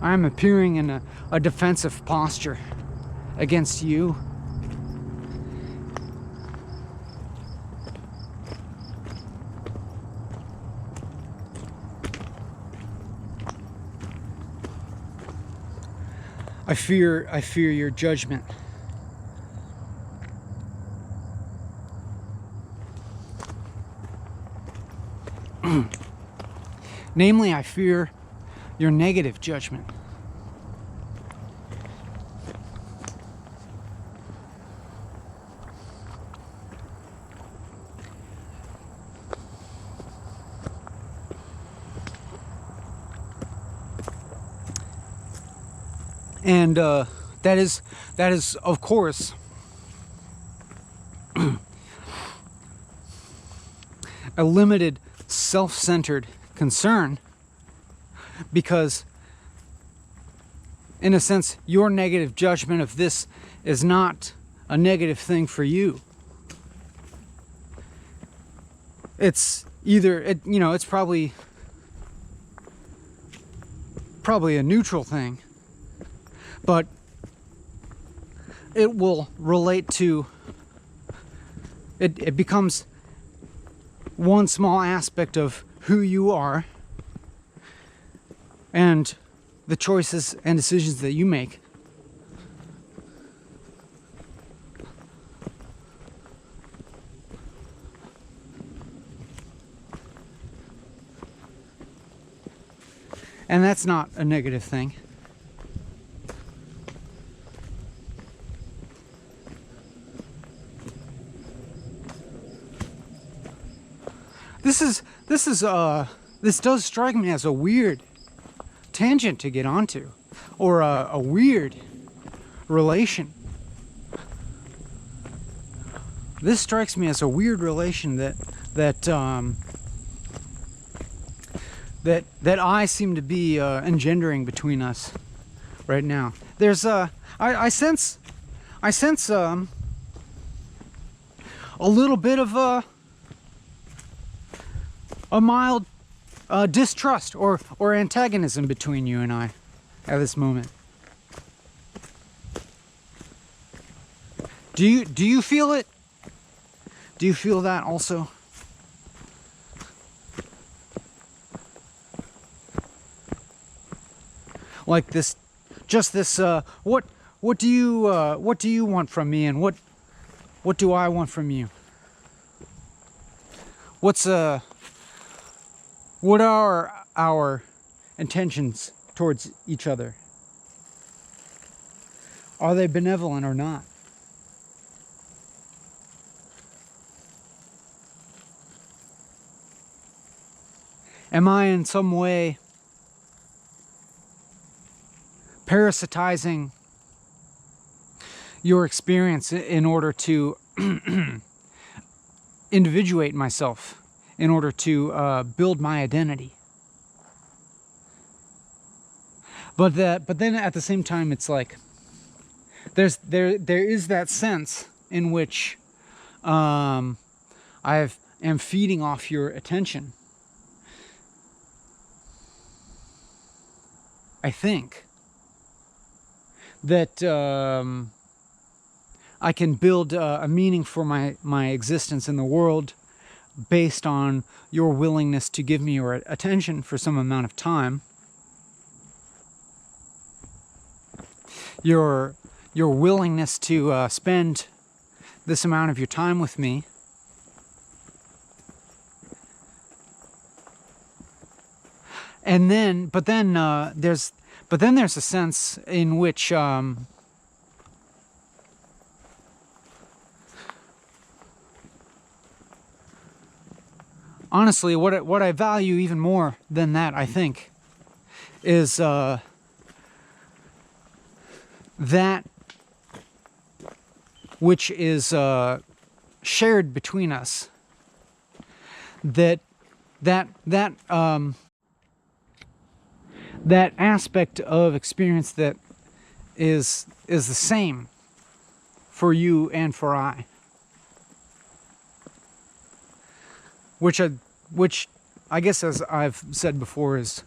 I'm appearing in a defensive posture against you. I fear your judgment. Namely, I fear your negative judgment. And that is of course a limited self-centered concern, because in a sense your negative judgment of this is not a negative thing for you. It's either it's probably a neutral thing, but it will relate to it becomes one small aspect of who you are, and the choices and decisions that you make. And that's not a negative thing. This does strike me as a weird tangent to get onto, or a weird relation. This strikes me as a weird relation that I seem to be engendering between us right now. There's I sense a little bit of a mild distrust or antagonism between you and I at this moment. Do you feel it? Do you feel that also? Like this, just this. What do you want from me, and what do I want from you? What are our intentions towards each other? Are they benevolent or not? Am I in some way parasitizing your experience in order to individuate myself, in order to build my identity? But then at the same time, it's like there is that sense in which I am feeding off your attention. I think that I can build a meaning for my existence in the world based on your willingness to give me your attention for some amount of time. Your willingness to spend this amount of your time with me. And then, but then there's a sense in which honestly, what I value even more than that, I think, is that which is shared between us. That aspect of experience that is the same for you and for I, which I guess, as I've said before, is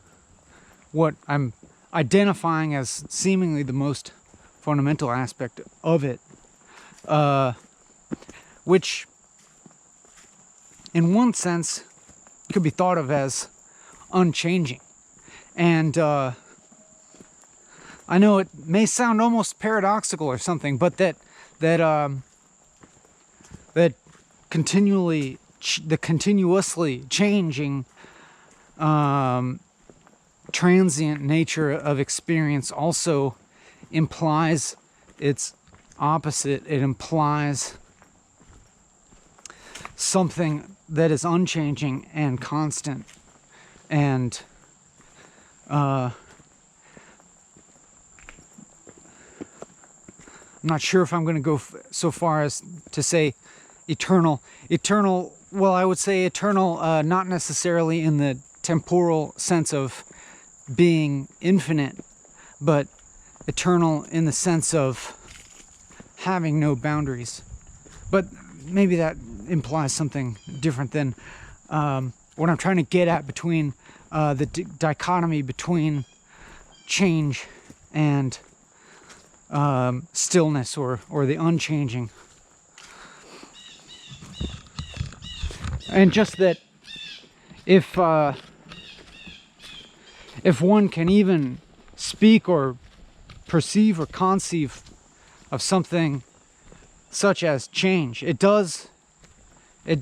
what I'm identifying as seemingly the most fundamental aspect of it, which in one sense could be thought of as unchanging. And I know it may sound almost paradoxical or something, but that continuously changing transient nature of experience also implies its opposite. It implies something that is unchanging and constant, and I'm not sure if I'm going to go so far as to say eternal. Well, I would say eternal, not necessarily in the temporal sense of being infinite, but eternal in the sense of having no boundaries. But maybe that implies something different than what I'm trying to get at between the dichotomy between change and stillness, or the unchanging. And just that if if one can even speak or perceive or conceive of something such as change, it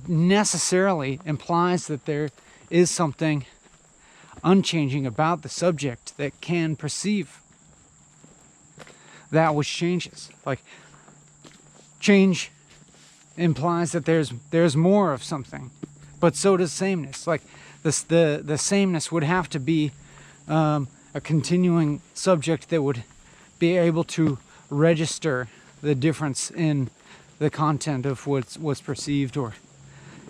necessarily implies that there is something unchanging about the subject that can perceive that which changes. Like, change implies that there's more of something, but so does sameness. Like, the sameness would have to be a continuing subject that would be able to register the difference in the content of what's perceived, or,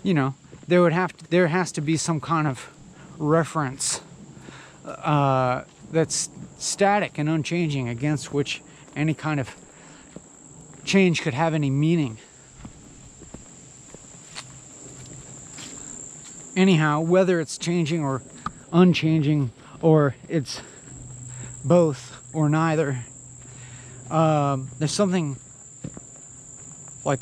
you know, there has to be some kind of reference that's static and unchanging, against which any kind of change could have any meaning. Anyhow, whether it's changing or unchanging, or it's both or neither, there's something like,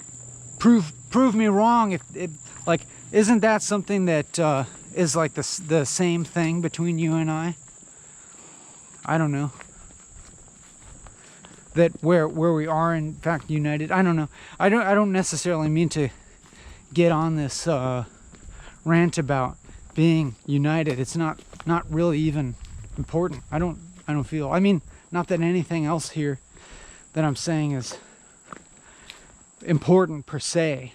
prove me wrong if it, like, isn't that something that is like the same thing between you and I don't know, that where we are in fact united. I don't know. I don't necessarily mean to get on this rant about being united. It's not really even important. I don't feel. I mean, not that anything else here that I'm saying is important per se.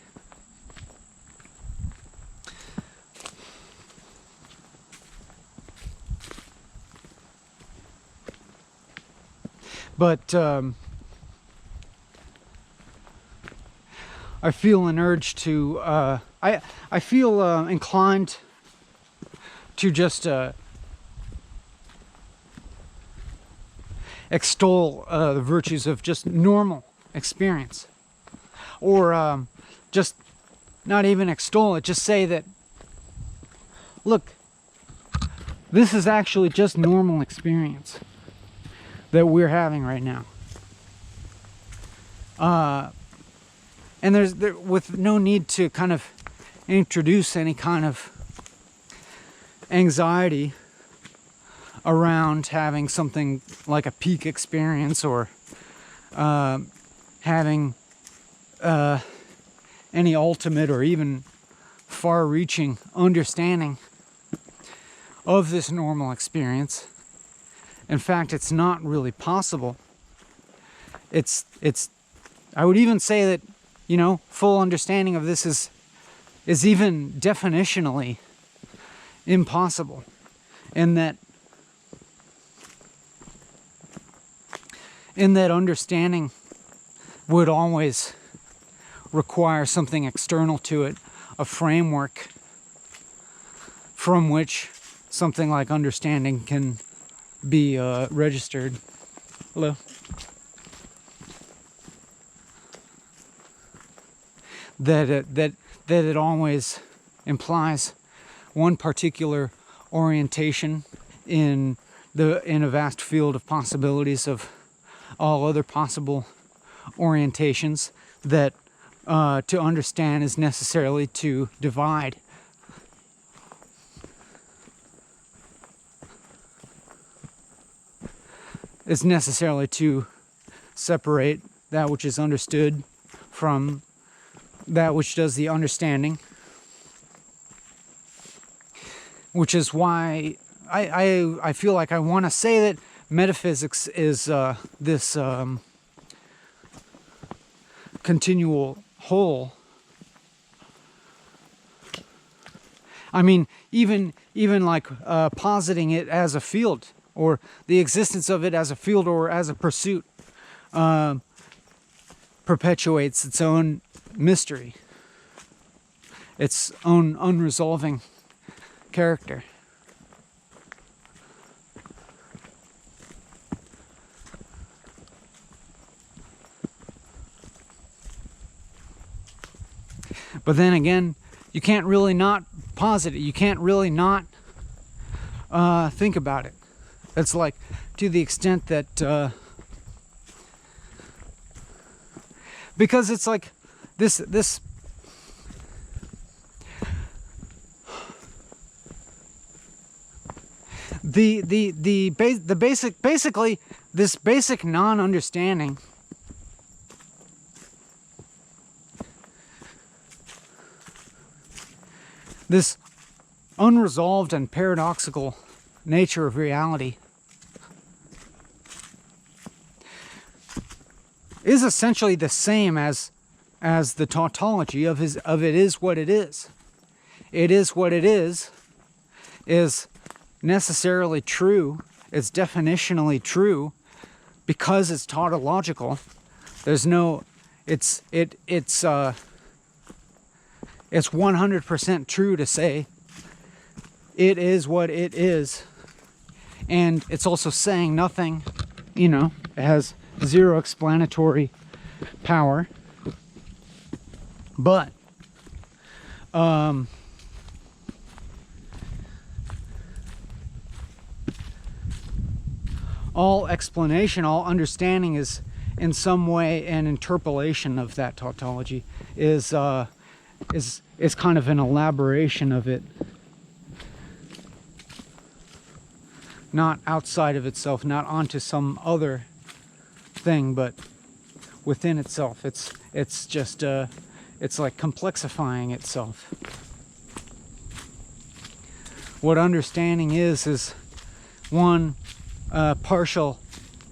But I feel an urge to, I feel inclined to just extol the virtues of just normal experience. Or just not even extol it, just say that, look, this is actually just normal experience that we're having right now. And with no need to kind of introduce any kind of anxiety around having something like a peak experience, or having any ultimate or even far-reaching understanding of this normal experience. In fact, it's not really possible. It's I would even say that, you know, full understanding of this is even definitionally impossible, in that understanding would always require something external to it, a framework from which something like understanding can be registered. Hello. That it always implies one particular orientation in a vast field of possibilities of all other possible orientations, that to understand is necessarily to divide. It's necessarily to separate that which is understood from that which does the understanding. Which is why I feel like I want to say that metaphysics is this continual whole. I mean, even like positing it as a field, or the existence of it as a field or as a pursuit, perpetuates its own mystery, its own unresolving character. But then again, you can't really not posit it. You can't really not think about it. It's like, to the extent that because it's like this Basically, this basic non-understanding this unresolved and paradoxical nature of reality is essentially the same as the tautology of it is what it is. It is what it is necessarily true. It's definitionally true because it's tautological. There's no, it's 100% true to say it is what it is, and it's also saying nothing. You know, it has zero explanatory power, but all explanation, all understanding is in some way an interpolation of that tautology, is kind of an elaboration of it, not outside of itself, not onto some other thing, but within itself. It's just it's like complexifying itself. What understanding is one partial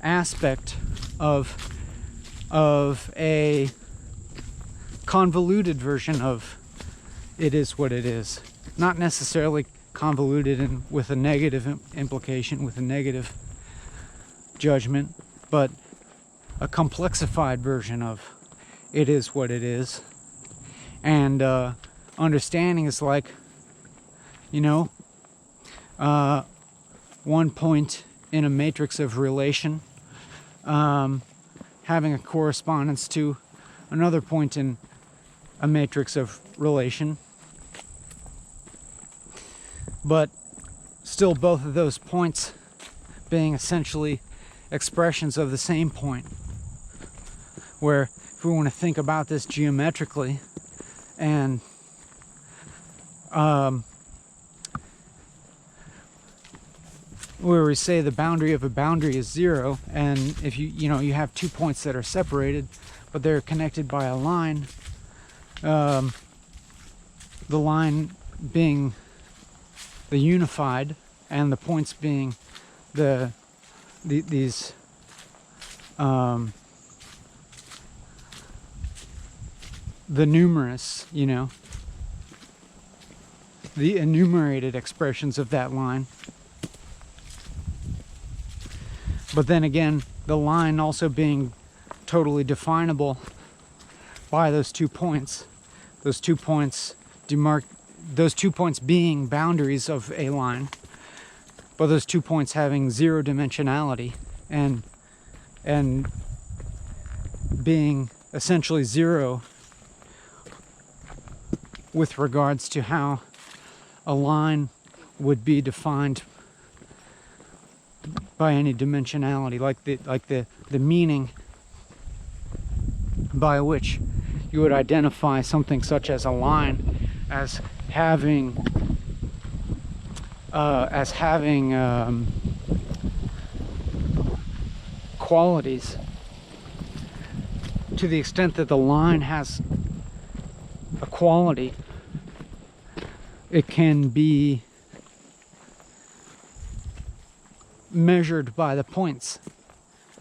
aspect of a convoluted version of it is what it is. Not necessarily convoluted and with a negative implication, with a negative judgment, but a complexified version of it is what it is. And understanding is like, you know, one point in a matrix of relation having a correspondence to another point in a matrix of relation, but still both of those points being essentially expressions of the same point. Where if we want to think about this geometrically, and where we say the boundary of a boundary is 0, and if you have 2 points that are separated but they're connected by a line, the line being the unified and the points being these the numerous, you know, the enumerated expressions of that line. But then again, the line also being totally definable by those 2 points. Those 2 points being boundaries of a line, but those 2 points having 0 dimensionality and being essentially 0 with regards to how a line would be defined by any dimensionality, like the meaning by which you would identify something such as a line as having qualities, to the extent that the line has a quality, it can be measured by the points.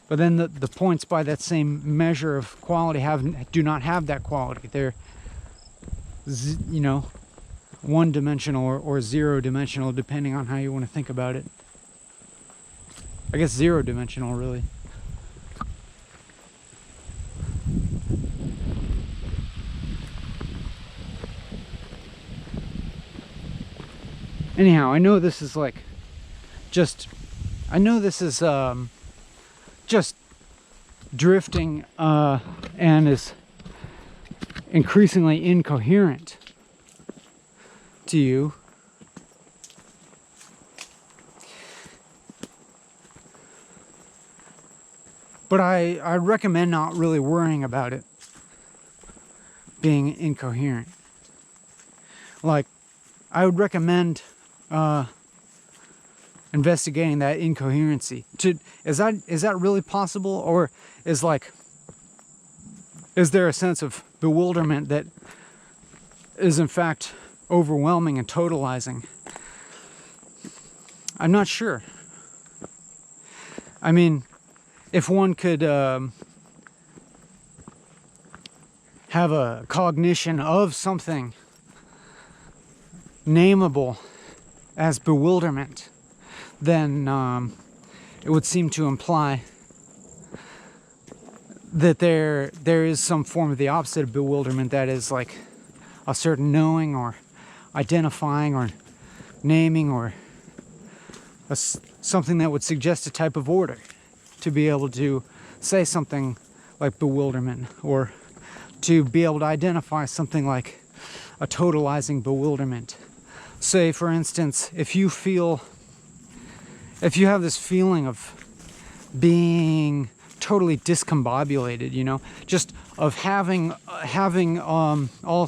But then the points by that same measure of quality do not have that quality. They're, you know, one-dimensional or zero-dimensional, depending on how you want to think about it. I guess zero-dimensional, really. Anyhow, I know this is like just drifting and is increasingly incoherent to you. But I recommend not really worrying about it being incoherent. Like, I would recommend, and investigating that incoherency. Is that really possible, or is there a sense of bewilderment that is in fact overwhelming and totalizing? I'm not sure. I mean, if one could have a cognition of something nameable as bewilderment, then it would seem to imply that there is some form of the opposite of bewilderment, that is like a certain knowing or identifying or naming, or something that would suggest a type of order, to be able to say something like bewilderment, or to be able to identify something like a totalizing bewilderment. Say, for instance, if you have this feeling of being totally discombobulated, you know, just of having all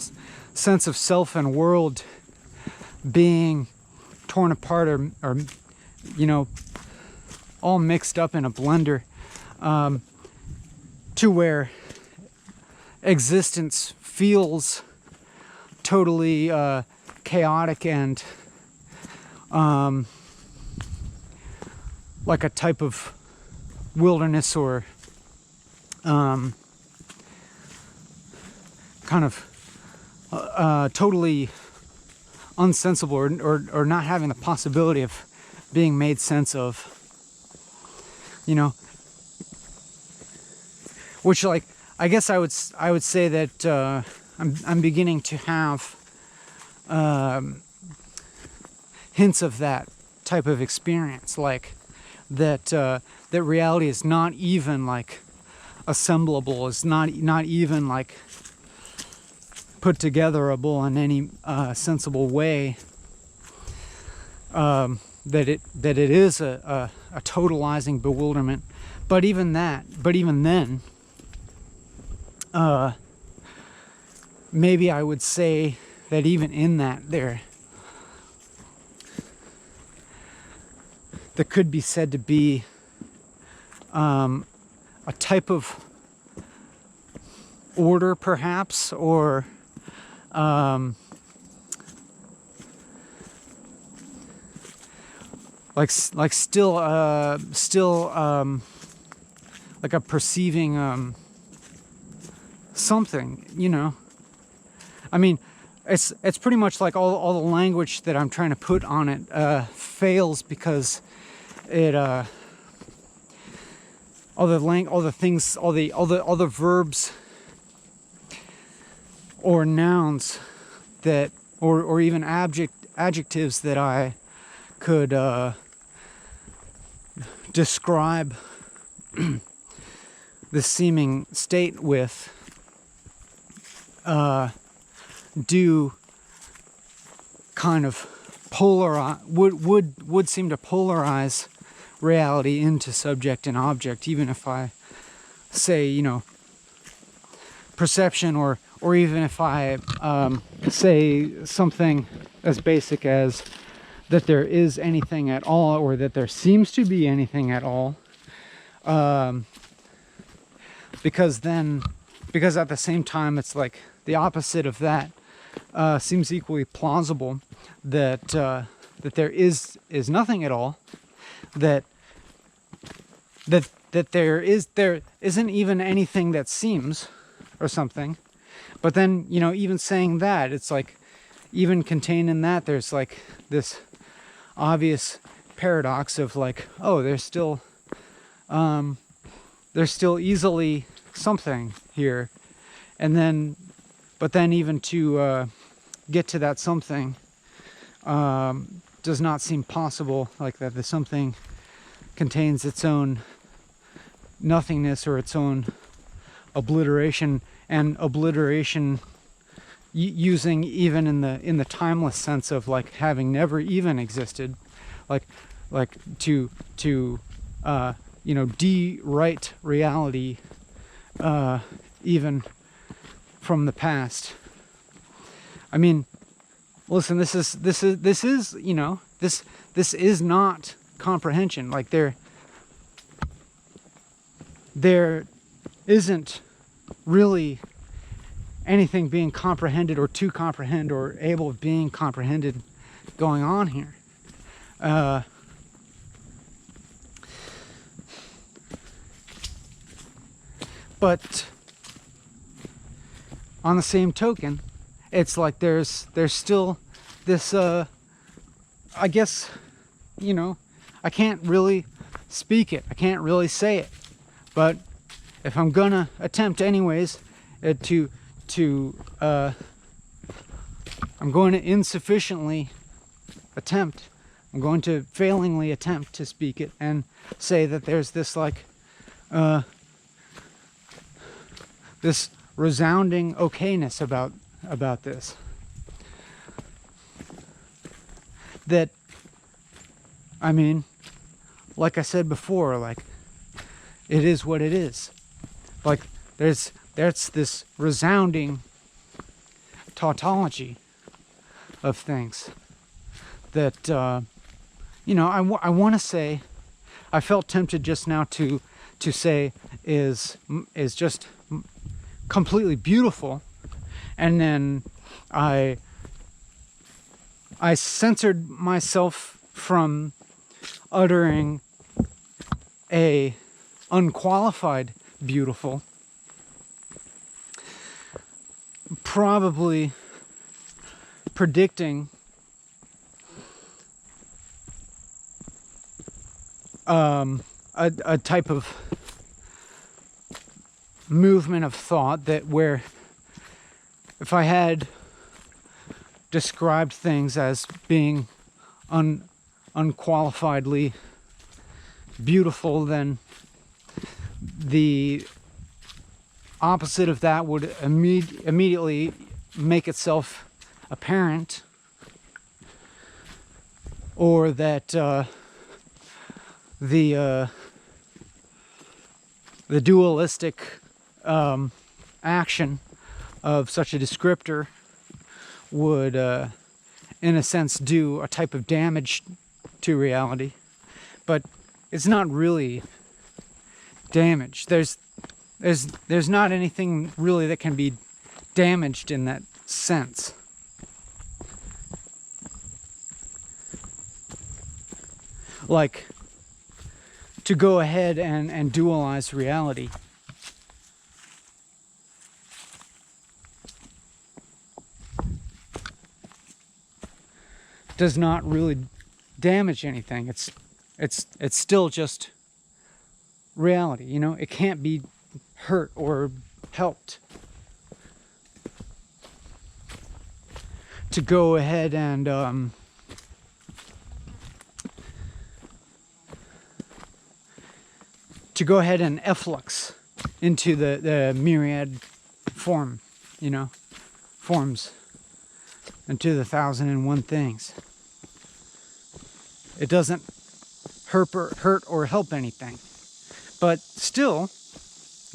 sense of self and world being torn apart, or you know, all mixed up in a blender, to where existence feels totally chaotic and like a type of wilderness, or kind of totally unsensible, or not having the possibility of being made sense of, you know. Which, like, I guess I would say that I'm beginning to have hints of that type of experience, like that reality is not even like assemblable, is not even like put togetherable in any sensible way. That it is a totalizing bewilderment, but even then, maybe I would say that even in that there could be said to be a type of order, perhaps, or still like a perceiving something, you know. I mean, it's pretty much like all the language that I'm trying to put on it fails, because it all the verbs or nouns that, or even adjectives that I could describe the seeming state with do kind of polarize, would seem to polarize reality into subject and object, even if I say, you know, perception, or even if I say something as basic as that there is anything at all, or that there seems to be anything at all, because at the same time it's like the opposite of that seems equally plausible, that there is nothing at all, that there isn't even anything that seems, or something. But then, you know, even saying that, it's like, even contained in that, there's like this obvious paradox of like, oh, there's still easily something here, and then, but then even to get to that something does not seem possible, like that the something contains its own nothingness, or its own obliteration, and obliteration using even in the timeless sense of like having never even existed, like to you know, de-write reality even from the past. I mean, listen, this is you know, this is not comprehension. Like there isn't really anything being comprehended or to comprehend or able of being comprehended going on here. But on the same token, it's like there's still this, I guess, you know, I can't really speak it. I can't really say it. But if I'm gonna attempt anyways, I'm going to insufficiently attempt. I'm going to failingly attempt to speak it and say that there's this like, this resounding okayness about this. That, I mean, like I said before, like, it is what it is. Like, there's this resounding tautology of things that, you know, I want to say, I felt tempted just now to say is just completely beautiful, and then I censored myself from uttering a unqualified beautiful, probably predicting a type of movement of thought that where if I had described things as being unqualifiedly beautiful, then the opposite of that would immediately make itself apparent, or that the dualistic action of such a descriptor would, in a sense, do a type of damage to reality. But it's not really damage. There's not anything really that can be damaged in that sense. Like, to go ahead and dualize reality. Does not really damage anything. It's still just reality, you know? It can't be hurt or helped. To go ahead and efflux into the myriad form, you know, forms, into the 1,001 things. It doesn't hurt or help anything. But still,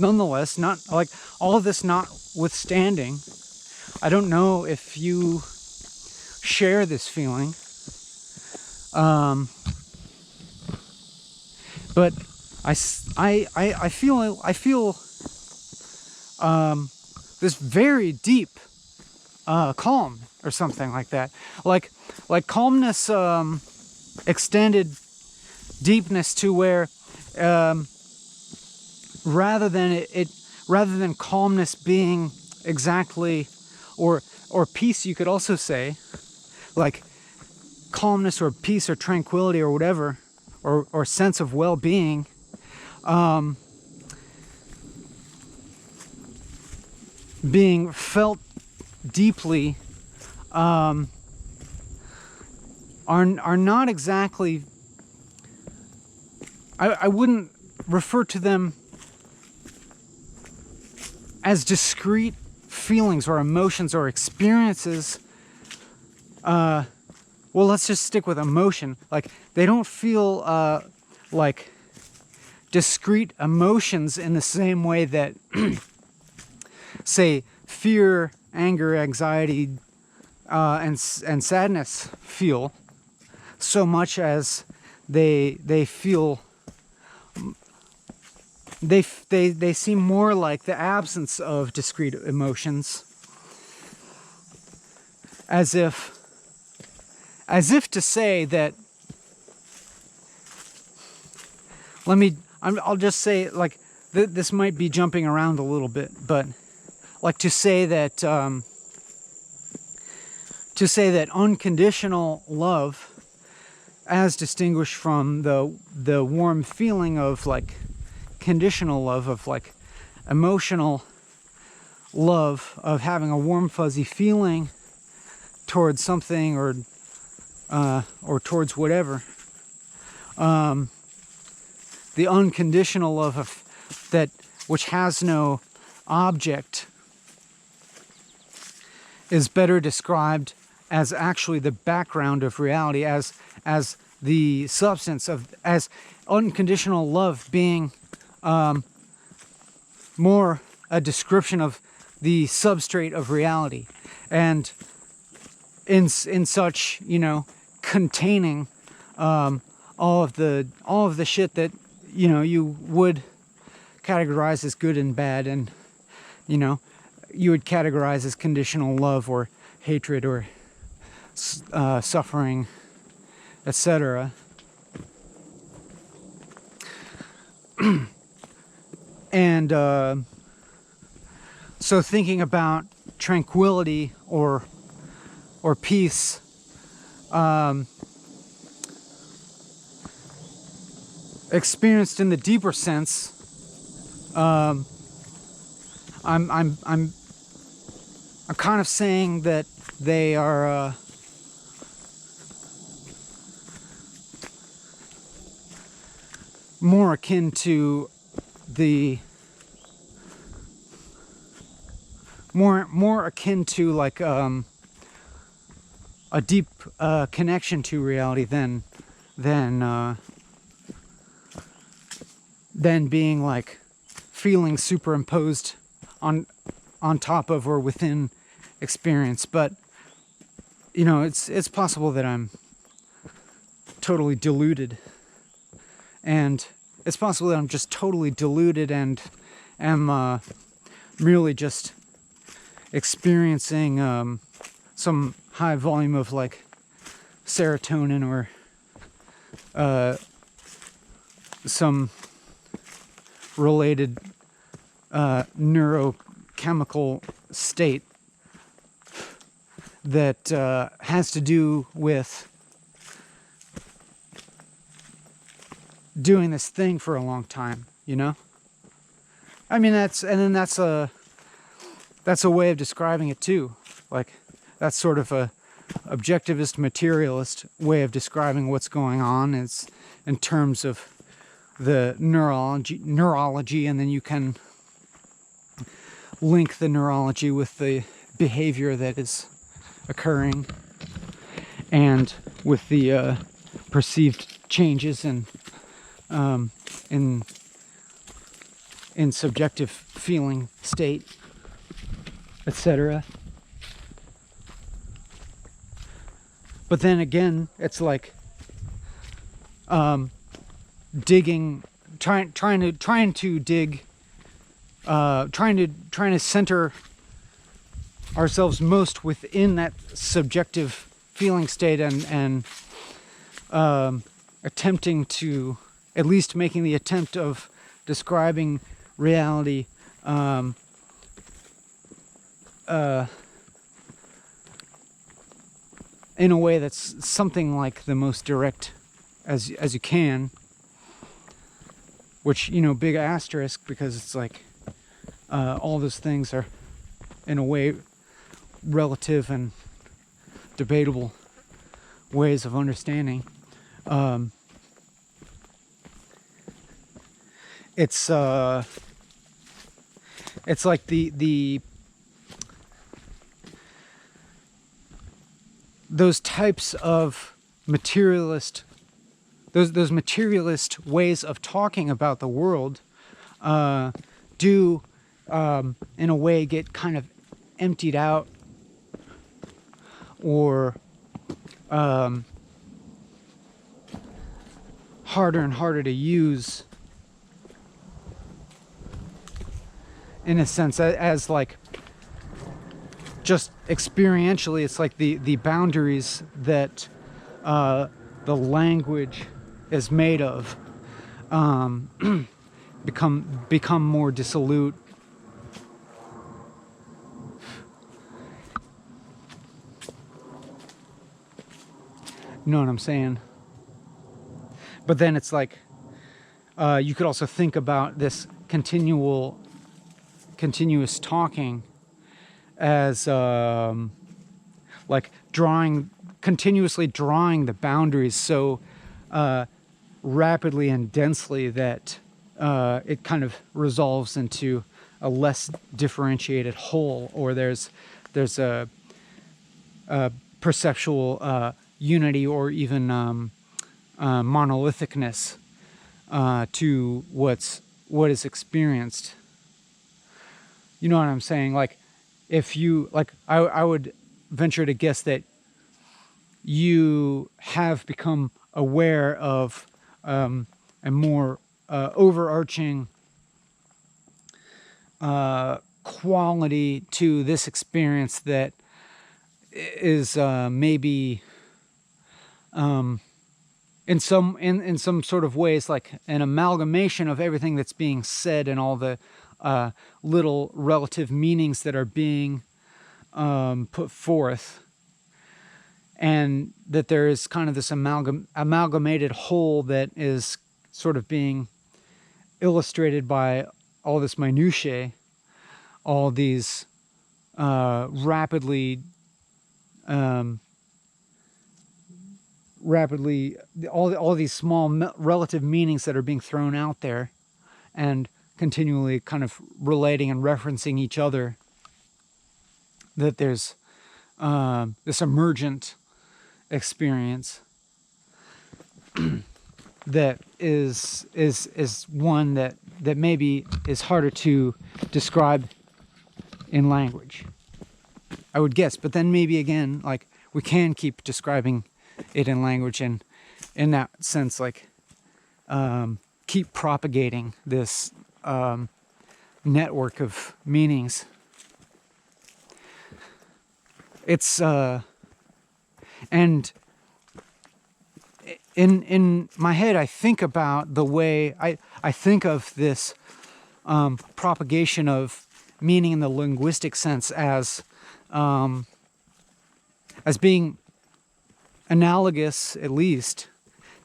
nonetheless, not like all of this notwithstanding, I don't know if you share this feeling, but I feel this very deep calm or something like that, like calmness, extended deepness to where rather than calmness being exactly, or peace, you could also say, like calmness or peace or tranquility or whatever, or sense of well-being, being felt deeply, are not exactly, I wouldn't refer to them as discrete feelings or emotions or experiences. Well, let's just stick with emotion. Like, they don't feel like discrete emotions in the same way that, say, fear, anger, anxiety, and sadness feel, so much as they feel, they seem more like the absence of discrete emotions, as if to say that, I'll just say, like, this might be jumping around a little bit, but like to say that unconditional love, as distinguished from the warm feeling of like conditional love, of like emotional love, of having a warm fuzzy feeling towards something or towards whatever, the unconditional love of that which has no object is better described as actually the background of reality, as the substance of, as unconditional love being more a description of the substrate of reality, and in such, you know, containing all of the shit that, you know, you would categorize as good and bad, and, you know, you would categorize as conditional love or hatred or suffering, etc. And so thinking about tranquility or peace, experienced in the deeper sense, I'm kind of saying that they are more akin to the more akin to like a deep connection to reality than being like feeling superimposed on top of or within experience. But, you know, it's possible that I'm totally deluded, and it's possible that I'm just totally deluded and am merely just experiencing some high volume of like serotonin or some related neurochemical state that has to do with doing this thing for a long time, you know? I mean, that's a way of describing it too. Like, that's sort of a objectivist, materialist way of describing what's going on, is in terms of the neurology, and then you can link the neurology with the behavior that is occurring and with the perceived changes in subjective feeling state, etc. But then again, it's like trying to center ourselves most within that subjective feeling state, and attempting to, at least making the attempt of describing reality in a way that's something like the most direct as you can, which, you know, big asterisk, because it's like all those things are in a way relative and debatable ways of understanding. It's like those types of materialist, those materialist ways of talking about the world do in a way get kind of emptied out, or harder and harder to use, in a sense, as like just experientially. It's like the boundaries that the language is made of become more dissolute. You know what I'm saying? But then it's like you could also think about this continuous talking as like continuously drawing the boundaries so rapidly and densely that it kind of resolves into a less differentiated whole, or there's a perceptual unity, or even monolithicness to what is experienced. You know what I'm saying? Like, if you like, I would venture to guess that you have become aware of a more overarching quality to this experience that is maybe in some sort of ways like an amalgamation of everything that's being said and all the little relative meanings that are being put forth, and that there is kind of this amalgamated whole that is sort of being illustrated by all this minutiae, all these rapidly all these small relative meanings that are being thrown out there and continually kind of relating and referencing each other, that there's this emergent experience that is one that maybe is harder to describe in language, I would guess. But then maybe again, like, we can keep describing it in language, and in that sense, like, keep propagating this network of meanings. It's and in my head, I think about the way I think of this propagation of meaning in the linguistic sense as being analogous, at least,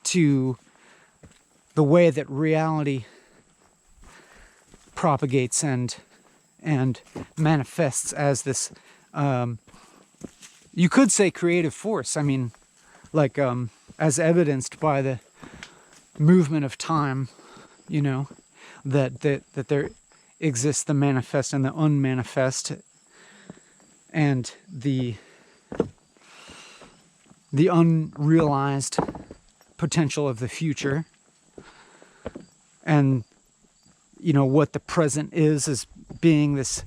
to the way that reality propagates and manifests as this, you could say, creative force. I mean, like, as evidenced by the movement of time, you know, that there exists the manifest and the unmanifest, and the unrealized potential of the future, and, you know, what the present is as being this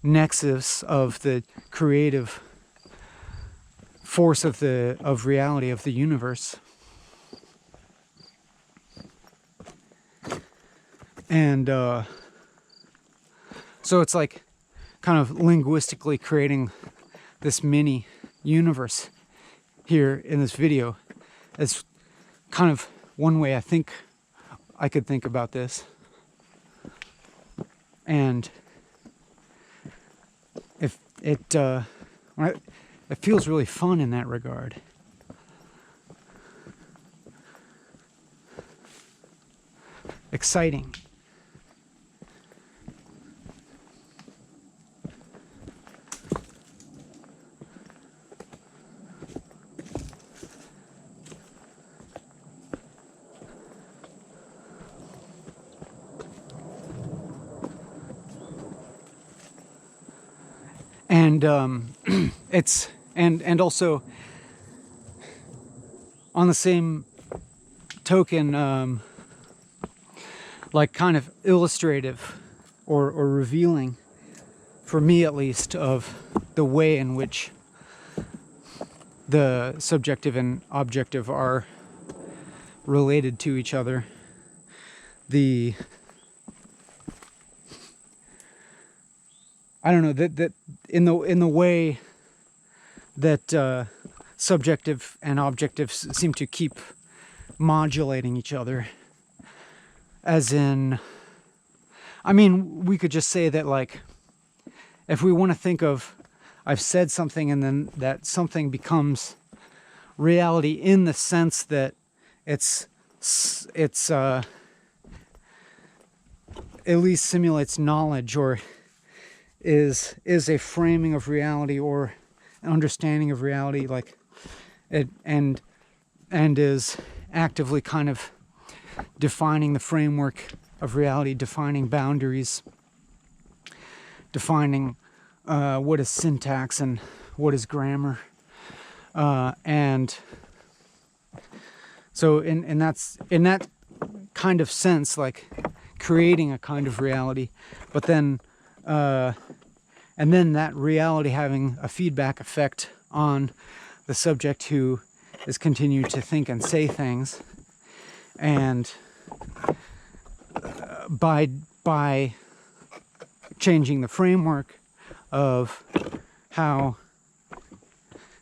nexus of the creative force of reality, of the universe. And so it's like kind of linguistically creating this mini universe here in this video. It's kind of one way I think I could think about this. And if it feels really fun in that regard. Exciting. And it's and also on the same token, like, kind of illustrative or revealing, for me at least, of the way in which the subjective and objective are related to each other. I don't know, that in the way that subjective and objective seem to keep modulating each other. As in, I mean, we could just say that, like, if we want to think of, I've said something and then that something becomes reality in the sense that it's at least simulates knowledge, or is a framing of reality, or an understanding of reality, like it, and is actively kind of defining the framework of reality, defining boundaries, defining what is syntax and what is grammar, and so in that kind of sense, like creating a kind of reality, but then and then that reality having a feedback effect on the subject who is continuing to think and say things, and by changing the framework of how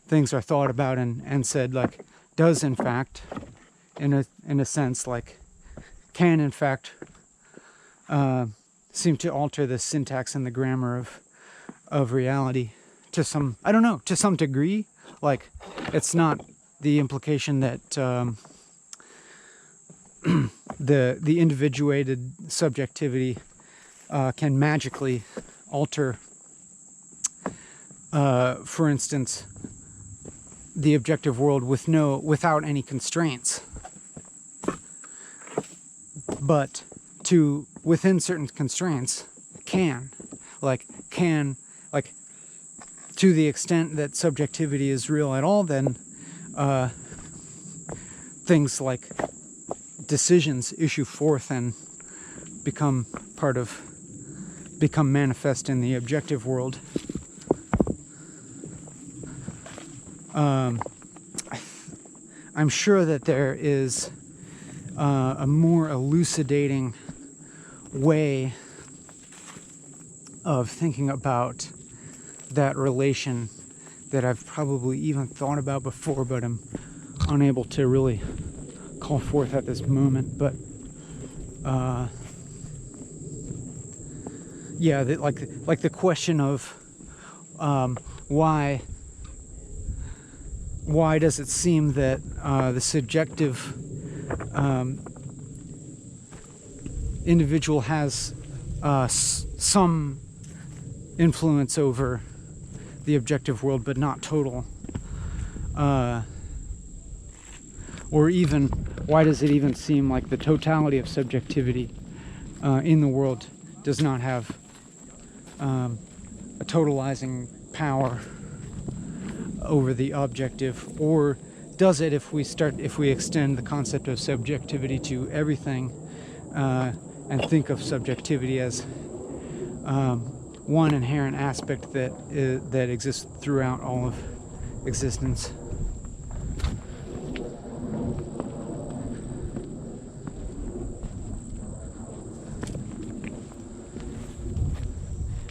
things are thought about and said, like, does in fact, in a sense, like, can in fact seem to alter the syntax and the grammar of reality to some, I don't know, to some degree. Like, it's not the implication that the individuated subjectivity can magically alter, for instance, the objective world without any constraints, but within certain constraints can to the extent that subjectivity is real at all, then things like decisions issue forth and become manifest in the objective world. I'm sure that there is a more elucidating way of thinking about that relation that I've probably even thought about before, but I'm unable to really call forth at this moment. But yeah, like the question of why does it seem that the subjective individual has some influence over the objective world, but not total? Or even, why does it even seem like the totality of subjectivity in the world does not have a totalizing power over the objective? Or does it, if we extend the concept of subjectivity to everything, and think of subjectivity as one inherent aspect that exists throughout all of existence?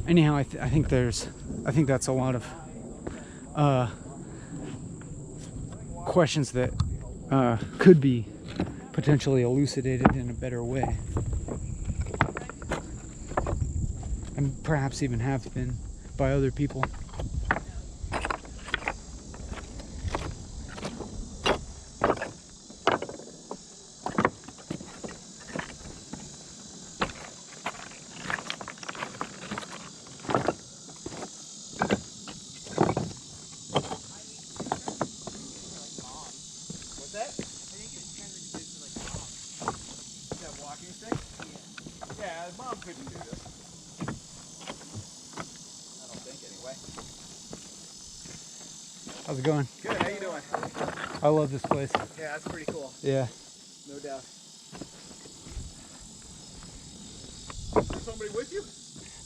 Anyhow, I think that's a lot of questions that could be potentially elucidated in a better way, and perhaps even have been by other people. How's it going? Good, how you doing? I love this place. Yeah, that's pretty cool. Yeah. No doubt. Is somebody with you?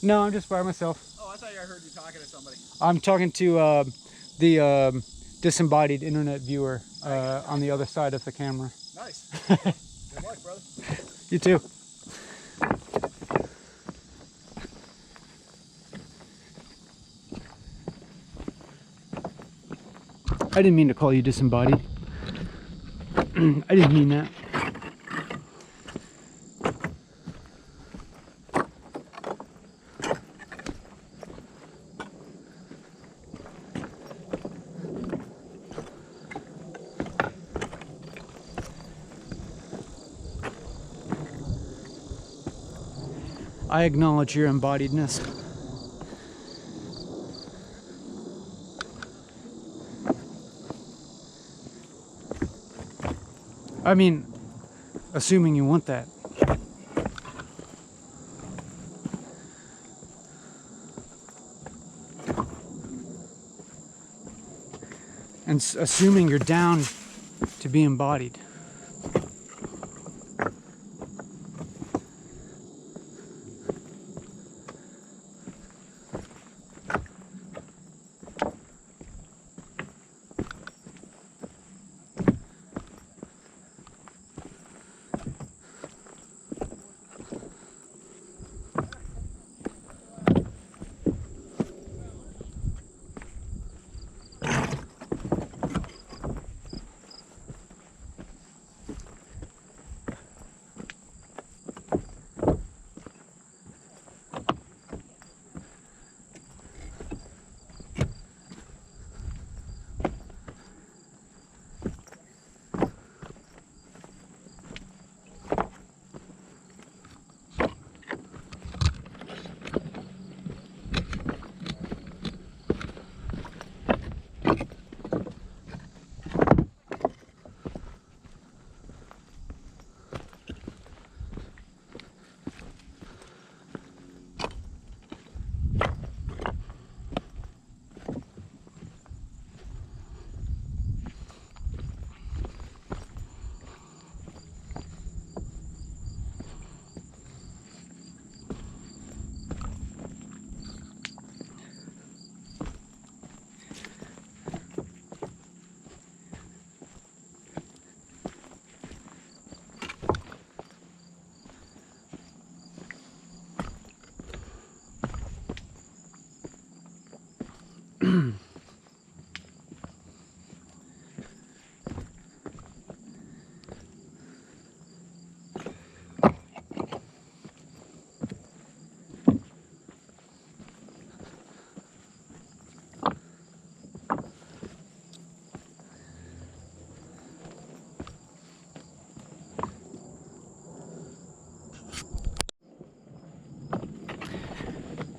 No, I'm just by myself. Oh, I thought I heard you talking to somebody. I'm talking to the disembodied internet viewer on the other side of the camera. Nice. Good luck, brother. You too. I didn't mean to call you disembodied. I didn't mean that. I acknowledge your embodiedness. I mean, assuming you want that. And assuming you're down to be embodied.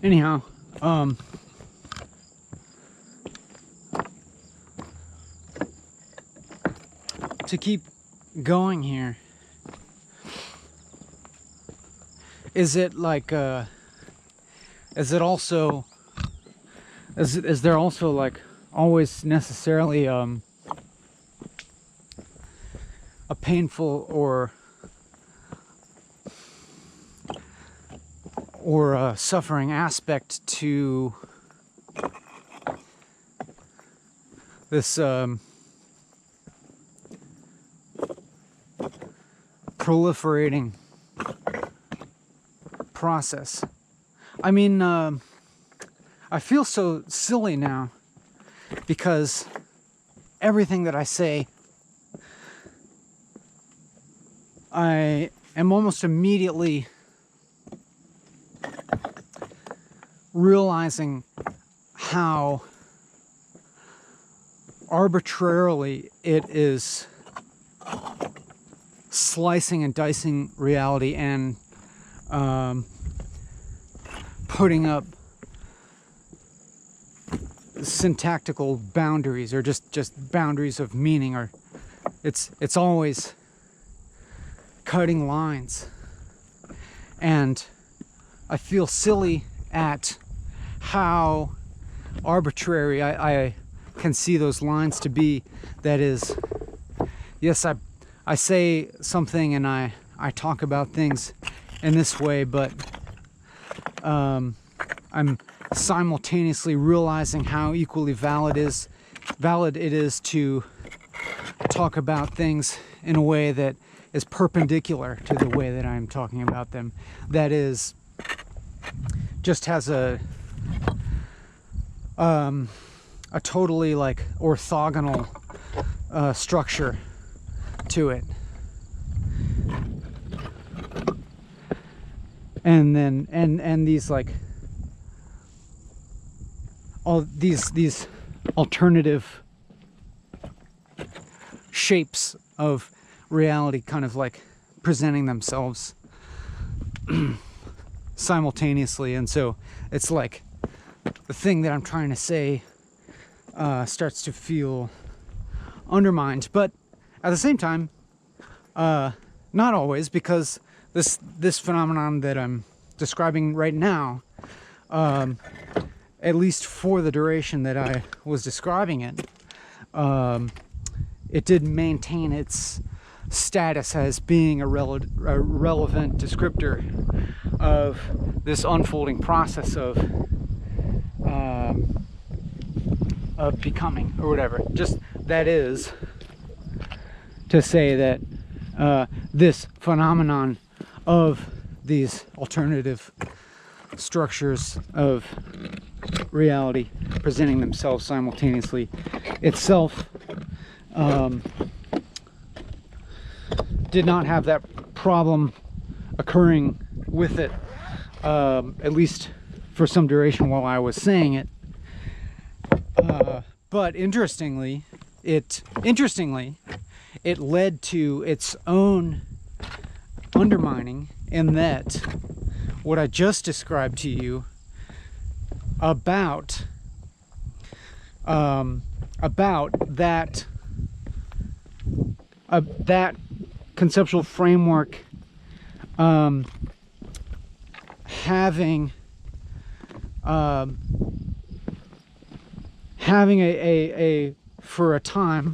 Anyhow, to keep going here, is it like, is it also, is there also like always necessarily a painful or a suffering aspect to this proliferating process? I mean, I feel so silly now because everything that I say, I am almost immediately realizing how arbitrarily it is slicing and dicing reality and putting up syntactical boundaries, or just boundaries of meaning, or it's always cutting lines. And I feel silly at how arbitrary I can see those lines to be. That is, yes, I say something and I talk about things in this way, but I'm simultaneously realizing how equally valid it is to talk about things in a way that is perpendicular to the way that I'm talking about them. That is, just has a totally like orthogonal structure to it. And then and these like all these alternative shapes of reality kind of like presenting themselves simultaneously. And so it's like the thing that I'm trying to say starts to feel undermined, but at the same time not always, because this phenomenon that I'm describing right now, at least for the duration that I was describing it, it did maintain its status as being a relevant descriptor of this unfolding process of becoming, or whatever. Just that is to say that this phenomenon of these alternative structures of reality presenting themselves simultaneously itself did not have that problem occurring with it, at least for some duration while I was saying it. But interestingly, it led to its own undermining, in that what I just described to you about that conceptual framework having a for a time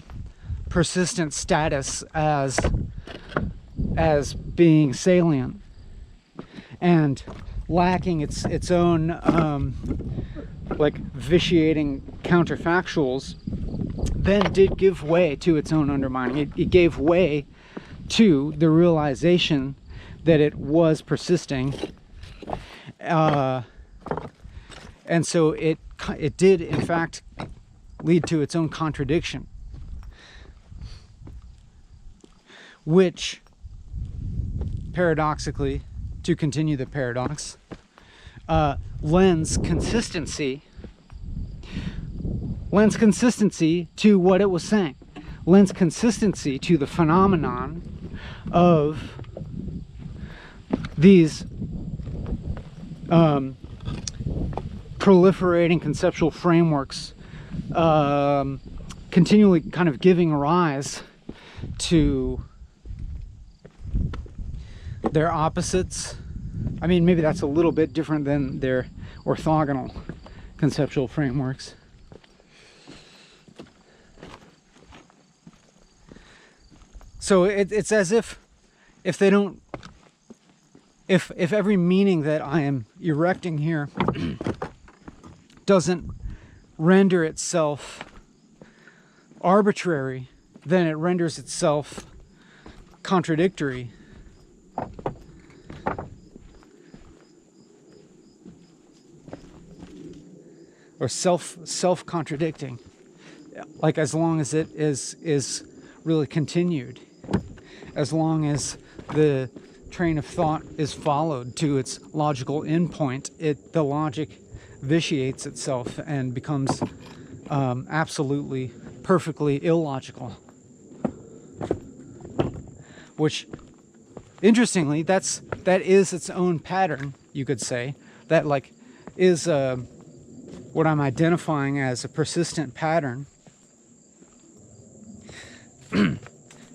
persistent status as being salient, and lacking its own like vitiating counterfactuals, then did give way to its own undermining. It gave way to the realization that it was persisting, and so it did in fact lead to its own contradiction, which paradoxically, to continue the paradox, lends consistency to what it was saying, lends consistency to the phenomenon of these proliferating conceptual frameworks continually kind of giving rise to their opposites. I mean, maybe that's a little bit different than their orthogonal conceptual frameworks. So it's as if they don't, if every meaning that I am erecting here doesn't render itself arbitrary, then it renders itself contradictory. Or self-contradicting, like as long as it is really continued, as long as the train of thought is followed to its logical endpoint, the logic vitiates itself and becomes absolutely, perfectly illogical. Which, interestingly, that is its own pattern, you could say. That like is what I'm identifying as a persistent pattern.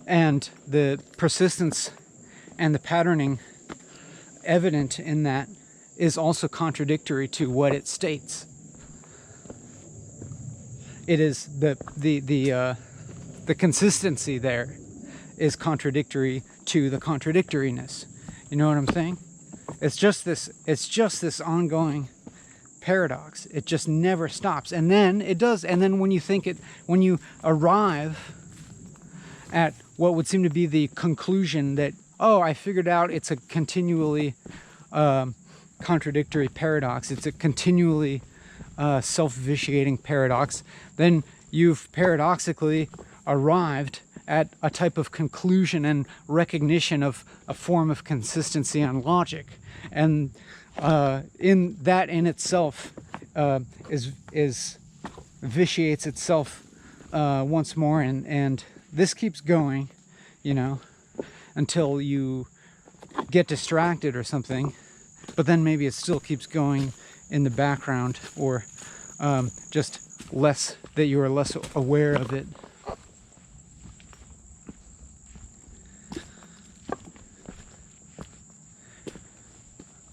And the persistence and the patterning evident in that is also contradictory to what it states. It is the consistency there is contradictory to the contradictoriness. You know what I'm saying? It's just this ongoing paradox. It just never stops. And then it does. And then when you arrive at what would seem to be the conclusion that, oh, I figured out it's a continually contradictory paradox. It's a continually self-vitiating paradox. Then you've paradoxically arrived at a type of conclusion and recognition of a form of consistency on logic. And in that in itself is vitiates itself once more, and this keeps going, you know, until you get distracted or something, but then maybe it still keeps going in the background, or just less, that you are less aware of it.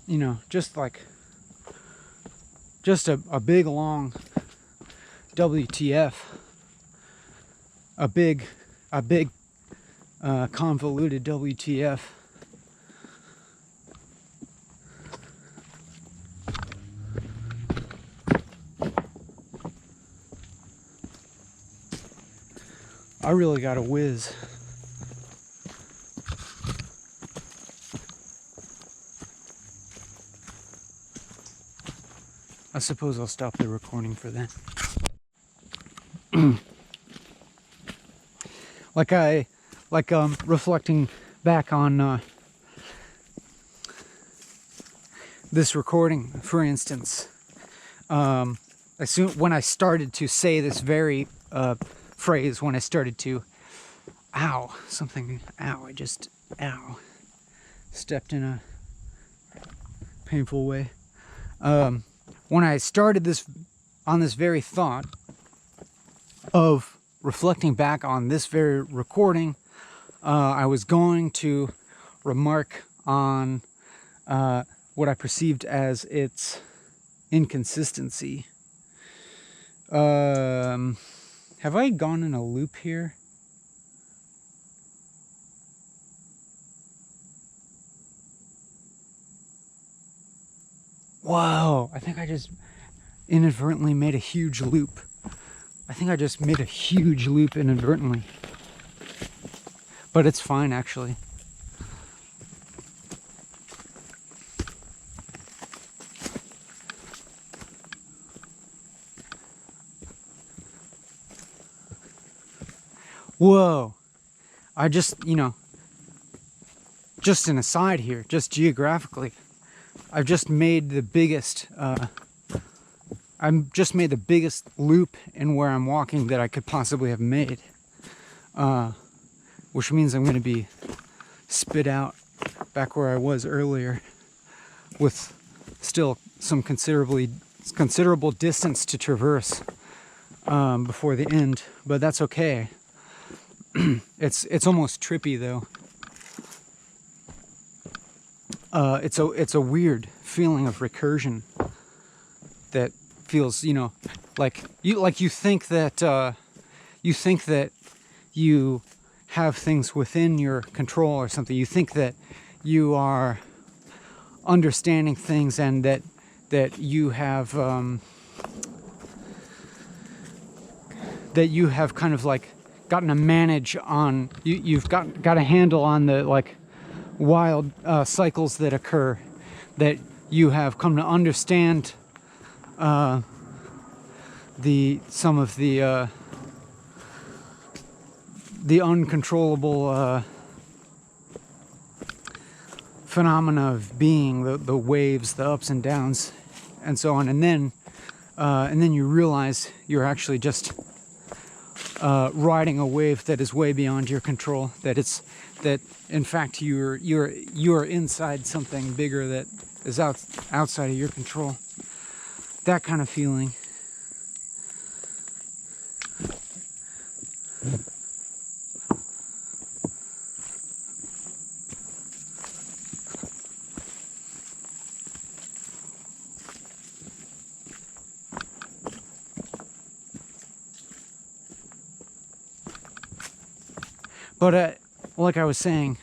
You know, just like, just a big long WTF, a big convoluted WTF. I really got a whiz. I suppose I'll stop the recording for that. Reflecting back on this recording, for instance, when I started to say this very phrase, when I started to, ow, stepped in a painful way. When I started this, on this very thought of reflecting back on this very recording, I was going to remark on what I perceived as its inconsistency. Have I gone in a loop here? Whoa, I think I just inadvertently made a huge loop. I think I just made a huge loop inadvertently. But it's fine, actually. Whoa. I just, you know, just an aside here, just geographically, I've just made the biggest, loop in where I'm walking that I could possibly have made. Which means I'm going to be spit out back where I was earlier, with still some considerable distance to traverse before the end, but that's okay. It's almost trippy though. It's a weird feeling of recursion that feels, you know, like you think that you have things within your control or something. You think that you are understanding things, and that you have kind of like gotten a manage on, you've got a handle on the like wild cycles that occur, that you have come to understand some of the uncontrollable phenomena of being, the waves, the ups and downs, and so on, and then you realize you're actually just riding a wave that is way beyond your control. That in fact you're inside something bigger that is outside of your control. That kind of feeling. But like I was saying,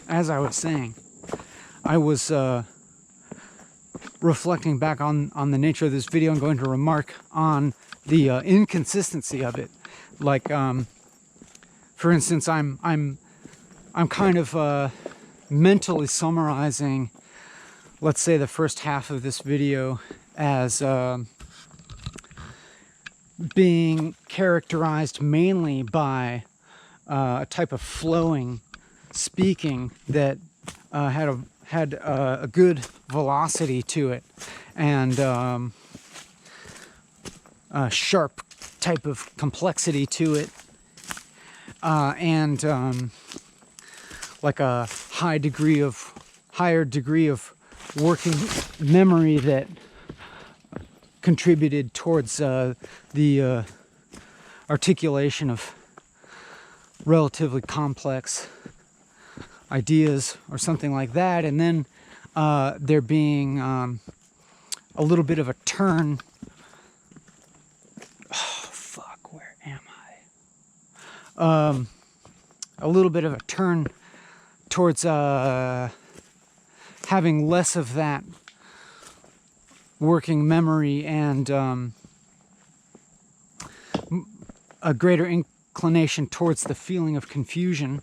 I was reflecting back on the nature of this video and going to remark on the inconsistency of it. Like for instance, I'm kind of mentally summarizing, let's say, the first half of this video as being characterized mainly by a type of flowing speaking that had a good velocity to it, and a sharp type of complexity to it, and like a higher degree of working memory that contributed towards the articulation of relatively complex ideas or something like that. And then there being a little bit of a turn. Oh, fuck, where am I? A little bit of a turn towards having less of that working memory and a greater inclination towards the feeling of confusion.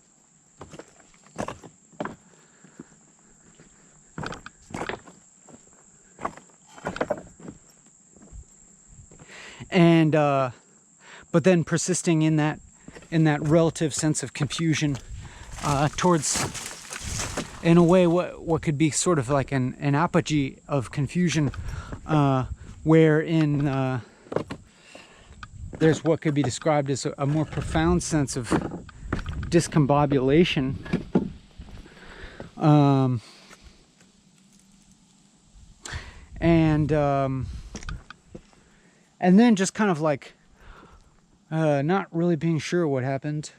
And but then persisting in that relative sense of confusion towards, in a way, what could be sort of like an apogee of confusion, wherein there's what could be described as a more profound sense of discombobulation, and then just kind of like not really being sure what happened,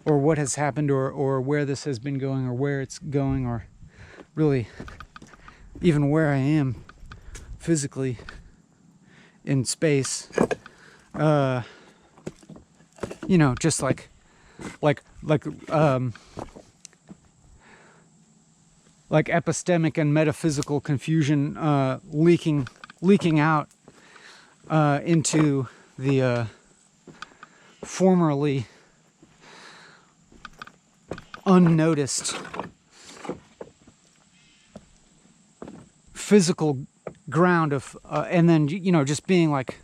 or what has happened, or where this has been going, or where it's going, or really even where I am physically in space. Just like epistemic and metaphysical confusion leaking out into the formerly unnoticed physical ground of, and then just being like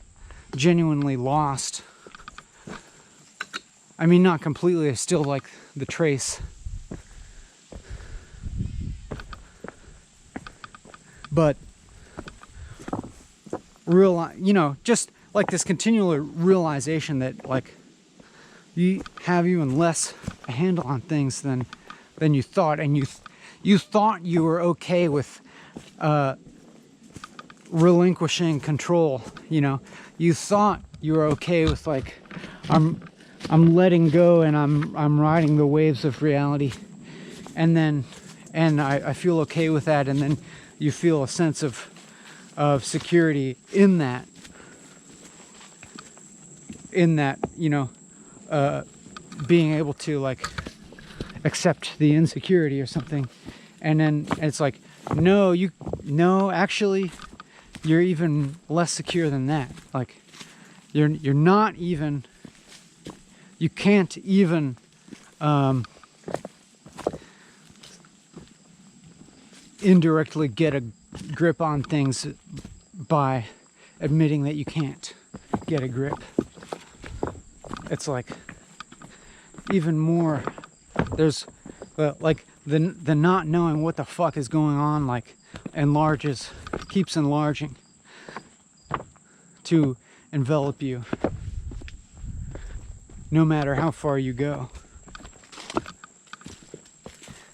genuinely lost. I mean, not completely. I still like the trace, but just like this continual realization that like you have even less a handle on things than you thought, and you thought you were okay with relinquishing control. You thought you were okay with like I'm letting go and I'm riding the waves of reality, and I feel okay with that, and then you feel a sense of security in that being able to like accept the insecurity or something, and then it's like no, actually you're even less secure than that. Like you're not even, you can't even indirectly get a grip on things by admitting that you can't get a grip. It's like even more, there's like the not knowing what the fuck is going on like keeps enlarging to envelop you no matter how far you go.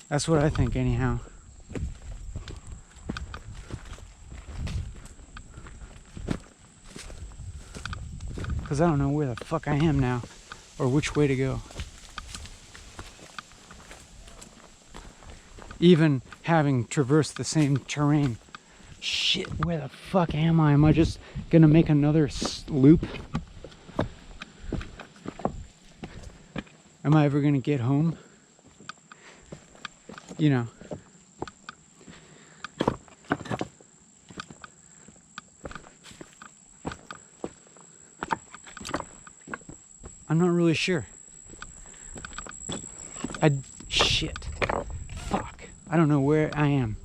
That's what I think anyhow. Because I don't know where the fuck I am now, or which way to go. Even having traversed the same terrain. Shit, where the fuck am I? Am I just gonna make another loop? Am I ever gonna get home? I'm not really sure. I don't know where I am.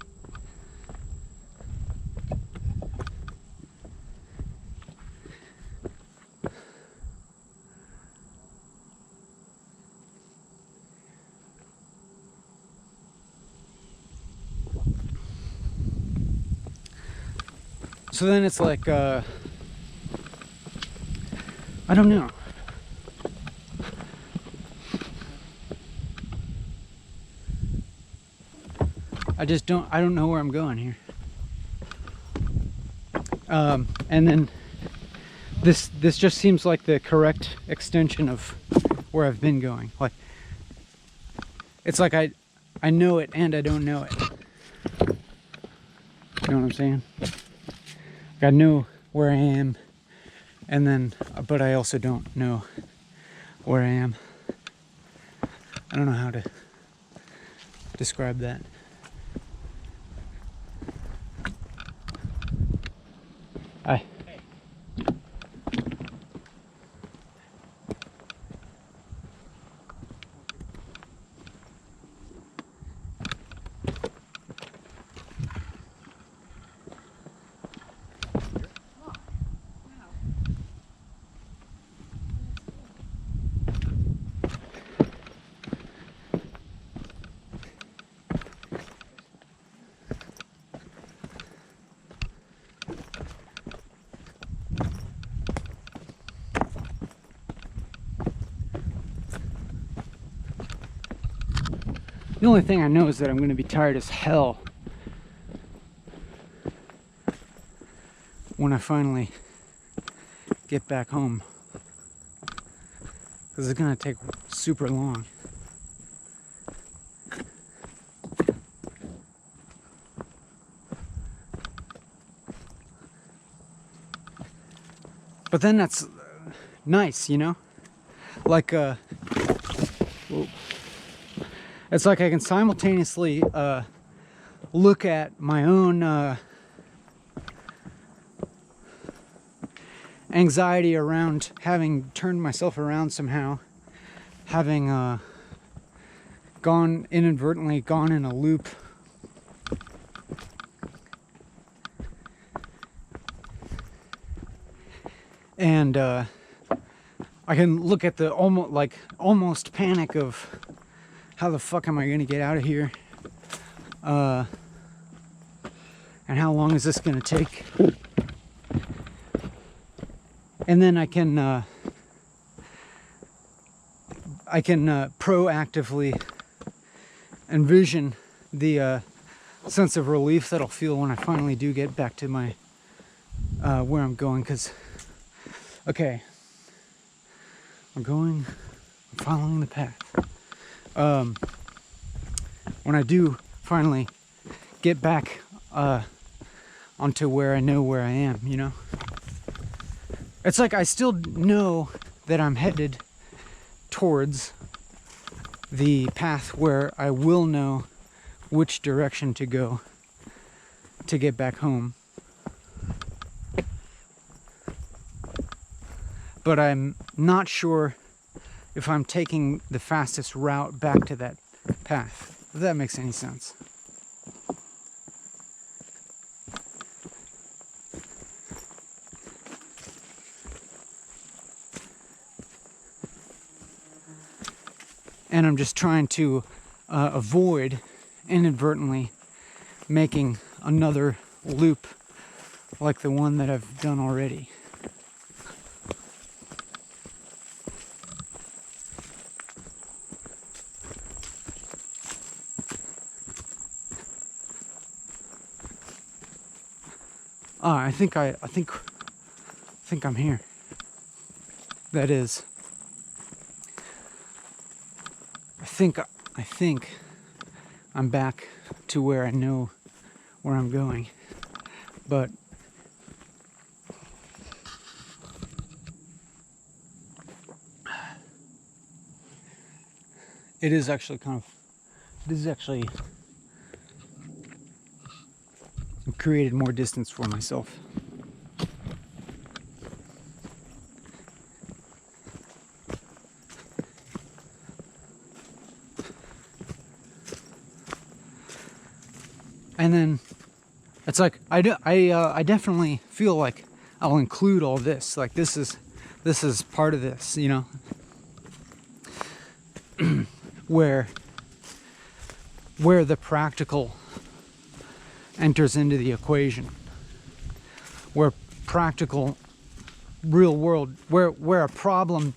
So then it's like, I don't know. I don't know where I'm going here. And then this just seems like the correct extension of where I've been going. Like, it's like I know it and I don't know it. You know what I'm saying? I know where I am, and then, but I also don't know where I am. I don't know how to describe that. Hi. The only thing I know is that I'm going to be tired as hell when I finally get back home, because it's going to take super long. But then that's nice, you know? Like, it's like I can simultaneously look at my own anxiety around having turned myself around somehow, having inadvertently gone in a loop, and I can look at the almost panic of how the fuck am I gonna get out of here, and how long is this gonna take? And then I can proactively envision the sense of relief that I'll feel when I finally do get back to my where I'm going. Because, okay, I'm following the path. When I do finally get back onto where I know where I am, you know? It's like I still know that I'm headed towards the path where I will know which direction to go to get back home. But I'm not sure if I'm taking the fastest route back to that path, if that makes any sense. And I'm just trying to avoid inadvertently making another loop like the one that I've done already. I think I'm here. That is, I think I'm back to where I know where I'm going. But it is actually created more distance for myself. And then it's like I definitely feel like I'll include all this. Like this is part of this, you know, where the practical enters into the equation, where practical, real world, where a problem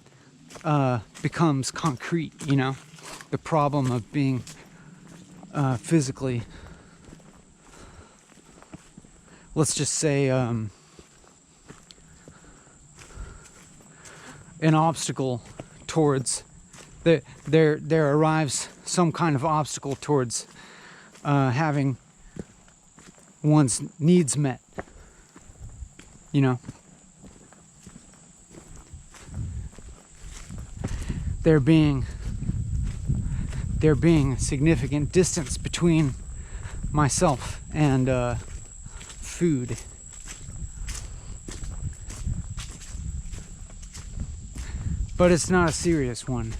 becomes concrete, you know, the problem of being physically, let's just say, an obstacle towards there arrives some kind of obstacle towards having one's needs met, you know. There being a significant distance between myself and food. But it's not a serious one.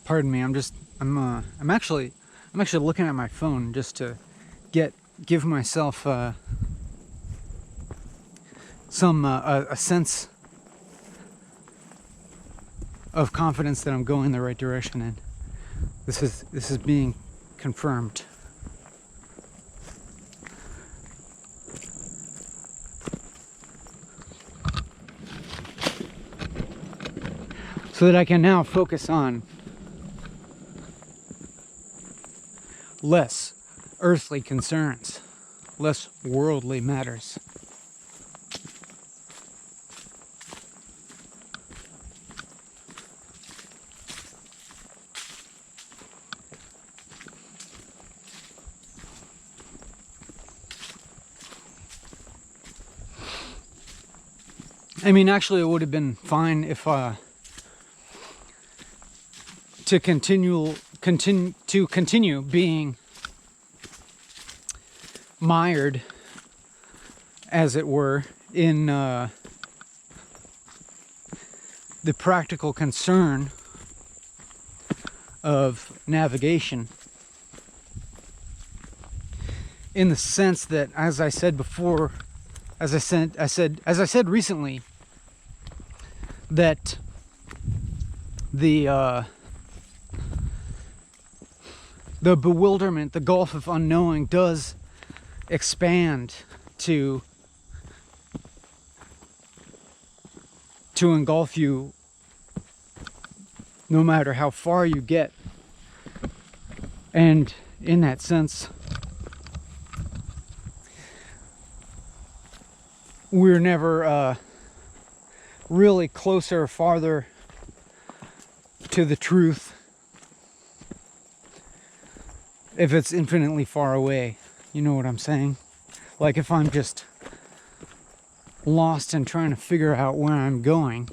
Pardon me. I'm actually looking at my phone just to give myself a sense of confidence that I'm going the right direction, and this is being confirmed. So that I can now focus on less earthly concerns, less worldly matters. I mean, actually, it would have been fine if to continue being mired, as it were, in the practical concern of navigation, in the sense that, as I said before, as I said recently, that the bewilderment, the gulf of unknowing, does expand to engulf you no matter how far you get. And in that sense, we're never really closer or farther to the truth if it's infinitely far away. You know what I'm saying? Like if I'm just lost and trying to figure out where I'm going,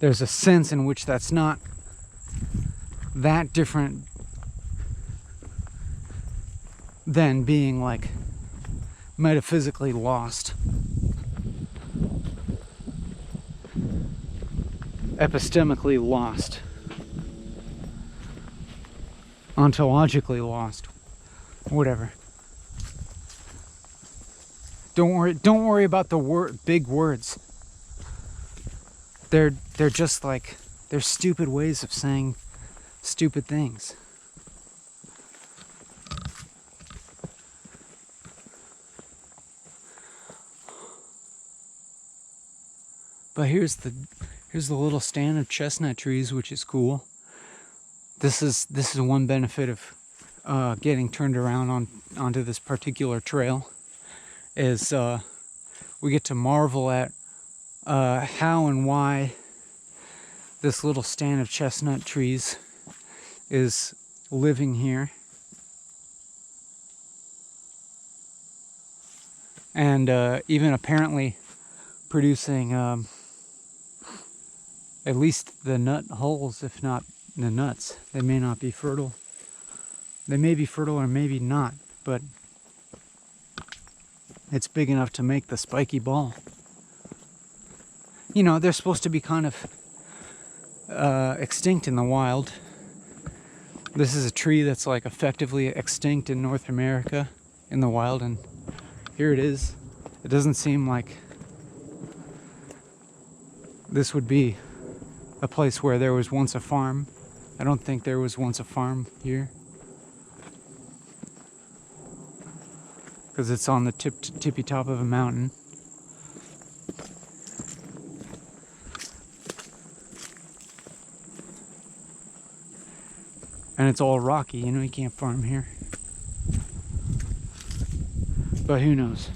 there's a sense in which that's not that different than being like metaphysically lost, epistemically lost, ontologically lost, whatever. Don't worry about the big words. They're just like, they're stupid ways of saying stupid things. But here's the little stand of chestnut trees, which is cool. This is one benefit of getting turned around onto this particular trail, is we get to marvel at how and why this little stand of chestnut trees is living here. And even apparently producing at least the nut hulls, if not the nuts. They may not be fertile. They may be fertile or maybe not, but it's big enough to make the spiky ball. You know, they're supposed to be kind of extinct in the wild. This is a tree that's like effectively extinct in North America in the wild, and here it is. It doesn't seem like this would be a place where there was once a farm. I don't think there was once a farm here, because it's on the tippy top of a mountain. And it's all rocky, you know, you can't farm here. But who knows?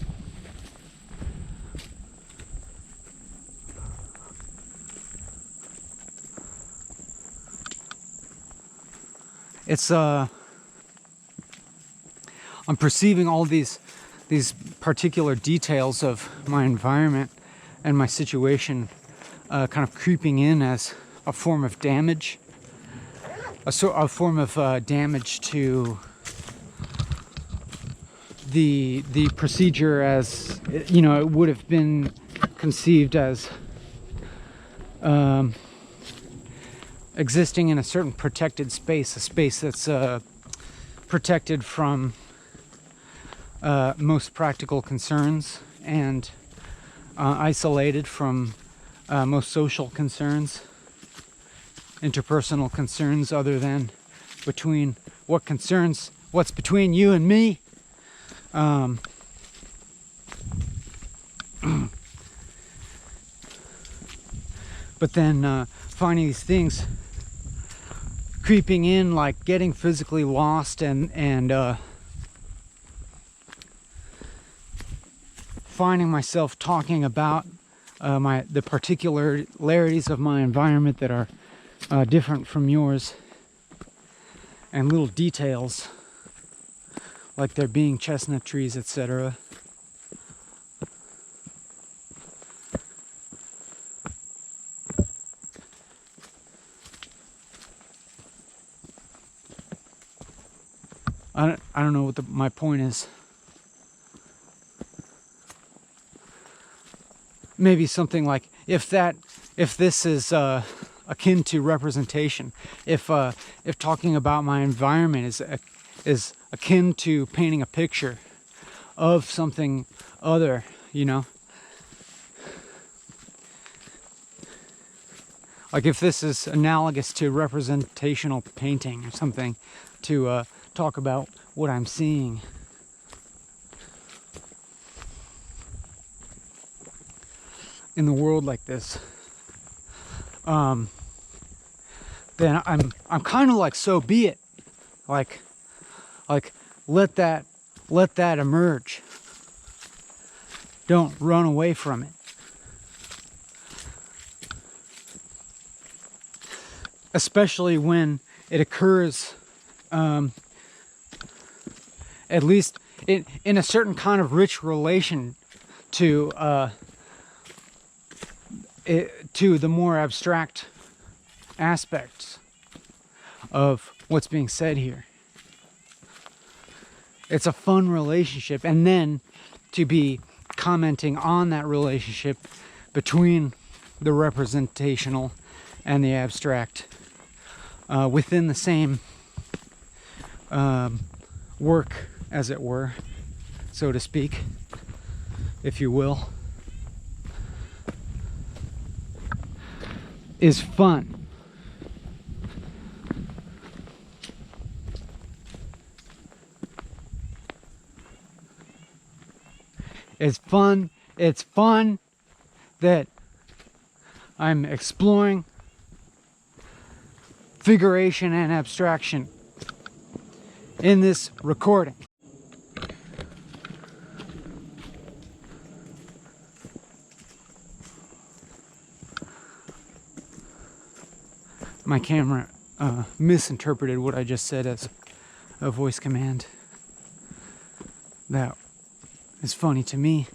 It's I'm perceiving all these particular details of my environment and my situation kind of creeping in as a form of damage, a form of damage to the procedure, as you know, it would have been conceived as existing in a certain protected space, a space that's protected from most practical concerns and isolated from most social concerns, interpersonal concerns, other than between what's between you and me. But then finding these things creeping in, like getting physically lost and finding myself talking about the particularities of my environment that are different from yours, and little details like there being chestnut trees, etc. I don't know what my point is. Maybe something like, if this is akin to representation, if talking about my environment is akin to painting a picture of something other, you know, like if this is analogous to representational painting or something, to talk about what I'm seeing. In the world like this, then I'm kind of like, so be it. Like let that emerge. Don't run away from it. Especially when it occurs, at least in a certain kind of rich relation to the more abstract aspects of what's being said here. It's a fun relationship, and then to be commenting on that relationship between the representational and the abstract within the same work, as it were, so to speak, if you will, is fun. It's fun. It's fun that I'm exploring figuration and abstraction in this recording. my camera misinterpreted what I just said as a voice command. That is funny to me.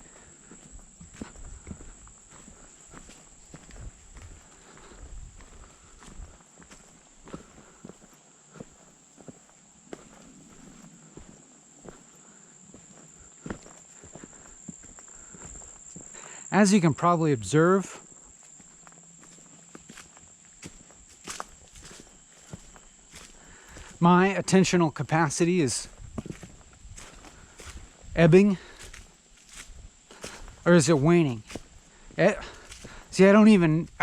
As you can probably observe, my attentional capacity is ebbing, or is it waning? See, I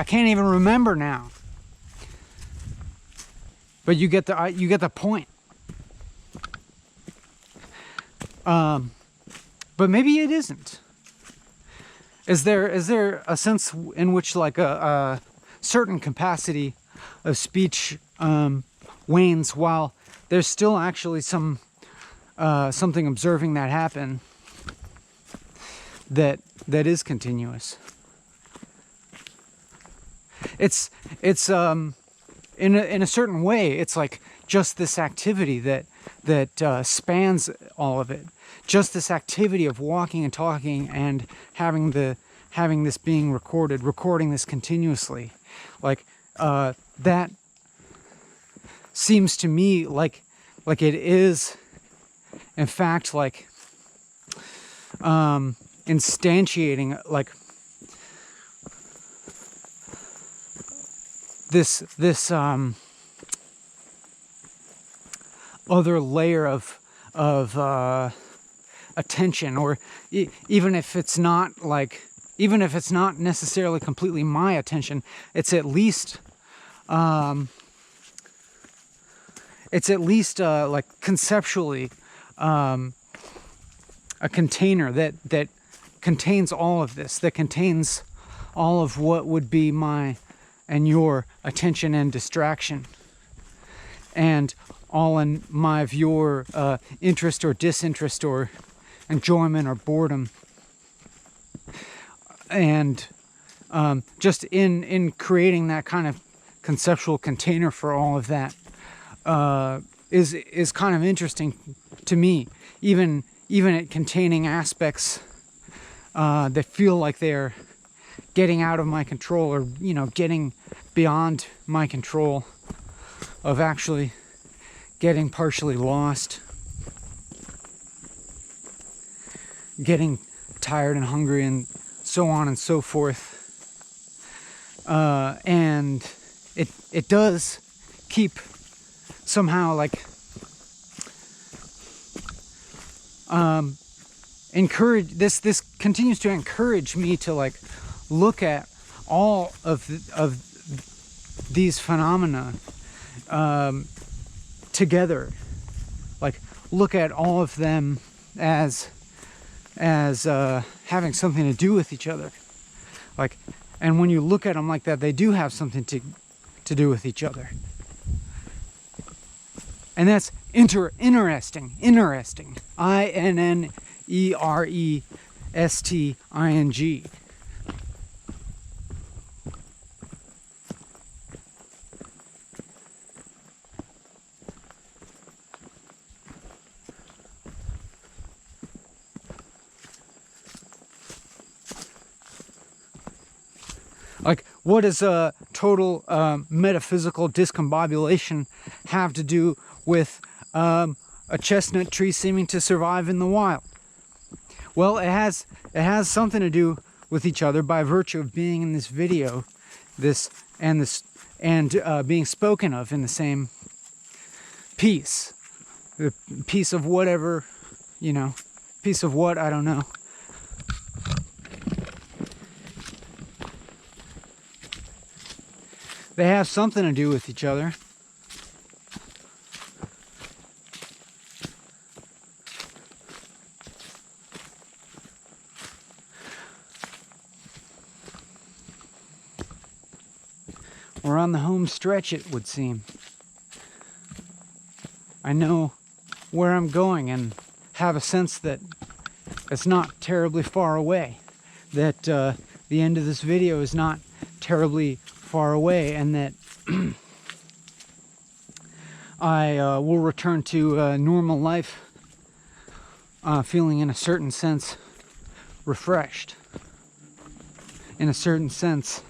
can't even remember now. But you get the point. But maybe it isn't. Is there a sense in which like a certain capacity of speech wanes while there's still actually something observing that happen that is continuous? It's in a certain way, it's like just this activity that spans all of it. Just this activity of walking and talking and having this being recording this continuously, like that seems to me like it is, in fact, like instantiating like this other layer of attention, or even if it's not necessarily completely my attention, it's at least like conceptually a container that contains all of this, that contains all of what would be my and your attention and distraction, and all in my of your interest or disinterest or enjoyment or boredom. And just in creating that kind of conceptual container for all of that is kind of interesting to me, even it containing aspects that feel like they're getting out of my control, or getting beyond my control, of actually getting partially lost, getting tired and hungry, and so on and so forth. And it does keep somehow like encourage this continues to encourage me to like look at all of these phenomena together, like look at all of them as having something to do with each other, like, and when you look at them like that, they do have something to do with each other, and that's interesting. INNERESTING. Like, what does a total metaphysical discombobulation have to do with a chestnut tree seeming to survive in the wild? Well, it has something to do with each other by virtue of being in this video, and being spoken of in the same piece, the piece of whatever, piece of what, I don't know. They have something to do with each other. We're on the home stretch, it would seem. I know where I'm going and have a sense that it's not terribly far away, that the end of this video is not terribly far away, and that I will return to normal life, feeling in a certain sense refreshed, in a certain sense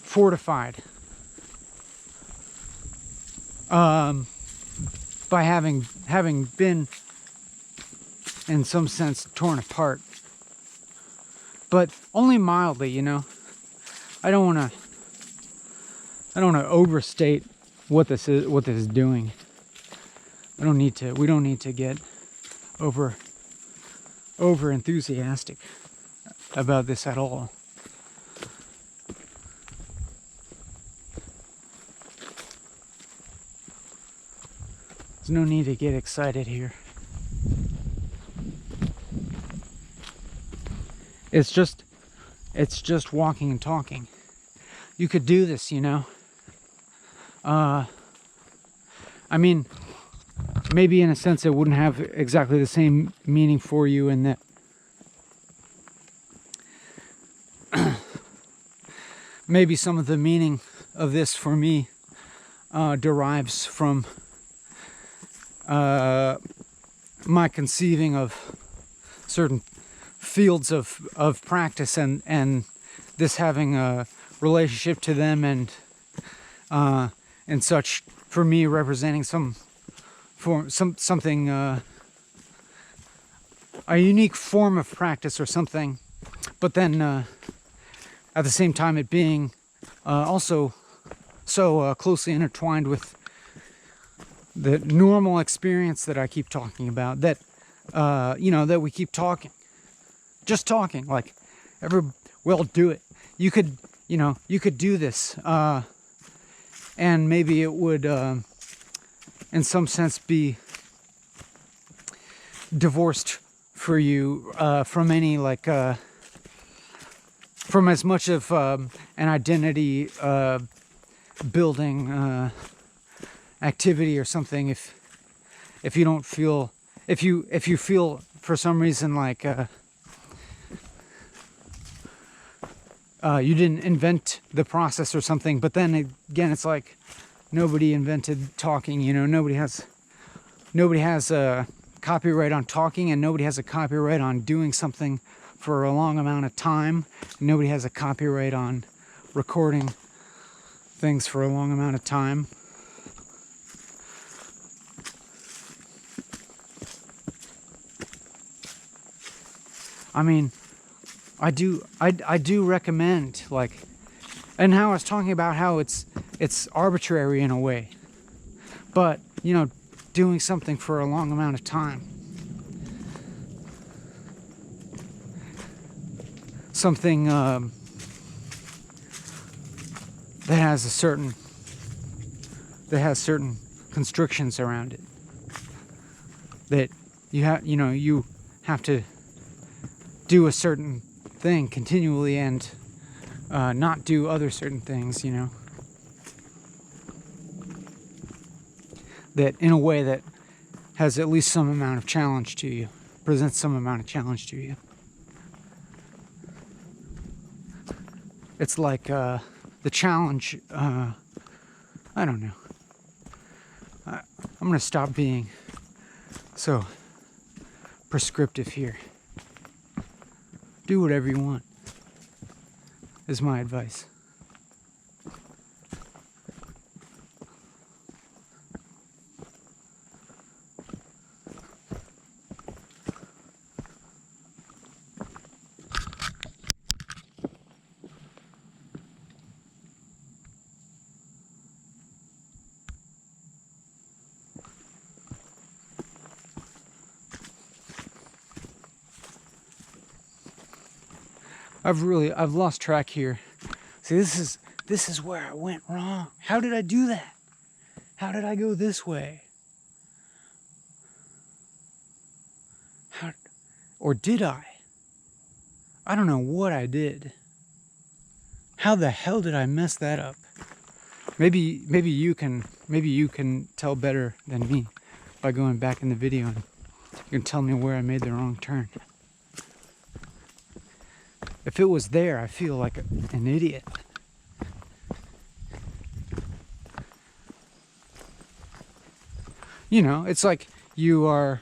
fortified, by having been in some sense torn apart, but only mildly, you know. I don't want to overstate what this is doing. We don't need to get over enthusiastic about this at all. There's no need to get excited here. It's just walking and talking. You could do this, you know. I mean, maybe in a sense it wouldn't have exactly the same meaning for you in that maybe some of the meaning of this for me derives from my conceiving of certain fields of practice and this having a relationship to them and such, for me representing something a unique form of practice or something, but then at the same time it being also so closely intertwined with the normal experience that I keep talking about, that that we keep talking, just talking, like well, do it. You could do this, and maybe it would in some sense be divorced for you from any from as much of an identity building activity or something. If you don't feel, if you feel for some reason like you didn't invent the process or something, but then again it's like nobody invented talking, you know. Nobody has a copyright on talking, and nobody has a copyright on doing something for a long amount of time. Nobody has a copyright on recording things for a long amount of time. I mean, I do recommend, like, and how I was talking about how it's arbitrary in a way, but you know, doing something for a long amount of time, something that has certain constrictions around it, that you have to do a certain thing continually and not do other certain things, you know, that in a way that has at least some amount of challenge to you, presents some amount of challenge to you. It's like the challenge, I don't know, I'm gonna stop being so prescriptive here. Do whatever you want, is my advice. I've lost track here. See, this is where I went wrong. How did I do that? How did I go this way? Or did I? I don't know what I did. How the hell did I mess that up? Maybe you can tell better than me by going back in the video and you can tell me where I made the wrong turn. If it was there, I feel like an idiot. You know, it's like you are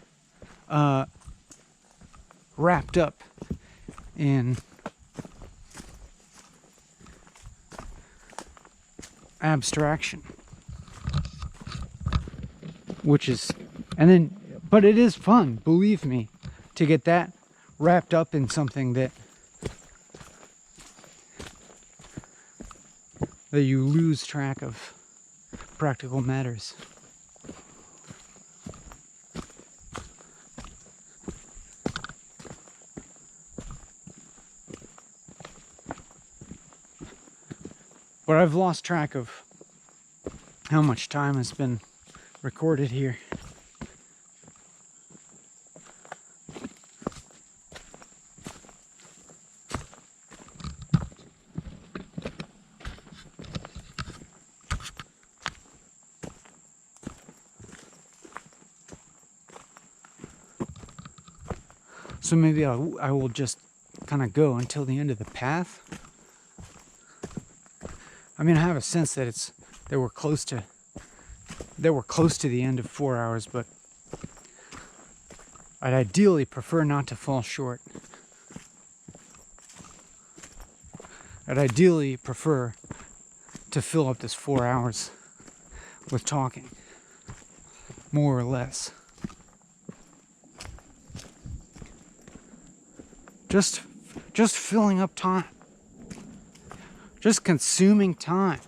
wrapped up in abstraction, which is, and then, but it is fun, believe me, to get that wrapped up in something that you lose track of practical matters. But I've lost track of how much time has been recorded here. So maybe I will just kind of go until the end of the path. I mean, I have a sense that we're close to the end of 4 hours, but I'd ideally prefer not to fall short. I'd ideally prefer to fill up this 4 hours with talking, more or less. Just filling up time. Just consuming time.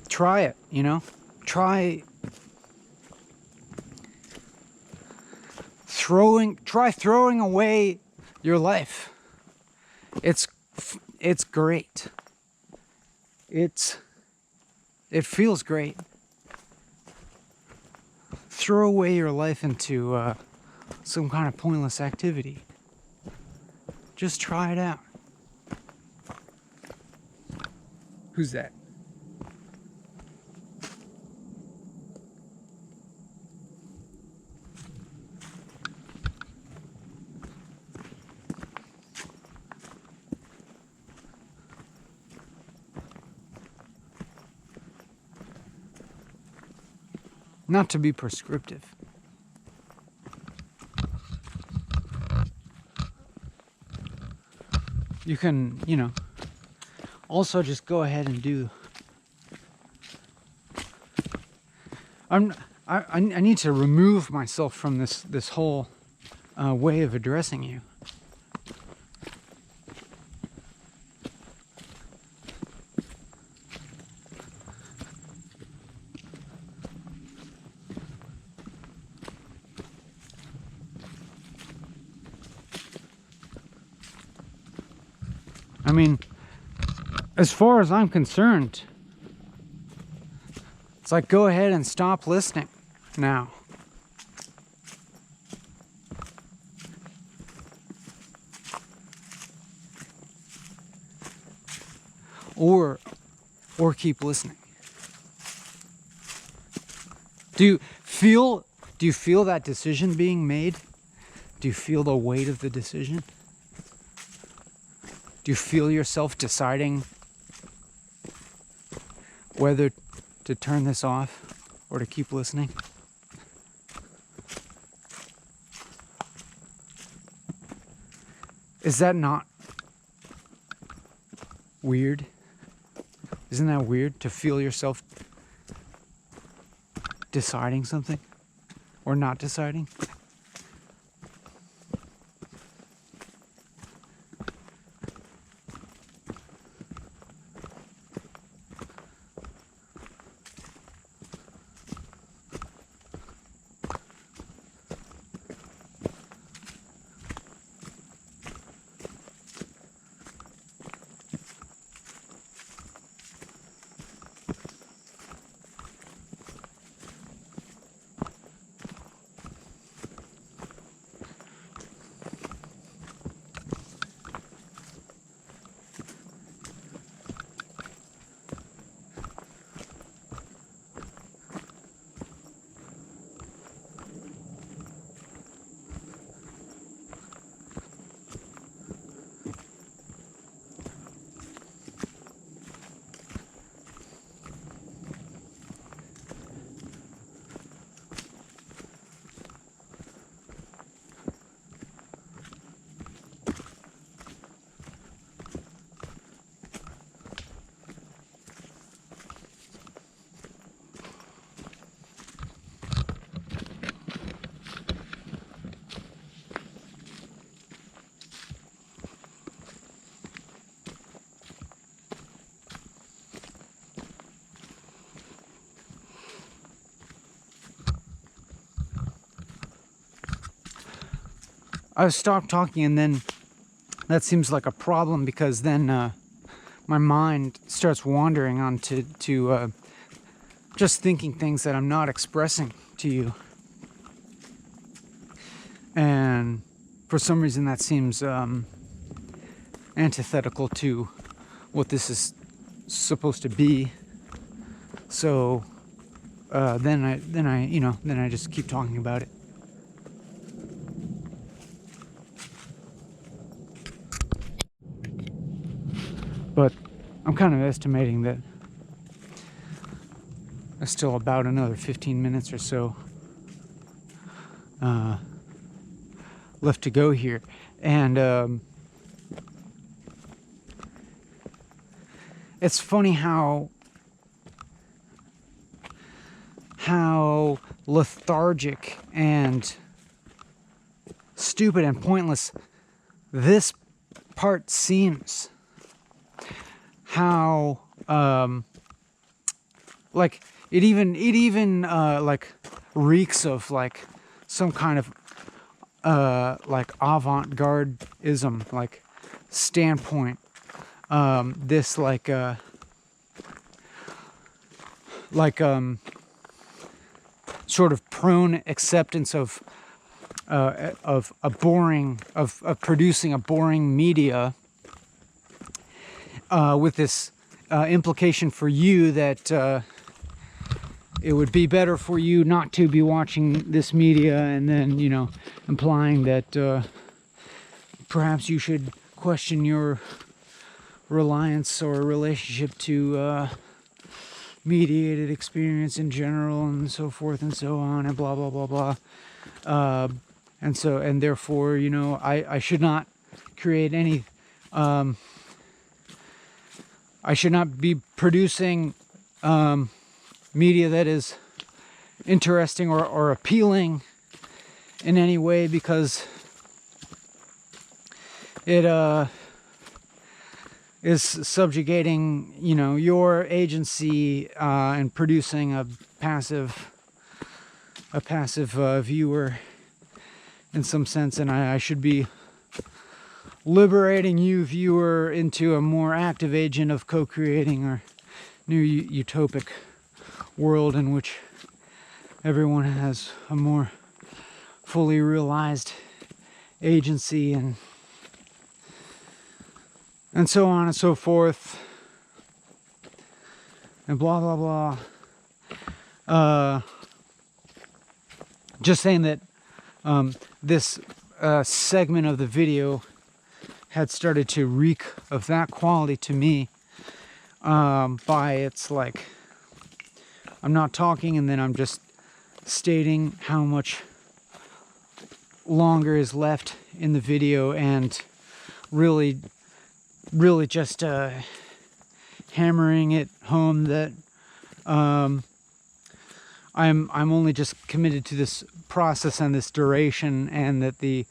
Try it, you know? Try throwing away your life. It's great. It feels great. Throw away your life into some kind of pointless activity. Just try it out. Who's that? Not to be prescriptive. You can, you know, also just go ahead and do. I need to remove myself from this whole way of addressing you. I mean, as far as I'm concerned, it's like, go ahead and stop listening now. Or keep listening. Do you feel that decision being made? Do you feel the weight of the decision? Do you feel yourself deciding whether to turn this off or to keep listening? Is that not weird? Isn't that weird to feel yourself deciding something or not deciding? I've stopped talking, and then that seems like a problem, because then my mind starts wandering on to just thinking things that I'm not expressing to you. And for some reason that seems antithetical to what this is supposed to be. So then I just keep talking about it. But I'm kind of estimating that there's still about another 15 minutes or so left to go here. And it's funny how lethargic and stupid and pointless this part seems. How like it even like reeks of like some kind of like avant-garde-ism, like standpoint. This like sort of prone acceptance of producing a boring media, with this implication for you that it would be better for you not to be watching this media, and then, you know, implying that perhaps you should question your reliance or relationship to mediated experience in general, and so forth and so on, and blah blah blah blah. And therefore, you know, I should not create any I should not be producing media that is interesting or appealing in any way, because it is subjugating, you know, your agency and producing a passive viewer in some sense, and I should be liberating you, viewer, into a more active agent of co-creating our new utopic world in which everyone has a more fully realized agency, and so on and so forth, and blah blah blah. Just saying that this segment of the video had started to reek of that quality to me, by its like, I'm not talking, and then I'm just stating how much longer is left in the video, and really just hammering it home that I'm only just committed to this process and this duration, and that the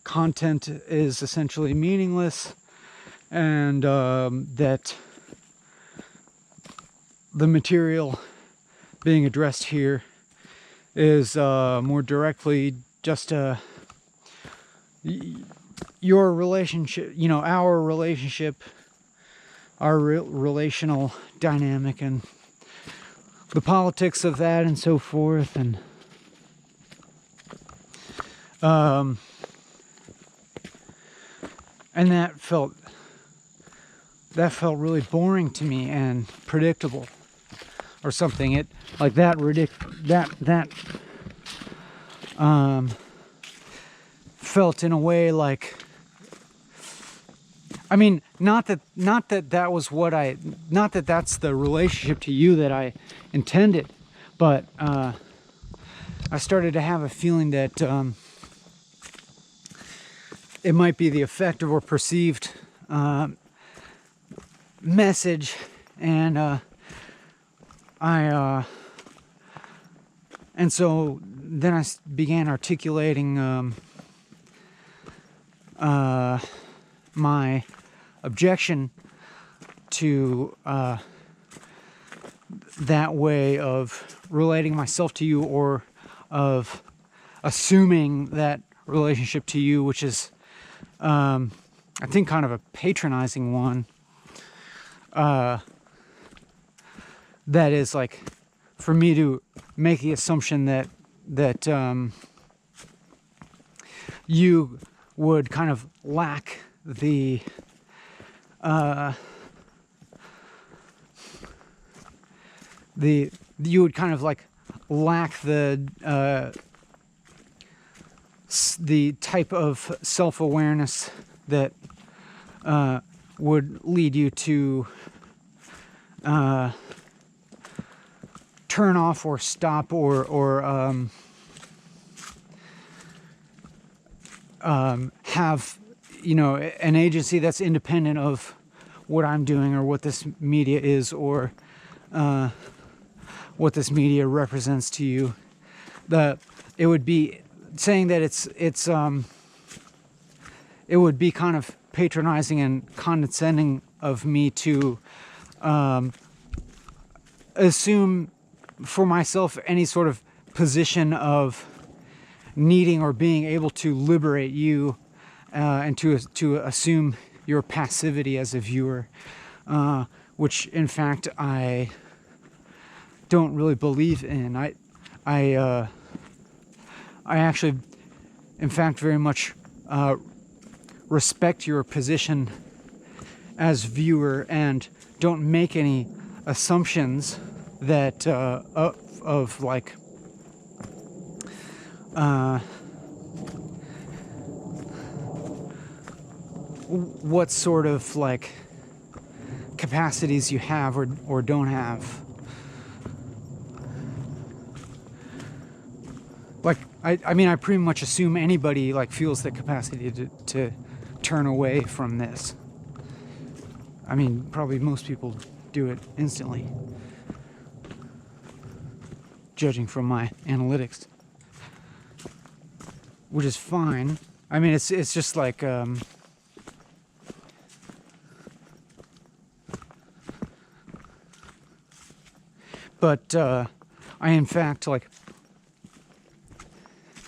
content is essentially meaningless, and that the material being addressed here is more directly just your relationship, you know, our relationship, our relational dynamic, and the politics of that, and so forth, and that felt really boring to me and predictable, or something. It like that felt in a way like, I mean, not that was what not that that's the relationship to you that I intended, but I started to have a feeling that it might be the effective or perceived message, and and so then I began articulating my objection to that way of relating myself to you, or of assuming that relationship to you, which is, I think, kind of a patronizing one. That is like, for me to make the assumption that you would kind of lack the you would kind of like lack the type of self-awareness that would lead you to turn off or stop or have, you know, an agency that's independent of what I'm doing or what this media is or what this media represents to you. It would be saying that it would be kind of patronizing and condescending of me to assume for myself any sort of position of needing or being able to liberate you and to assume your passivity as a viewer, which in fact I don't really believe in. I actually, in fact, very much respect your position as viewer and don't make any assumptions that of like what sort of like capacities you have or don't have. Like, I mean, I pretty much assume anybody like feels the capacity to turn away from this. I mean, probably most people do it instantly, judging from my analytics, which is fine. I mean, it's just like but I in fact like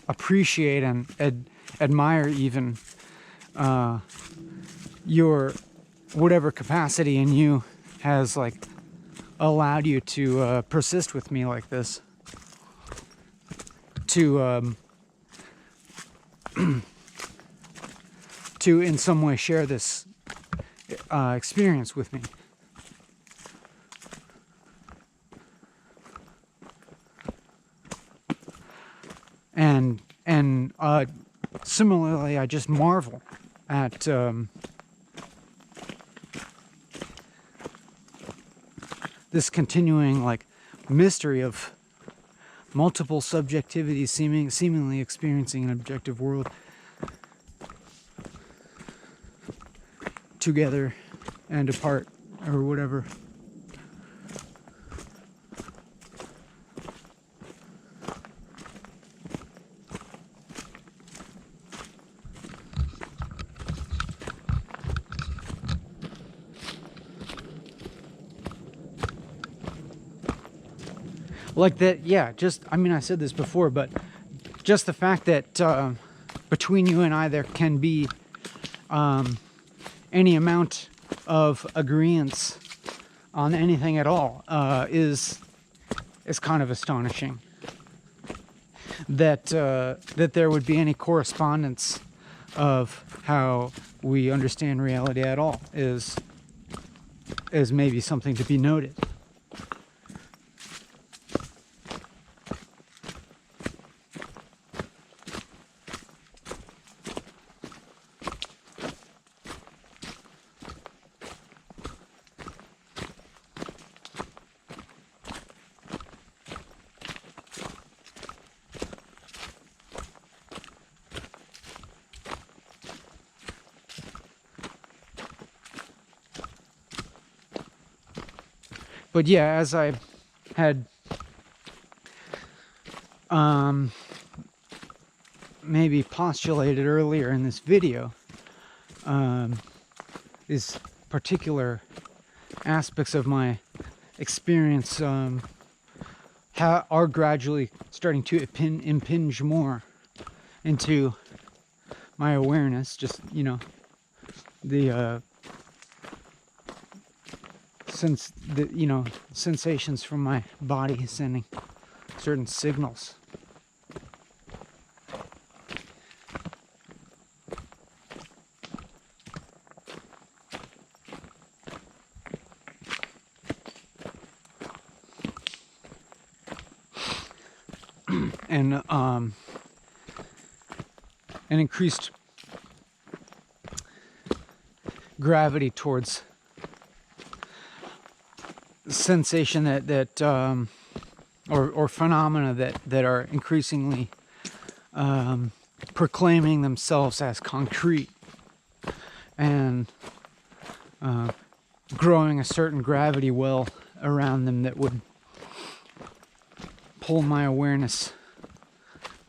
appreciate and admire even your whatever capacity in you has like allowed you to persist with me like this, to to in some way share this experience with me. And similarly, I just marvel at this continuing like mystery of multiple subjectivities seemingly experiencing an objective world together and apart or whatever. Like that, yeah, just, I mean, I said this before, but just the fact that between you and I there can be any amount of agreeance on anything at all is kind of astonishing. That that there would be any correspondence of how we understand reality at all is maybe something to be noted. But yeah, as I had maybe postulated earlier in this video, these particular aspects of my experience are gradually starting to impinge more into my awareness, just, you know, the you know, sensations from my body sending certain signals. And an increased gravity towards sensation or phenomena that are increasingly proclaiming themselves as concrete, and growing a certain gravity well around them that would pull my awareness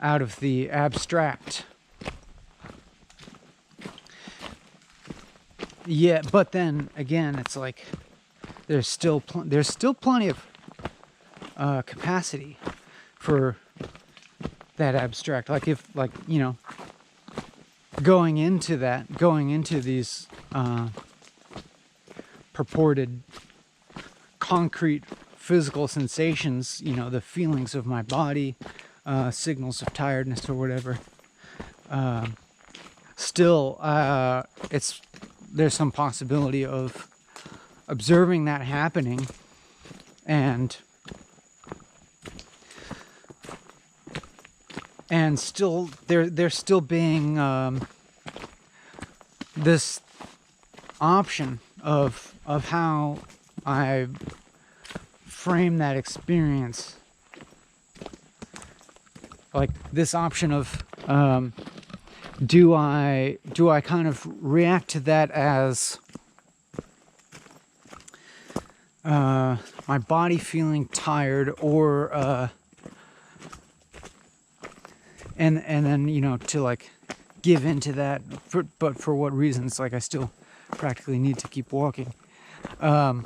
out of the abstract. Yeah, but then again, it's like there's still plenty of capacity for that abstract. Like, if, like, you know, going into these purported concrete physical sensations, you know, the feelings of my body, signals of tiredness or whatever, still there's some possibility of observing that happening, and still there still being this option of how I frame that experience, like this option of do I kind of react to that as my body feeling tired, or and then, you know, to like give into that, but for what reasons? Like, I still practically need to keep walking. I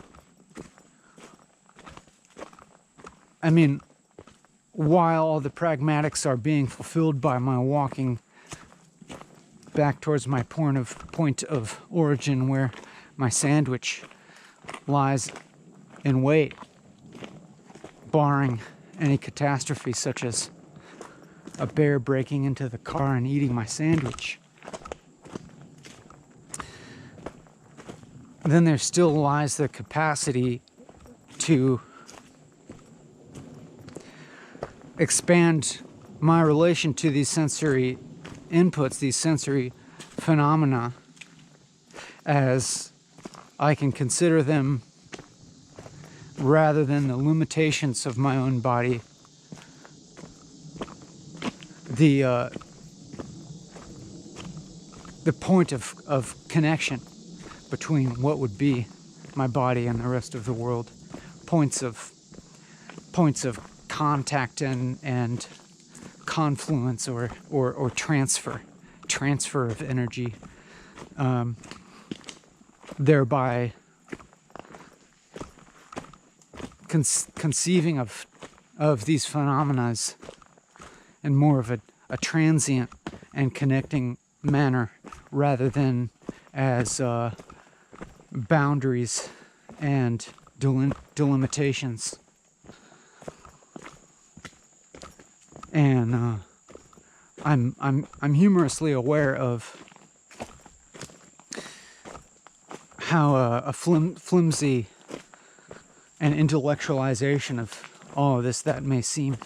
mean, while all the pragmatics are being fulfilled by my walking back towards my point of origin, where my sandwich lies in wait, barring any catastrophe such as a bear breaking into the car and eating my sandwich, then there still lies the capacity to expand my relation to these sensory inputs, these sensory phenomena, as I can consider them, rather than the limitations of my own body, the point of connection between what would be my body and the rest of the world, points of contact and confluence, or transfer of energy, thereby conceiving of these phenomena in more of a transient and connecting manner, rather than as boundaries and delimitations. And I'm humorously aware of how a flimsy and intellectualization of all of this that may seem,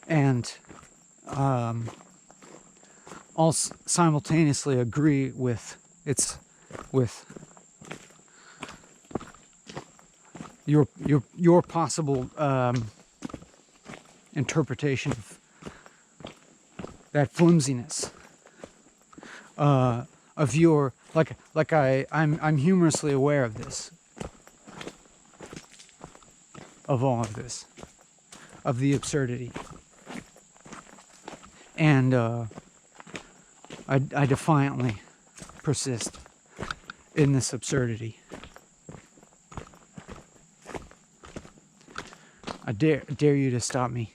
and also simultaneously agree with your possible interpretation of that flimsiness, of your, I'm humorously aware of this, of all of this, of the absurdity, and I defiantly persist in this absurdity. I dare you to stop me.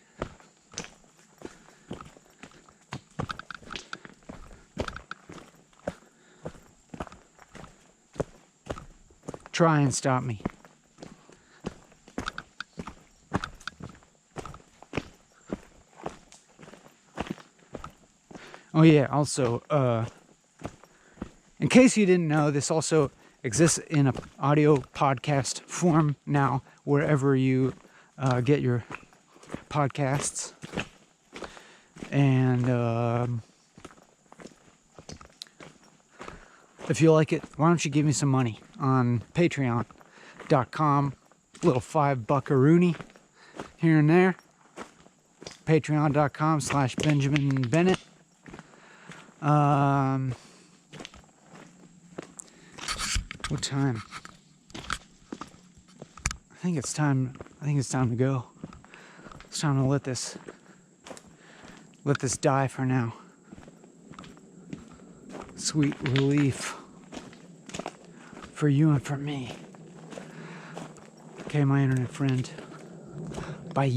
try and stop me. Oh yeah, also, in case you didn't know, this also exists in an audio podcast form now, wherever you get your podcasts. And if you like it, why don't you give me some money on patreon.com, little $5 here and there. Patreon.com/Benjamin Bennett. What time? I think it's time to go. It's time to let this die for now. Sweet relief for you and for me. Okay, my internet friend. Bye.